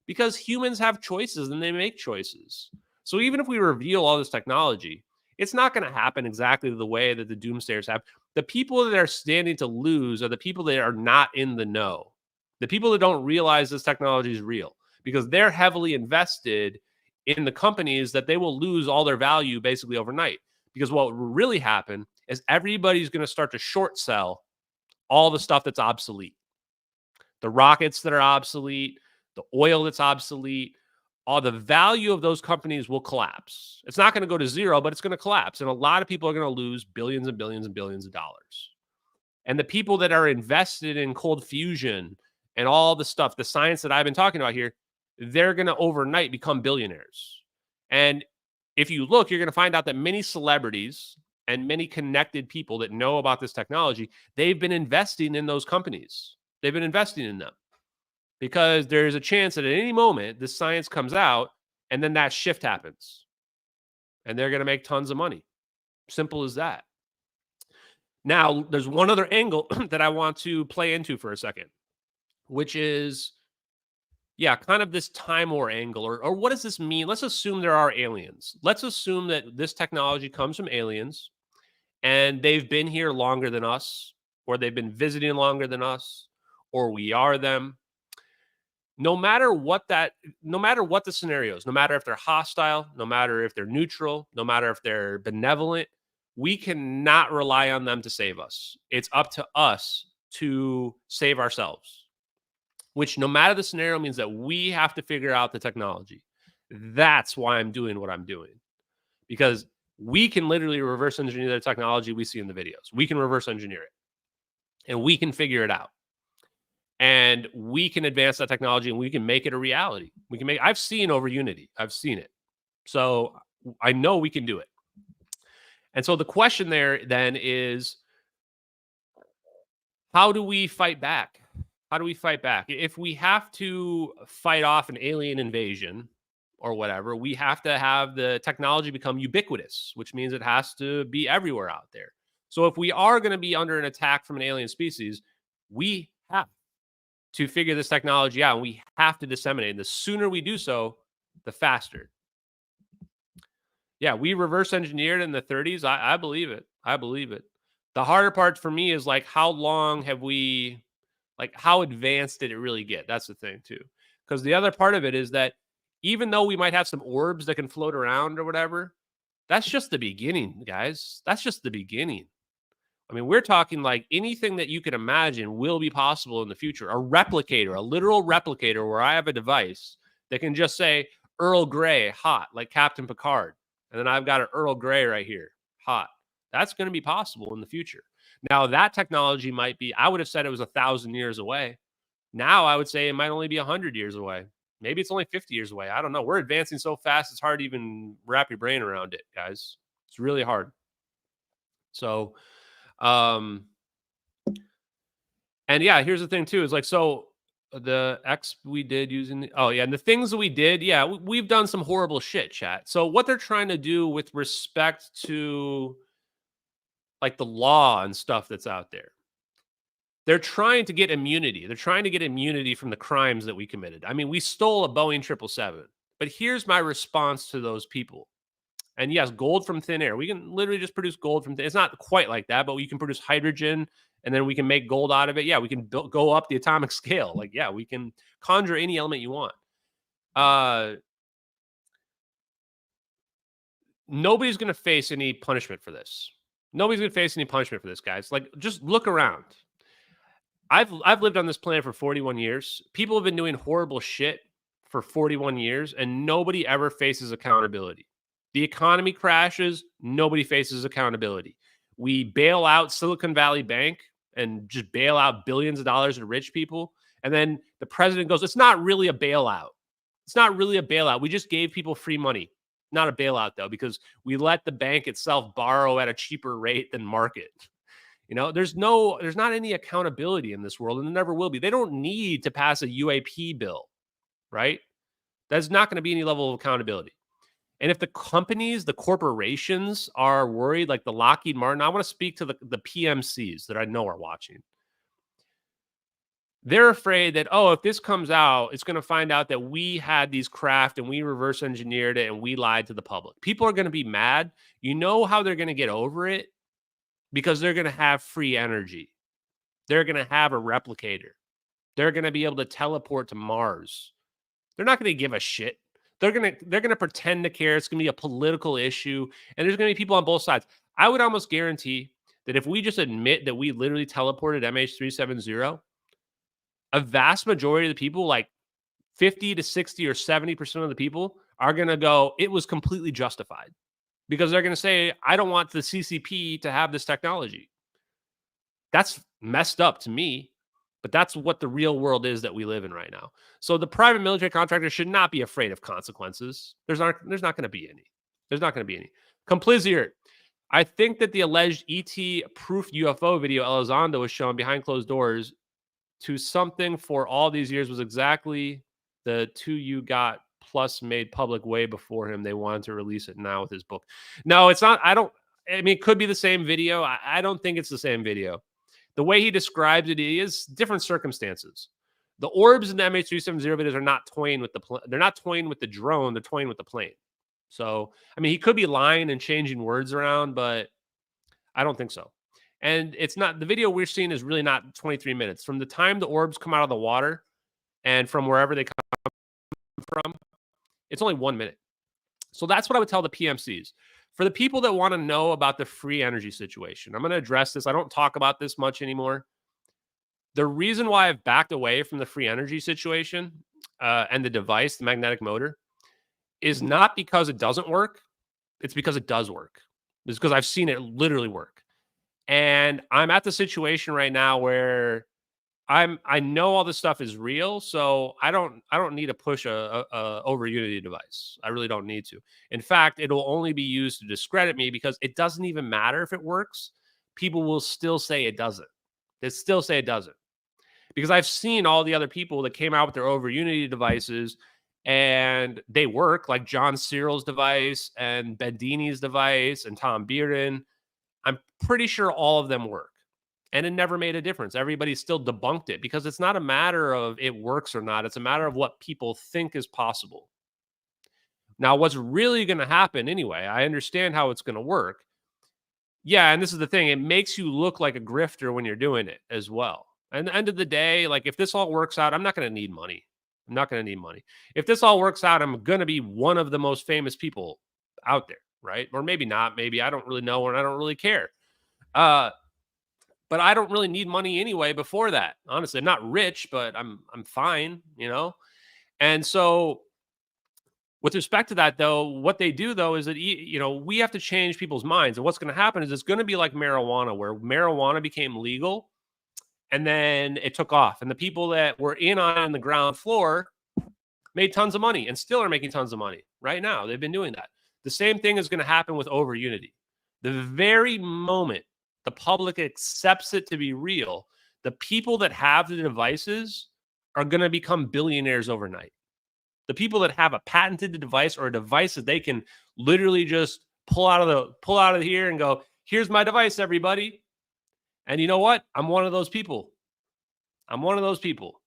Because humans have choices and they make choices. So even if we reveal all this technology, it's not going to happen exactly the way that the doomsayers have. The people that are standing to lose are the people that are not in the know. The people that don't realize this technology is real, because they're heavily invested in the companies that they will lose all their value basically overnight. Because what will really happen is everybody's going to start to short sell all the stuff that's obsolete. The rockets that are obsolete, the oil that's obsolete, all the value of those companies will collapse. It's not going to go to zero, but it's going to collapse. And a lot of people are going to lose billions and billions and billions of dollars. And the people that are invested in cold fusion and all the stuff, the science that I've been talking about here, they're going to overnight become billionaires. And if you look, you're going to find out that many celebrities and many connected people that know about this technology, they've been investing in those companies. They've been investing in them because there's a chance that at any moment this science comes out and then that shift happens and they're going to make tons of money. Simple as that. Now, there's one other angle that I want to play into for a second, which is, kind of this time war angle, or what does this mean? Let's assume there are aliens. Let's assume that this technology comes from aliens and they've been here longer than us, or they've been visiting longer than us, or we are them. No matter what the scenarios, no matter if they're hostile, no matter if they're neutral, no matter if they're benevolent, we cannot rely on them to save us. It's up to us to save ourselves, which no matter the scenario means that we have to figure out the technology. That's why I'm doing what I'm doing, because we can literally reverse engineer the technology we see in the videos. We can reverse engineer it and we can figure it out. And we can advance that technology and we can make it a reality. I've seen over Unity. I've seen it. So I know we can do it. And so the question there then is, how do we fight back? How do we fight back? If we have to fight off an alien invasion or whatever, we have to have the technology become ubiquitous, which means it has to be everywhere out there. So if we are going to be under an attack from an alien species, we have to figure this technology out and we have to disseminate. And the sooner we do so, the faster. Yeah, we reverse engineered in the 30s. I believe it. I believe it. The harder part for me is like, how long have we, like, how advanced did it really get? That's the thing too. Because the other part of it is that even though we might have some orbs that can float around or whatever, that's just the beginning, guys. That's just the beginning. I mean, we're talking like anything that you can imagine will be possible in the future. A replicator, a literal replicator where I have a device that can just say Earl Grey, hot, like Captain Picard. And then I've got an Earl Grey right here, hot. That's going to be possible in the future. Now, that technology might be, I would have said it was 1,000 years away. Now, I would say it might only be 100 years away. Maybe it's only 50 years away. I don't know. We're advancing so fast, it's hard to even wrap your brain around it, guys. It's really hard. So, and yeah, here's the thing too, is like, so the X we did using, and the things that we did, we've done some horrible shit, chat. So what they're trying to do with respect to like the law and stuff that's out there, they're trying to get immunity. They're trying to get immunity from the crimes that we committed. I mean, we stole a Boeing 777, but here's my response to those people. And yes, gold from thin air. We can literally just produce gold from thin air. It's not quite like that, but we can produce hydrogen and then we can make gold out of it. Yeah, we can go up the atomic scale. Like, yeah, we can conjure any element you want. Nobody's going to face any punishment for this. Nobody's going to face any punishment for this, guys. Like, just look around. I've lived on this planet for 41 years. People have been doing horrible shit for 41 years, and nobody ever faces accountability. The economy crashes, nobody faces accountability. We bail out Silicon Valley Bank and just bail out billions of dollars to rich people. And then the president goes, it's not really a bailout. It's not really a bailout. We just gave people free money. Not a bailout, though, because we let the bank itself borrow at a cheaper rate than market. You know, there's not any accountability in this world, and there never will be. They don't need to pass a UAP bill, right? There's not going to be any level of accountability. And if the companies, the corporations are worried, like the Lockheed Martin, I want to speak to the PMCs that I know are watching. They're afraid that, if this comes out, it's going to find out that we had these craft and we reverse engineered it and we lied to the public. People are going to be mad. You know how they're going to get over it? Because they're going to have free energy. They're going to have a replicator. they're going to be able to teleport to Mars. They're not going to give a shit. They're going to pretend to care. It's going to be a political issue, and there's going to be people on both sides. I would almost guarantee that if we just admit that we literally teleported MH370, a vast majority of the people, like 50 to 60 or 70% of the people, are going to go, it was completely justified. Because they're going to say, I don't want the CCP to have this technology. That's messed up to me, but that's what the real world is that we live in right now. So the private military contractors should not be afraid of consequences. There's not going to be any. There's not going to be any. Complizzier. I think that the alleged ET-proof UFO video Elizondo was shown behind closed doors to something for all these years was exactly the two you got plus made public way before him. They wanted to release it now with his book. No, it's not. I mean, it could be the same video. I don't think it's the same video. The way he describes it is different circumstances. The orbs in the MH370 videos are not toying with they're not toying with the drone. They're toying with the plane. So, I mean, he could be lying and changing words around, but I don't think so. And it's not, the video we're seeing is really not 23 minutes. From the time the orbs come out of the water and from wherever they come from, it's only 1 minute. So that's what I would tell the PMCs. For the people that want to know about the free energy situation, I'm going to address this. I don't talk about this much anymore. The reason why I've backed away from the free energy situation and the device, the magnetic motor, is not because it doesn't work. It's because it does work. It's because I've seen it literally work. And I'm at the situation right now where I know all this stuff is real, so I don't need to push a over Unity device. I really don't need to. In fact, it'll only be used to discredit me because it doesn't even matter if it works. People will still say it doesn't. They still say it doesn't. Because I've seen all the other people that came out with their over Unity devices and they work, like John Cyril's device and Bendini's device and Tom Bearden. I'm pretty sure all of them work. And it never made a difference. Everybody still debunked it because it's not a matter of it works or not. It's a matter of what people think is possible. Now, what's really going to happen anyway, I understand how it's going to work. Yeah, and this is the thing. It makes you look like a grifter when you're doing it as well. And at the end of the day, like if this all works out, I'm not going to need money. I'm not going to need money. If this all works out, I'm going to be one of the most famous people out there, right? Or maybe not. Maybe I don't really know and I don't really care. But I don't really need money anyway before that. Honestly, I'm not rich, but I'm fine, you know? And so with respect to that, though, what they do, though, is that, you know, we have to change people's minds. And what's going to happen is it's going to be like marijuana, where marijuana became legal and then it took off. And the people that were in on the ground floor made tons of money and still are making tons of money right now. They've been doing that. The same thing is going to happen with over Unity. The very moment the public accepts it to be real, the people that have the devices are going to become billionaires overnight. The people that have a patented device or a device that they can literally just pull out of here and go, here's my device, everybody. And you know what? I'm one of those people. I'm one of those people.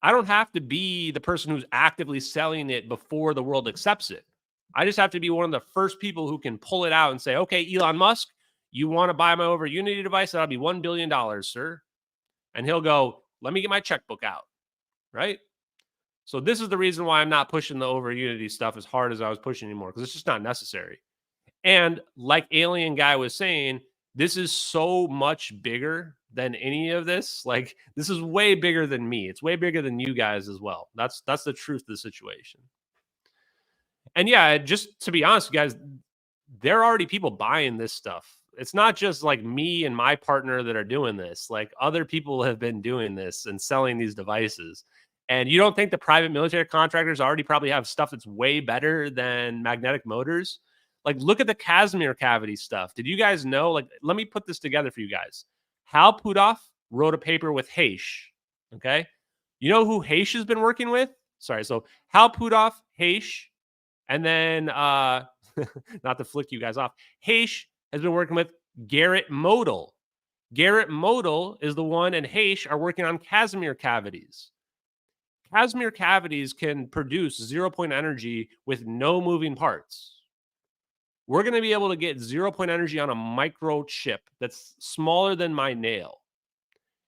I don't have to be the person who's actively selling it before the world accepts it. I just have to be one of the first people who can pull it out and say, okay, Elon Musk, you want to buy my over Unity device? That'll be $1 billion, sir. And he'll go, let me get my checkbook out. Right? So this is the reason why I'm not pushing the over Unity stuff as hard as I was pushing anymore, because it's just not necessary. And like Alien Guy was saying, this is so much bigger than any of this. Like, this is way bigger than me. It's way bigger than you guys as well. That's the truth of the situation. And yeah, just to be honest, you guys, there are already people buying this stuff. It's not just like me and my partner that are doing this. Like, other people have been doing this and selling these devices. And you don't think the private military contractors already probably have stuff that's way better than magnetic motors? Like, look at the Casimir cavity stuff. Did you guys know? Like, let me put this together for you guys. Hal Puthoff wrote a paper with Heish. Okay. You know who Heish has been working with? Sorry. So Hal Puthoff, Heish, and then, not to flick you guys off, Heish has been working with Garrett Modal. Garrett Modal is the one, and Heish are working on Casimir cavities. Casimir cavities can produce 0-point energy with no moving parts. We're going to be able to get 0-point energy on a microchip that's smaller than my nail.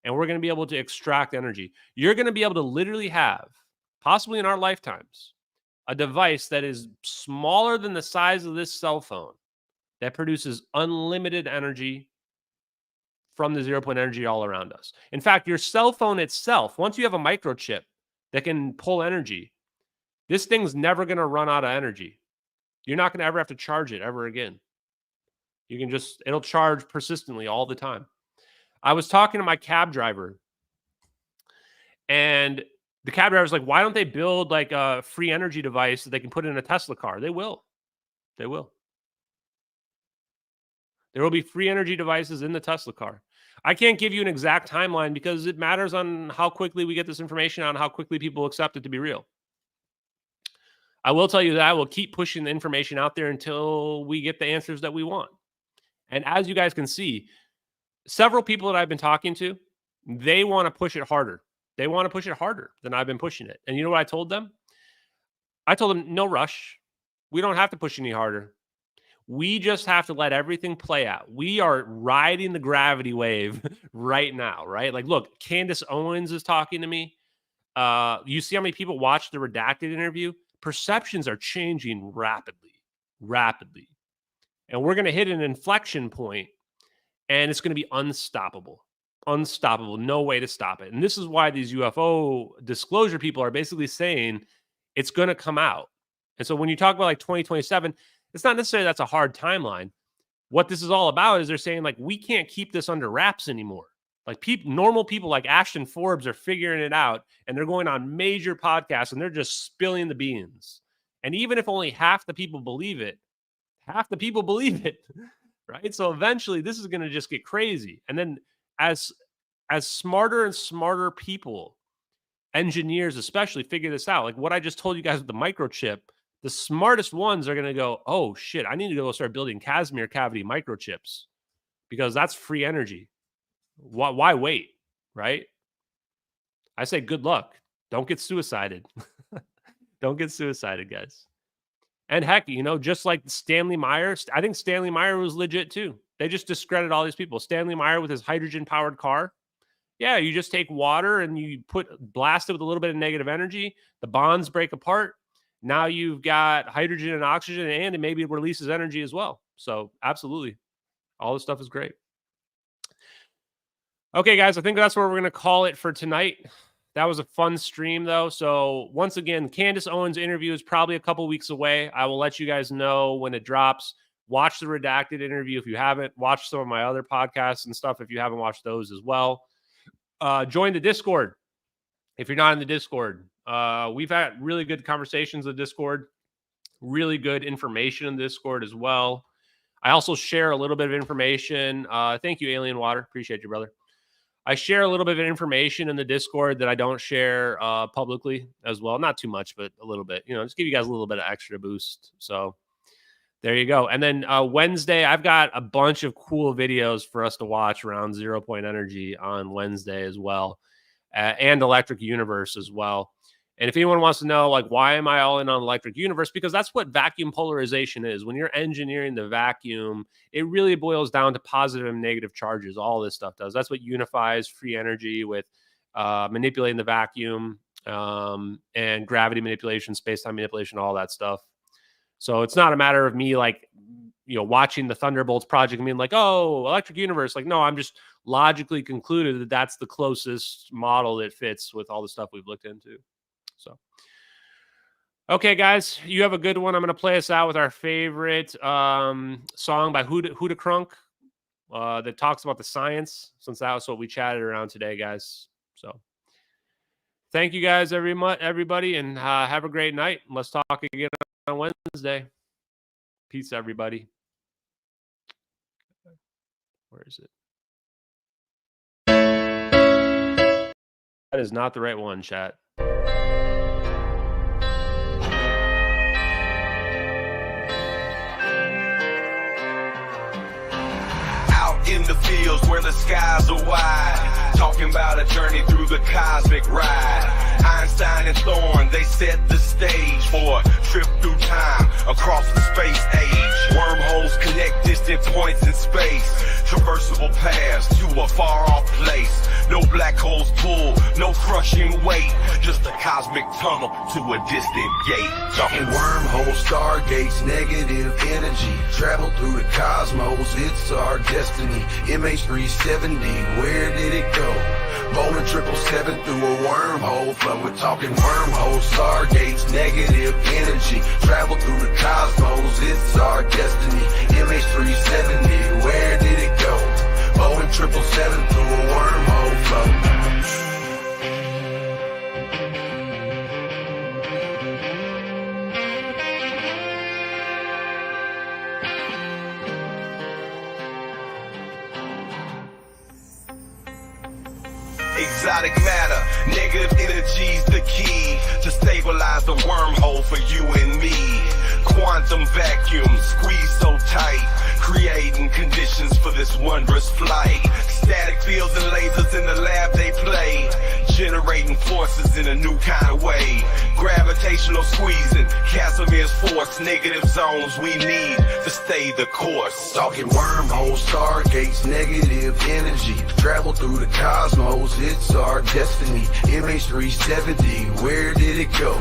and we're going to be able to extract energy. You're going to be able to literally have, possibly in our lifetimes, a device that is smaller than the size of this cell phone that produces unlimited energy from the 0 point energy all around us. In fact, your cell phone itself, once you have a microchip that can pull energy, this thing's never going to run out of energy. You're not going to ever have to charge it ever again. You can just, it'll charge persistently all the time. I was talking to my cab driver, and the cab driver's like, why don't they build like a free energy device that they can put in a Tesla car? They will. They will. There will be free energy devices in the Tesla car. I can't give you an exact timeline because it matters on how quickly we get this information out and how quickly people accept it to be real. I will tell you that I will keep pushing the information out there until we get the answers that we want. And as you guys can see, several people that I've been talking to, they want to push it harder. They want to push it harder than I've been pushing it. And you know what I told them? I told them, no rush. We don't have to push any harder. We just have to let everything play out. We are riding the gravity wave right now, right? Like, look, Candace Owens is talking to me. You see how many people watched the redacted interview? Perceptions are changing rapidly. And we're going to hit an inflection point, and it's going to be unstoppable. Unstoppable. No way to stop it. And this is why these UFO disclosure people are basically saying it's going to come out. And so when you talk about like 2027, it's not necessarily that's a hard timeline. What this is all about is they're saying, like, we can't keep this under wraps anymore. Like, normal people like Ashton Forbes are figuring it out, and they're going on major podcasts, and they're just spilling the beans. And even if only half the people believe it, right? So eventually this is going to just get crazy. And then as smarter and smarter people, engineers especially, figure this out, like what I just told you guys with the microchip, the smartest ones are going to go, oh shit, I need to go start building Casimir cavity microchips because that's free energy. Why wait, right? I say good luck. Don't get suicided. Don't get suicided, guys. And heck, you know, just like Stanley Meyer, I think Stanley Meyer was legit too. They just discredit all these people. Stanley Meyer with his hydrogen-powered car. Yeah, you just take water and you blast it with a little bit of negative energy. The bonds break apart. Now you've got hydrogen and oxygen, and maybe it releases energy as well. So absolutely. All this stuff is great. Okay, guys, I think that's where we're going to call it for tonight. That was a fun stream, though. So once again, Candace Owens' interview is probably a couple weeks away. I will let you guys know when it drops. Watch the redacted interview if you haven't. Watch some of my other podcasts and stuff if you haven't watched those as well. Join the Discord if you're not in the Discord. We've had really good conversations in the Discord, really good information in the Discord as well. I also share a little bit of information. Thank you, Alien Water. Appreciate you, brother. I share a little bit of information in the Discord that I don't share publicly as well. Not too much, but a little bit. You know, just give you guys a little bit of extra boost. So there you go. And then Wednesday, I've got a bunch of cool videos for us to watch around 0 point energy on Wednesday as well, and Electric Universe as well. And if anyone wants to know, like, why am I all in on Electric Universe? Because that's what vacuum polarization is. When you're engineering the vacuum, it really boils down to positive and negative charges. All this stuff does. That's what unifies free energy with manipulating the vacuum and gravity manipulation, space-time manipulation, all that stuff. So it's not a matter of me, like, you know, watching the Thunderbolts project and being like, oh, Electric Universe. Like, no, I'm just logically concluded that that's the closest model that fits with all the stuff we've looked into. So, okay, guys, you have a good one. I'm going to play us out with our favorite song by Huda Crunk that talks about the science, since that was what we chatted around today, guys. So, thank you guys, everybody, and have a great night. Let's talk again on Wednesday. Peace, everybody. Where is it? That is not the right one, chat. In the fields where the skies are wide, talking about a journey through the cosmic ride. Einstein and Thorne, they set the stage for a trip through time across the space age. Wormholes connect distant points in space, traversable paths to a far off place. No black holes pull, no crushing weight. Just a cosmic tunnel to a distant gate. Talking wormholes, stargates, negative energy. Travel through the cosmos, it's our destiny. MH370, where did it go? Bowling 777 through a wormhole flow. We're talking wormholes, stargates, negative energy. Travel through the cosmos, it's our destiny. MH370, where did it go? Bowling 777 through a wormhole flow. Exotic matter, negative energy's the key to stabilize the wormhole for you and me. Quantum vacuum squeezed so tight, creating conditions for this wondrous flight. Static fields and lasers in the lab they play, generating forces in a new kind of way. Gravitational squeezing, Casimir's force, negative zones we need to stay the course. Talking wormholes, stargates, negative energy. Travel through the cosmos, it's our destiny. MH370, where did it go?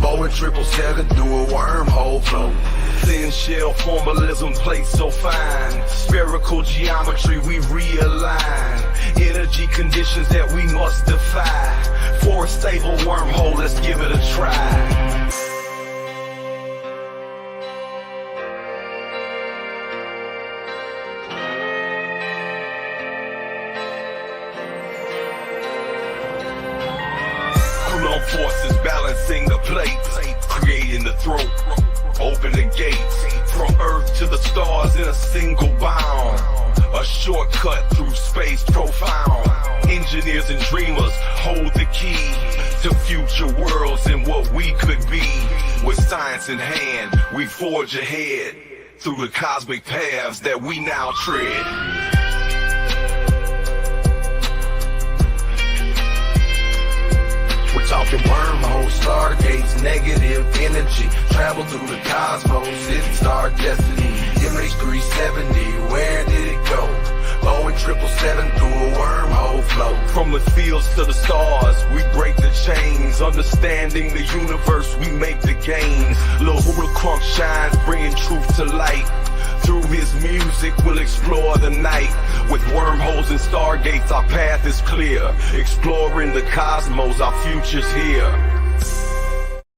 Bowling 777 through a wormhole flow. Thin shell formalism plates so fine, spherical geometry we realign. Energy conditions that we must defy. For a stable wormhole, let's give it a try. Forces balancing the plates, creating the throat, open the gates, from Earth to the stars in a single bound. A shortcut through space profound. Engineers and dreamers hold the key to future worlds and what we could be. With science in hand, we forge ahead through the cosmic paths that we now tread. Talking wormholes, stargates, negative energy. Travel through the cosmos, it's our destiny. MH370, where did it go? Boeing 777 through a wormhole flow. From the fields to the stars, we break the chains. Understanding the universe, we make the gains. Lil Hula Crunk shines, bringing truth to light. Through his music, we'll explore the night. With wormholes and stargates, our path is clear. Exploring the cosmos, our future's here.